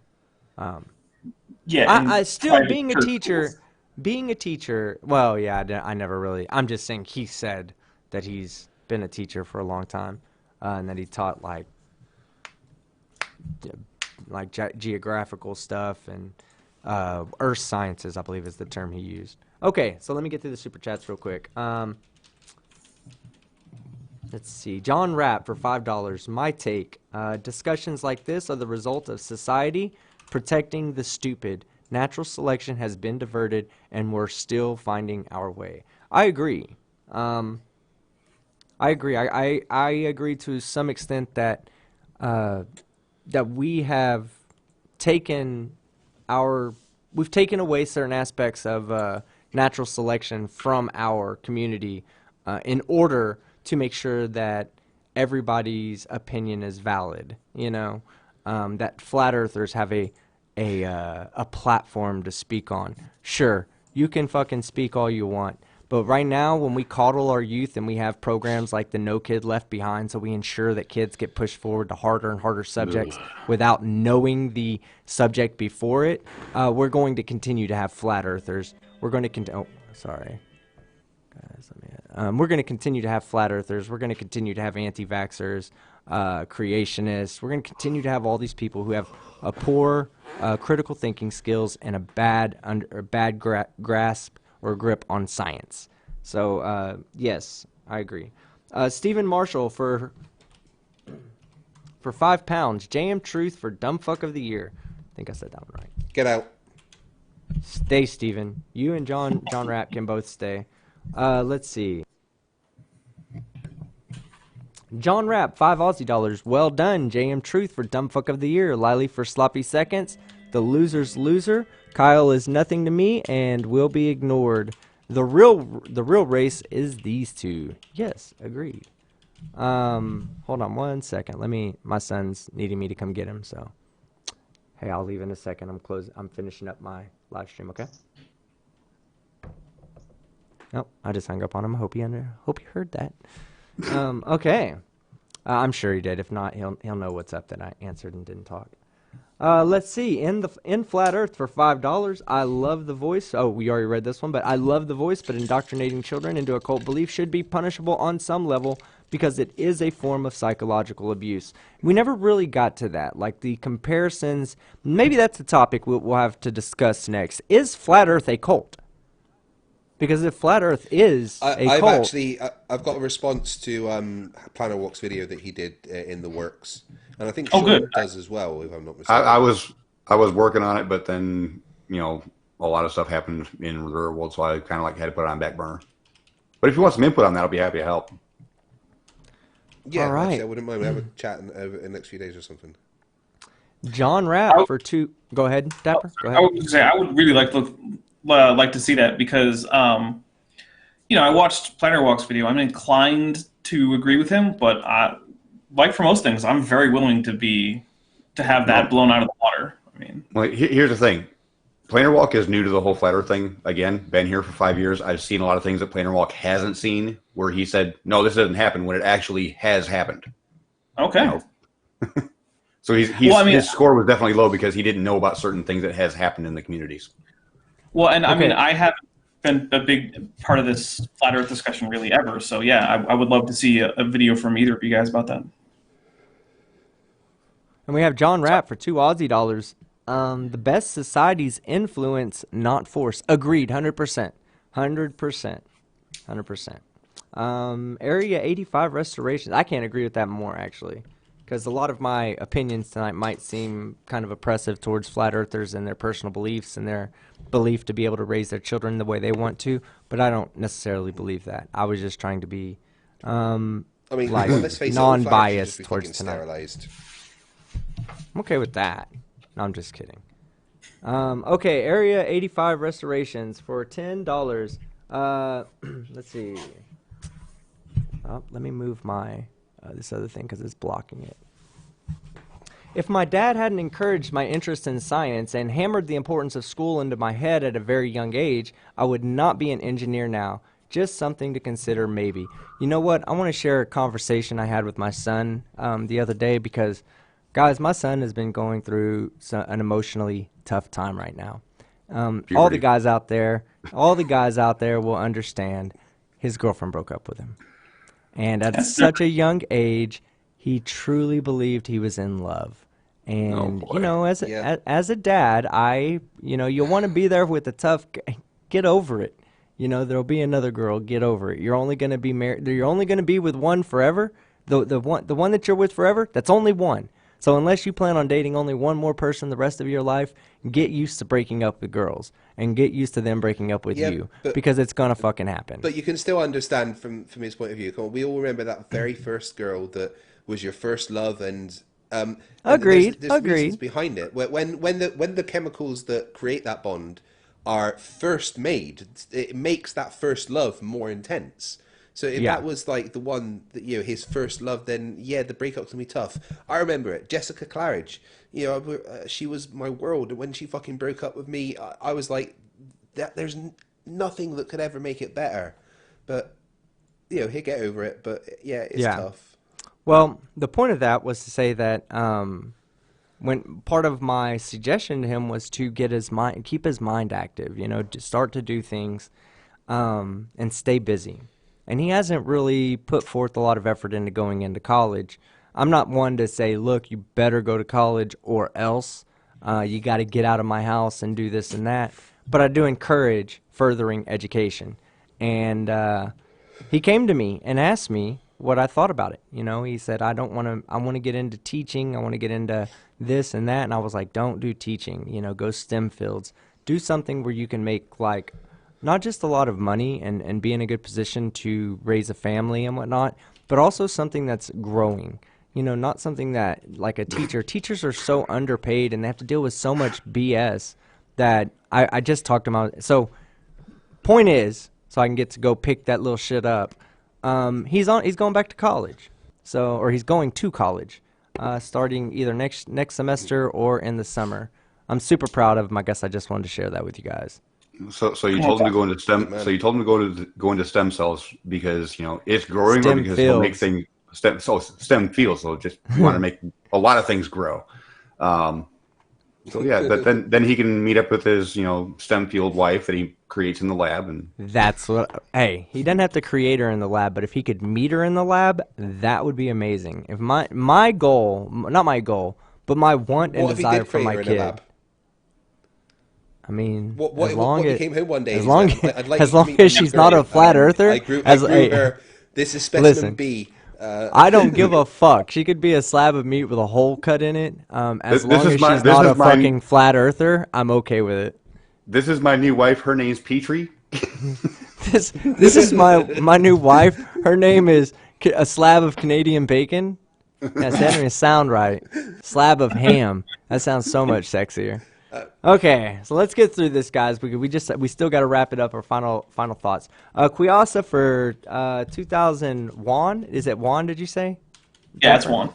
Speaker 2: Yeah.
Speaker 1: I still
Speaker 2: private
Speaker 1: being a
Speaker 2: church
Speaker 1: teacher,
Speaker 2: schools.
Speaker 1: well, yeah, I never really. I'm just saying he said that he's been a teacher for a long time, and that he taught like geographical stuff and earth sciences, I believe is the term he used. Okay, so let me get through the super chats real quick. Let's see. John Rapp for $5. My take. Discussions like this are the result of society protecting the stupid. Natural selection has been diverted, and we're still finding our way. I agree. I agree to some extent that that we have taken we've taken away certain aspects of natural selection from our community in order to make sure that everybody's opinion is valid. That flat earthers have a a platform to speak on. Sure, you can fucking speak all you want. But right now, when we coddle our youth and we have programs like the No Kid Left Behind, so we ensure that kids get pushed forward to harder and harder subjects without knowing the subject before it, we're going to continue to have flat earthers. We're going to we're going to continue to have flat earthers. We're going to continue to have anti-vaxxers, creationists. We're going to continue to have all these people who have a poor critical thinking skills and a bad grasp or grip on science. So, yes, I agree. Stephen Marshall for £5. JM Truth for Dumb Fuck of the Year. I think I said that one right.
Speaker 3: Get out.
Speaker 1: Stay, Stephen. You and John Rapp can both stay. Let's see. John Rapp, 5 Aussie dollars. Well done. JM Truth for Dumb Fuck of the Year. Lily for Sloppy Seconds. The Loser's Loser. Kyle is nothing to me and will be ignored. The real race is these two. Yes, agreed. Hold on 1 second. My son's needing me to come get him, so. Hey, I'll leave in a second. I'm finishing up my live stream, okay? Nope, I just hung up on him. Hope you heard that. Okay. I'm sure he did. If not, he'll know what's up that I answered and didn't talk. Let's see. In Flat Earth for $5. I love the voice. Oh, we already read this one, but I love the voice. But indoctrinating children into a cult belief should be punishable on some level because it is a form of psychological abuse. We never really got to that. Like the comparisons. Maybe that's a topic we'll have to discuss next. Is Flat Earth a cult? Because if Flat Earth is a cult...
Speaker 3: I've got a response to Planner Walk's video that he did in the works. And I think
Speaker 2: Oh,
Speaker 3: Sean
Speaker 2: good.
Speaker 3: does as well, if I'm not mistaken.
Speaker 4: I was working on it, but then, a lot of stuff happened in the real world, so I kind of had to put it on back burner. But if you want some input on that, I'll be happy to help.
Speaker 3: Yeah,
Speaker 1: All right.
Speaker 3: actually, I wouldn't mind. We have a chat over the next few days or something.
Speaker 1: John Rapp for 2... Go ahead, Dapper. Go ahead.
Speaker 2: I would really like to see that because, I watched Planner Walk's video. I'm inclined to agree with him, but like for most things, I'm very willing to have that blown out of the water.
Speaker 4: Well, here's the thing. Planner Walk is new to the whole flat earth thing. Again, been here for 5 years. I've seen a lot of things that Planner Walk hasn't seen where he said, no, this doesn't happen when it actually has happened.
Speaker 2: Okay.
Speaker 4: So his score was definitely low because he didn't know about certain things that has happened in the communities.
Speaker 2: Well, and
Speaker 1: Okay.
Speaker 2: I haven't been a big part of this flat Earth discussion really ever. So yeah, I would love to see a video from either of you guys about that.
Speaker 1: And we have John Rapp for 2 Aussie dollars. The best society's influence, not force. Agreed, 100%. 100%. Area 85 restorations. I can't agree with that more, actually. Because a lot of my opinions tonight might seem kind of oppressive towards flat earthers and their personal beliefs and their belief to be able to raise their children the way they want to. But I don't necessarily believe that. I was just trying to be
Speaker 3: Let's face it,
Speaker 1: non-biased
Speaker 3: all flat earthers
Speaker 1: towards
Speaker 3: should be
Speaker 1: tonight.
Speaker 3: sterilized.
Speaker 1: I'm okay with that. No, I'm just kidding. Okay, Area 85 restorations for $10. Let's see. Oh, let me move my this other thing because it's blocking it. If my dad hadn't encouraged my interest in science and hammered the importance of school into my head at a very young age, I would not be an engineer now. Just something to consider, maybe. You know what? I want to share a conversation I had with my son the other day because, guys, my son has been going through an emotionally tough time right now. All the guys out there will understand his girlfriend broke up with him. And at such a young age, he truly believed he was in love. And, as a dad, you'll want to be there with the tough, get over it. There'll be another girl, get over it. You're only going to be married. You're only going to be with one forever. The one that you're with forever, that's only one. So unless you plan on dating only one more person the rest of your life, get used to breaking up with girls and get used to them breaking up with you because it's going to fucking happen.
Speaker 3: But you can still understand from his point of view. We all remember that very first girl that was your first love, and
Speaker 1: Agreed.
Speaker 3: There's reasons behind it. When the chemicals that create that bond are first made, it makes that first love more intense. So if
Speaker 1: Yeah.
Speaker 3: that was like the one that, you know, his first love, then yeah, the breakup's gonna be tough. I remember it. Jessica Claridge, you know, she was my world. And when she fucking broke up with me, I was like, that there's nothing that could ever make it better. But you know, he'll get over it. But yeah, it's
Speaker 1: Yeah.
Speaker 3: tough.
Speaker 1: Well, the point of that was to say that when part of my suggestion to him was to get his mind, keep his mind active, you know, to start to do things and stay busy. And he hasn't really put forth a lot of effort into going into college. I'm not one to say, look, you better go to college or else you got to get out of my house and do this and that. But I do encourage furthering education. And he came to me and asked me what I thought about it. You know, he said, I want to get into teaching. I want to get into this and that. And I was like, don't do teaching, you know, go STEM fields. Do something where you can make like not just a lot of money and be in a good position to raise a family and whatnot, but also something that's growing. You know, not something that like a teacher. Teachers are so underpaid and they have to deal with so much BS that I just talked to my. So, point is, so I can get to go pick that little shit up. He's going back to college, or he's going to college, starting either next semester or in the summer. I'm super proud of him. I guess I just wanted to share that with you guys.
Speaker 4: So you told him to go into STEM. So you told him to go into stem cells because you know it's growing,
Speaker 1: STEM
Speaker 4: or because he'll make
Speaker 1: fields.
Speaker 4: things STEM fields. So just you want to make a lot of things grow. So yeah, but then he can meet up with his STEM field wife that he creates in the lab, and
Speaker 1: That's what. Hey, he doesn't have to create her in the lab, but if he could meet her in the lab, that would be amazing. If my goal, not my goal, but my want and
Speaker 3: What if he
Speaker 1: desire
Speaker 3: did
Speaker 1: for
Speaker 3: create
Speaker 1: my
Speaker 3: her in a
Speaker 1: kid.
Speaker 3: lab?
Speaker 1: I mean,
Speaker 3: What
Speaker 1: as long
Speaker 3: he
Speaker 1: as
Speaker 3: came home one day?
Speaker 1: as
Speaker 3: And
Speaker 1: long
Speaker 3: he's like, I'd like
Speaker 1: as
Speaker 3: you to
Speaker 1: long
Speaker 3: meet my
Speaker 1: as
Speaker 3: new
Speaker 1: she's not
Speaker 3: girl.
Speaker 1: a flat earther,
Speaker 3: I grew
Speaker 1: hey,
Speaker 3: her. This is specimen
Speaker 1: listen,
Speaker 3: B.
Speaker 1: I don't give a fuck. She could be a slab of meat with a hole cut in it. As
Speaker 4: this
Speaker 1: long
Speaker 4: is
Speaker 1: as
Speaker 4: my
Speaker 1: she's
Speaker 4: this
Speaker 1: not
Speaker 4: is
Speaker 1: a
Speaker 4: my
Speaker 1: fucking flat earther, I'm okay with it.
Speaker 4: this is my new wife. Her name's Petrie.
Speaker 1: This is my new wife. Her name is a slab of Canadian bacon. That doesn't even sound right. Slab of ham. That sounds so much sexier. Okay, so let's get through this, guys. We still got to wrap it up. Our final thoughts. Kuyasa for 2000 won. Is it won? Did you say?
Speaker 2: Yeah, it's
Speaker 1: Dapper?
Speaker 2: one.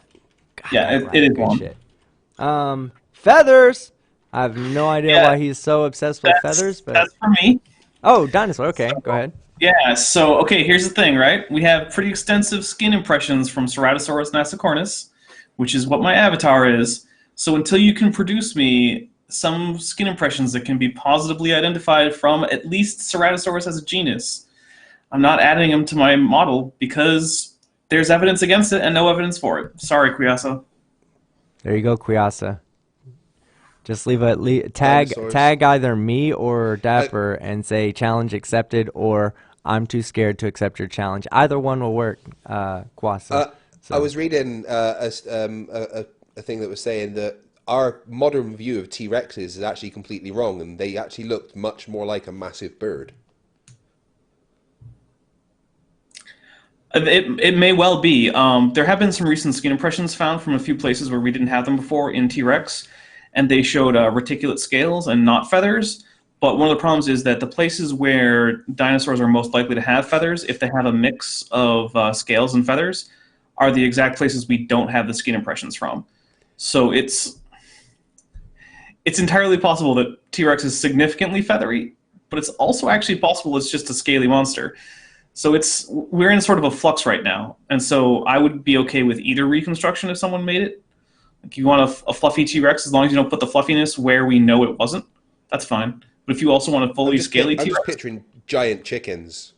Speaker 1: God,
Speaker 2: Yeah,
Speaker 1: that
Speaker 2: it
Speaker 1: rhymed.
Speaker 2: is
Speaker 1: Good
Speaker 2: one.
Speaker 1: shit. Feathers. I have no idea why he's so obsessed with feathers, but
Speaker 2: That's for me.
Speaker 1: oh, dinosaur. Okay, go ahead.
Speaker 2: Yeah, so, okay, here's the thing, right? We have pretty extensive skin impressions from Ceratosaurus nasicornis, which is what my avatar is. So until you can produce me some skin impressions that can be positively identified from at least Ceratosaurus as a genus, I'm not adding them to my model because there's evidence against it and no evidence for it. Sorry, Kuyasa.
Speaker 1: There you go, Kuyasa. Just tag
Speaker 3: Dinosaurs.
Speaker 1: either me or Dapper and say challenge accepted or I'm too scared to accept your challenge. Either one will work, Kwasa.
Speaker 3: I was reading a thing that was saying that our modern view of T Rexes is actually completely wrong, and they actually looked much more like a massive bird.
Speaker 2: It may well be. There have been some recent skin impressions found from a few places where we didn't have them before in T-Rex, and they showed reticulate scales and not feathers. But one of the problems is that the places where dinosaurs are most likely to have feathers, if they have a mix of scales and feathers, are the exact places we don't have the skin impressions from. So it's entirely possible that T-Rex is significantly feathery, but it's also actually possible it's just a scaly monster. So we're in sort of a flux right now, and so I would be okay with either reconstruction if someone made it. Like you want a fluffy T-Rex, as long as you don't put the fluffiness where we know it wasn't, that's fine. But if you also want a fully scaly
Speaker 3: I'm
Speaker 2: T-Rex,
Speaker 3: just picturing giant chickens.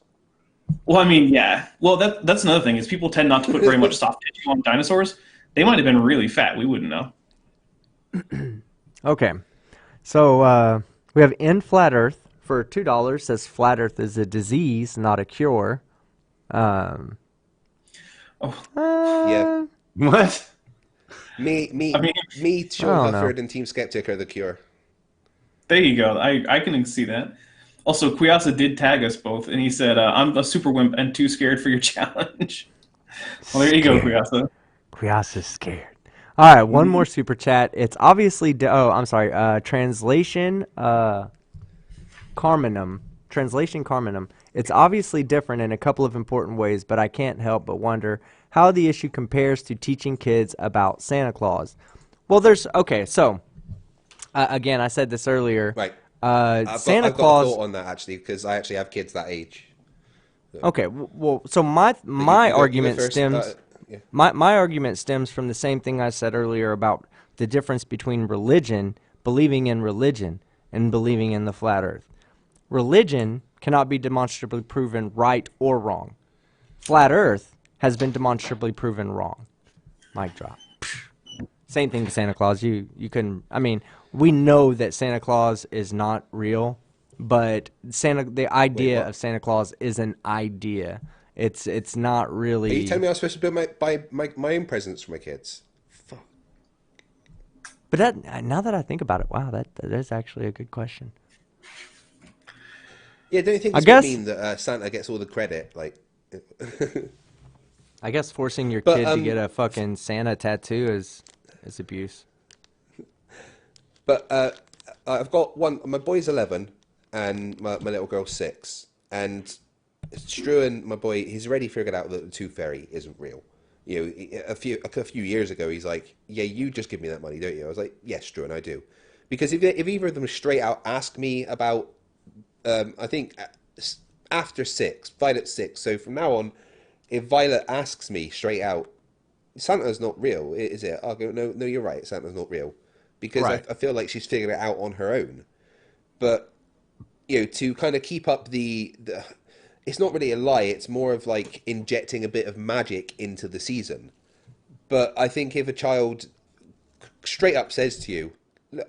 Speaker 2: well, I mean, yeah. Well, that's another thing is people tend not to put very much soft tissue on dinosaurs. They might have been really fat. We wouldn't know.
Speaker 1: Okay. So we have in Flat Earth for $2 says Flat Earth is a disease, not a cure.
Speaker 2: Oh,
Speaker 3: Yeah.
Speaker 4: What?
Speaker 3: Me,
Speaker 2: I mean,
Speaker 3: Sean
Speaker 1: I don't know.
Speaker 3: Hufford, and Team Skeptic are the cure.
Speaker 2: there you go. I can see that. Also, Kuyasa did tag us both, and he said, I'm a super wimp and too scared for your challenge. Well, there you go,
Speaker 1: Scared.
Speaker 2: Kuyasa.
Speaker 1: Kuyasa's scared. All right, one more super chat. It's obviously I'm sorry. Translation Carminum. Translation Carminum. It's obviously different in a couple of important ways, but I can't help but wonder how the issue compares to teaching kids about Santa Claus. Well, so again, I said this earlier.
Speaker 3: Right.
Speaker 1: Santa
Speaker 3: I've got a
Speaker 1: Claus.
Speaker 3: thought on that actually because I actually have kids that age.
Speaker 1: Okay, well, so my
Speaker 3: You go
Speaker 1: argument
Speaker 3: first.
Speaker 1: stems
Speaker 3: Yeah.
Speaker 1: my argument stems from the same thing I said earlier about the difference between believing in religion, and believing in the flat Earth. Religion cannot be demonstrably proven right or wrong. Flat Earth has been demonstrably proven wrong. Mic drop. Same thing with Santa Claus. You couldn't. I mean, we know that Santa Claus is not real, but the idea
Speaker 3: what?
Speaker 1: of Santa Claus is an idea. It's not really.
Speaker 3: Are you telling me I was supposed to buy my own presents for my kids? Fuck.
Speaker 1: But that, now that I think about it, wow, that is actually a good question.
Speaker 3: Yeah, don't you think
Speaker 1: I
Speaker 3: it's gonna
Speaker 1: guess-
Speaker 3: mean that Santa gets all the credit? Like,
Speaker 1: I guess forcing your
Speaker 3: But,
Speaker 1: kid to get a fucking Santa tattoo is abuse.
Speaker 3: but I've got one. My boy's 11, and my little girl's 6. And Struan, my boy, he's already figured out that the Tooth Fairy isn't real. You know, a few years ago, he's like, "Yeah, you just give me that money, don't you?" I was like, "Yes, Struan, I do." Because if either of them straight out ask me about, I think after 6, Violet's 6. So from now on, if Violet asks me straight out, Santa's not real, is it? I'll go, no, you're right, Santa's not real. Because
Speaker 1: Right.
Speaker 3: I feel like she's figured it out on her own. But, you know, to kind of keep up the it's not really a lie, it's more of like injecting a bit of magic into the season. But I think if a child straight up says to you,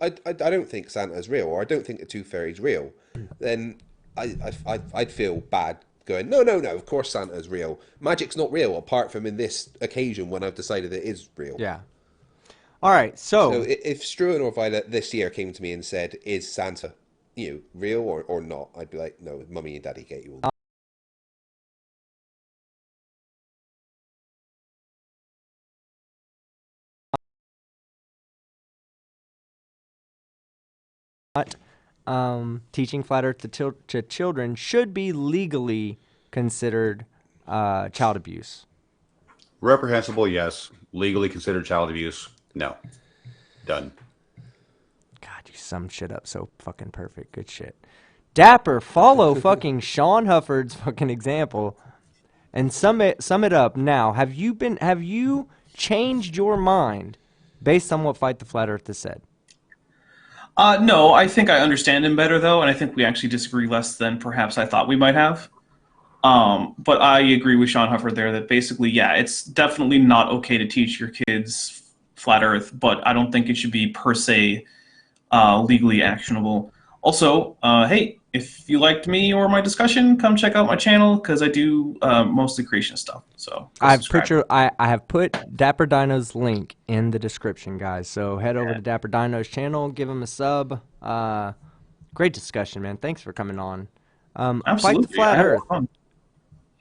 Speaker 3: I don't think Santa's real, or I don't think the Tooth Fairy's real, then I'd feel bad going, no, of course Santa's real. Magic's not real, apart from in this occasion when I've decided it is real.
Speaker 1: Yeah. All right.
Speaker 3: So if Struan or Violet this year came to me and said, is Santa, real or not? I'd be like, no, Mummy and Daddy get you all.
Speaker 1: Teaching flat Earth to children should be legally considered child abuse.
Speaker 4: Reprehensible, yes. Legally considered child abuse, no. Done.
Speaker 1: God, you summed shit up so fucking perfect. Good shit. Dapper, follow fucking Sean Hufford's fucking example and sum it up now. Have you changed your mind based on what Fight the Flat Earth has said?
Speaker 2: No, I think I understand him better, though, and I think we actually disagree less than perhaps I thought we might have. But I agree with Sean Hufford there that basically, yeah, it's definitely not okay to teach your kids flat Earth, but I don't think it should be per se legally actionable. Also, hey, if you liked me or my discussion, come check out my channel because I do mostly creation stuff. So
Speaker 1: I have put Dapper Dino's link in the description, guys. So head over to Dapper Dino's channel, give him a sub. Great discussion, man. Thanks for coming on.
Speaker 2: Absolutely.
Speaker 1: Fight the Flat
Speaker 2: I had a lot
Speaker 1: Earth.
Speaker 2: of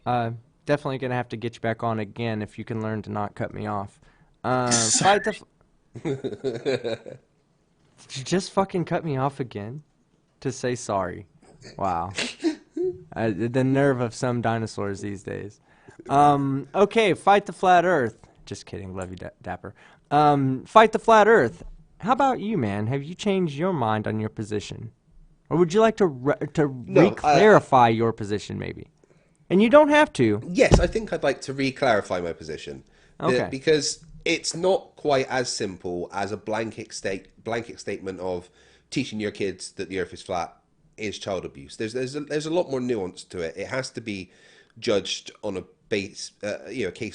Speaker 2: fun.
Speaker 1: Definitely gonna have to get you back on again if you can learn to not cut me off. Fight the. Did you just fucking cut me off again to say sorry? Wow. The nerve of some dinosaurs these days. Okay, Fight the Flat Earth. Just kidding. Love you, Dapper. Fight the Flat Earth. How about you, man? Have you changed your mind on your position? Or would you like to re-clarify your position, maybe? And you don't have to.
Speaker 3: Yes, I think I'd like to re-clarify my position.
Speaker 1: Okay.
Speaker 3: Because it's not quite as simple as a blanket statement of teaching your kids that the Earth is flat is child abuse. There's a lot more nuance to it. It has to be judged on a case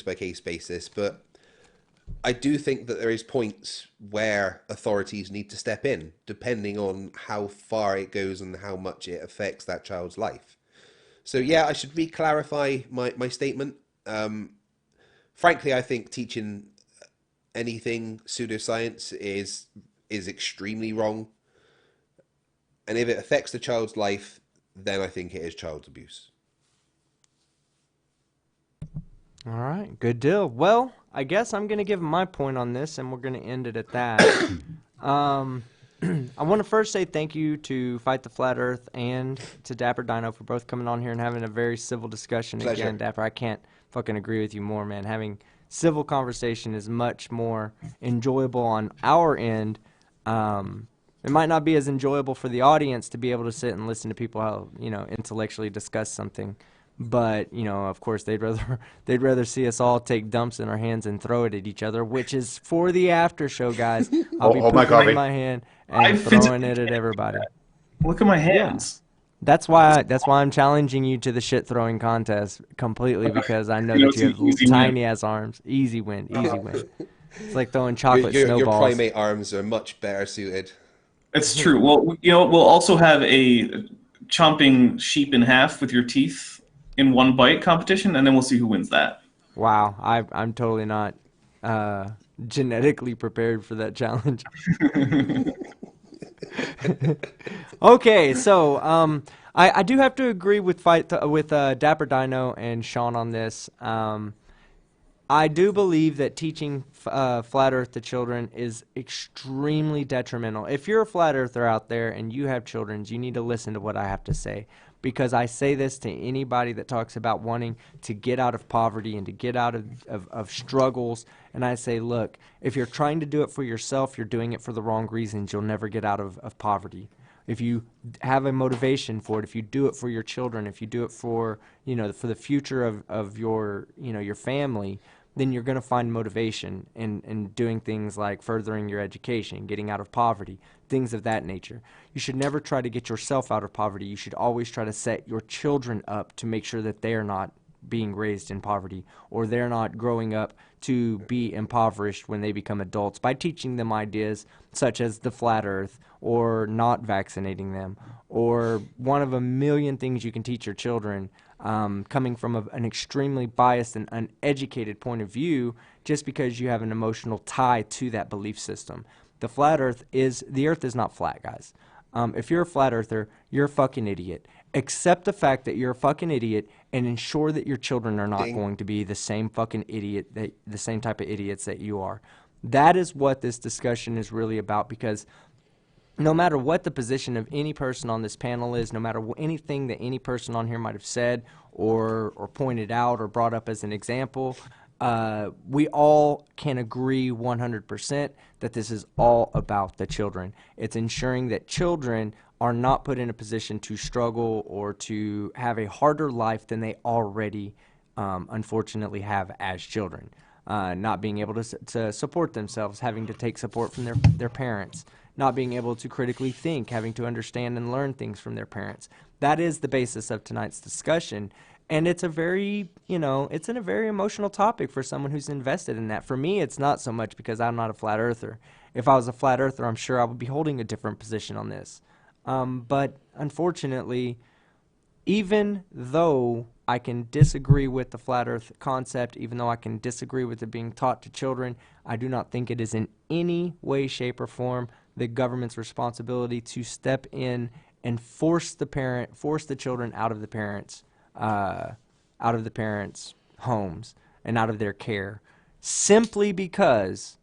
Speaker 3: by case basis. But I do think that there is points where authorities need to step in, depending on how far it goes and how much it affects that child's life. So yeah, I should re-clarify my statement. Frankly, I think teaching anything pseudoscience is extremely wrong. And if it affects the child's life, then I think it is child abuse.
Speaker 1: All right, good deal. Well, I guess I'm going to give my point on this, and we're going to end it at that. I want to first say thank you to Fight the Flat Earth and to Dapper Dino for both coming on here and having a very civil discussion.
Speaker 3: Pleasure.
Speaker 1: Again, Dapper, I can't fucking agree with you more, man. Having civil conversation is much more enjoyable on our end. It might not be as enjoyable for the audience to be able to sit and listen to people how, intellectually discuss something. But, of course, they'd rather see us all take dumps in our hands and throw it at each other, which is for the after show, guys. I'll be
Speaker 4: Hold my
Speaker 1: putting it
Speaker 4: coffee.
Speaker 1: in my hand and throwing it at everybody.
Speaker 2: Look at my hands.
Speaker 1: That's why I'm challenging you to the shit throwing contest completely, because I know that you have
Speaker 2: Easy
Speaker 1: tiny ass arms. Easy win. It's like throwing chocolate
Speaker 3: Your
Speaker 1: snowballs.
Speaker 3: primate arms are much better suited.
Speaker 2: It's true. Well, we'll also have a chomping sheep in half with your teeth in one bite competition, and then we'll see who wins that.
Speaker 1: Wow, I'm totally not genetically prepared for that challenge. Okay, so I do have to agree with Dapper Dino and Sean on this. I do believe that teaching flat Earth to children is extremely detrimental. If you're a flat earther out there and you have children, you need to listen to what I have to say, because I say this to anybody that talks about wanting to get out of poverty and to get out of struggles. And I say, look, if you're trying to do it for yourself, you're doing it for the wrong reasons. You'll never get out of poverty. If you have a motivation for it, if you do it for your children, if you do it for, for the future of your, your family, then you're going to find motivation in doing things like furthering your education, getting out of poverty, things of that nature. You should never try to get yourself out of poverty. You should always try to set your children up to make sure that they are not being raised in poverty, or they're not growing up to be impoverished when they become adults, by teaching them ideas such as the flat earth, or not vaccinating them, or one of a million things you can teach your children, coming from an extremely biased and uneducated point of view, just because you have an emotional tie to that belief system. The earth is not flat, guys. If you're a flat earther, you're a fucking idiot. Accept the fact that you're a fucking idiot and ensure that your children are not going to be the same fucking idiot, the same type of idiots that you are. That is what this discussion is really about, because no matter what the position of any person on this panel is, no matter anything that any person on here might have said or pointed out or brought up as an example, we all can agree 100% that this is all about the children. It's ensuring that children are not put in a position to struggle or to have a harder life than they already unfortunately have as children. Not being able to support themselves, having to take support from their parents, not being able to critically think, having to understand and learn things from their parents. That is the basis of tonight's discussion. And it's a very emotional topic for someone who's invested in that. For me, it's not so much, because I'm not a flat earther. If I was a flat earther, I'm sure I would be holding a different position on this. But unfortunately, even though I can disagree with the flat earth concept, even though I can disagree with it being taught to children, I do not think it is in any way, shape, or form the government's responsibility to step in and force the children out of the parents' homes and out of their care, simply because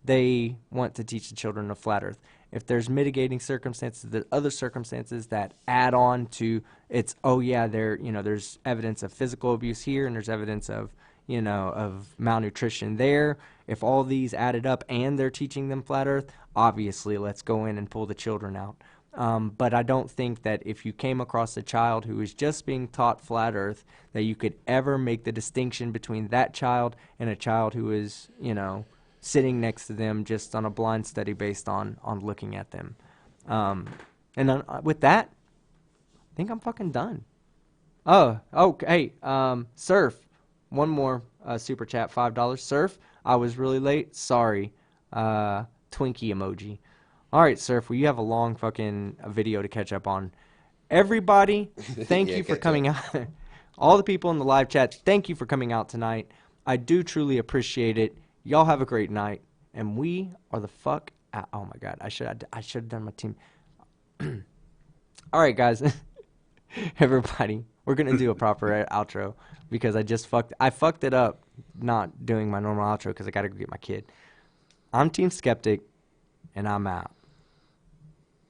Speaker 1: they want to teach the children of flat earth. If there's mitigating circumstances, there's other circumstances that add on to it's, there's evidence of physical abuse here, and there's evidence of malnutrition there. If all these added up and they're teaching them flat earth, obviously let's go in and pull the children out. But I don't think that if you came across a child who is just being taught flat earth, that you could ever make the distinction between that child and a child who is, sitting next to them just on a blind study based on looking at them. With that, I think I'm fucking done. Oh, okay. Surf, one more super chat, $5. Surf, I was really late. Sorry. Twinkie emoji. All right, Surf, well, you have a long fucking video to catch up on. Everybody, thank you for coming out. All the people in the live chat, thank you for coming out tonight. I do truly appreciate it. Y'all have a great night, and we are the fuck out. Oh my god, I should have done my team. All right, guys. Everybody, we're gonna do a proper outro, because I fucked it up not doing my normal outro because I gotta go get my kid. I'm Team Skeptic, and I'm out.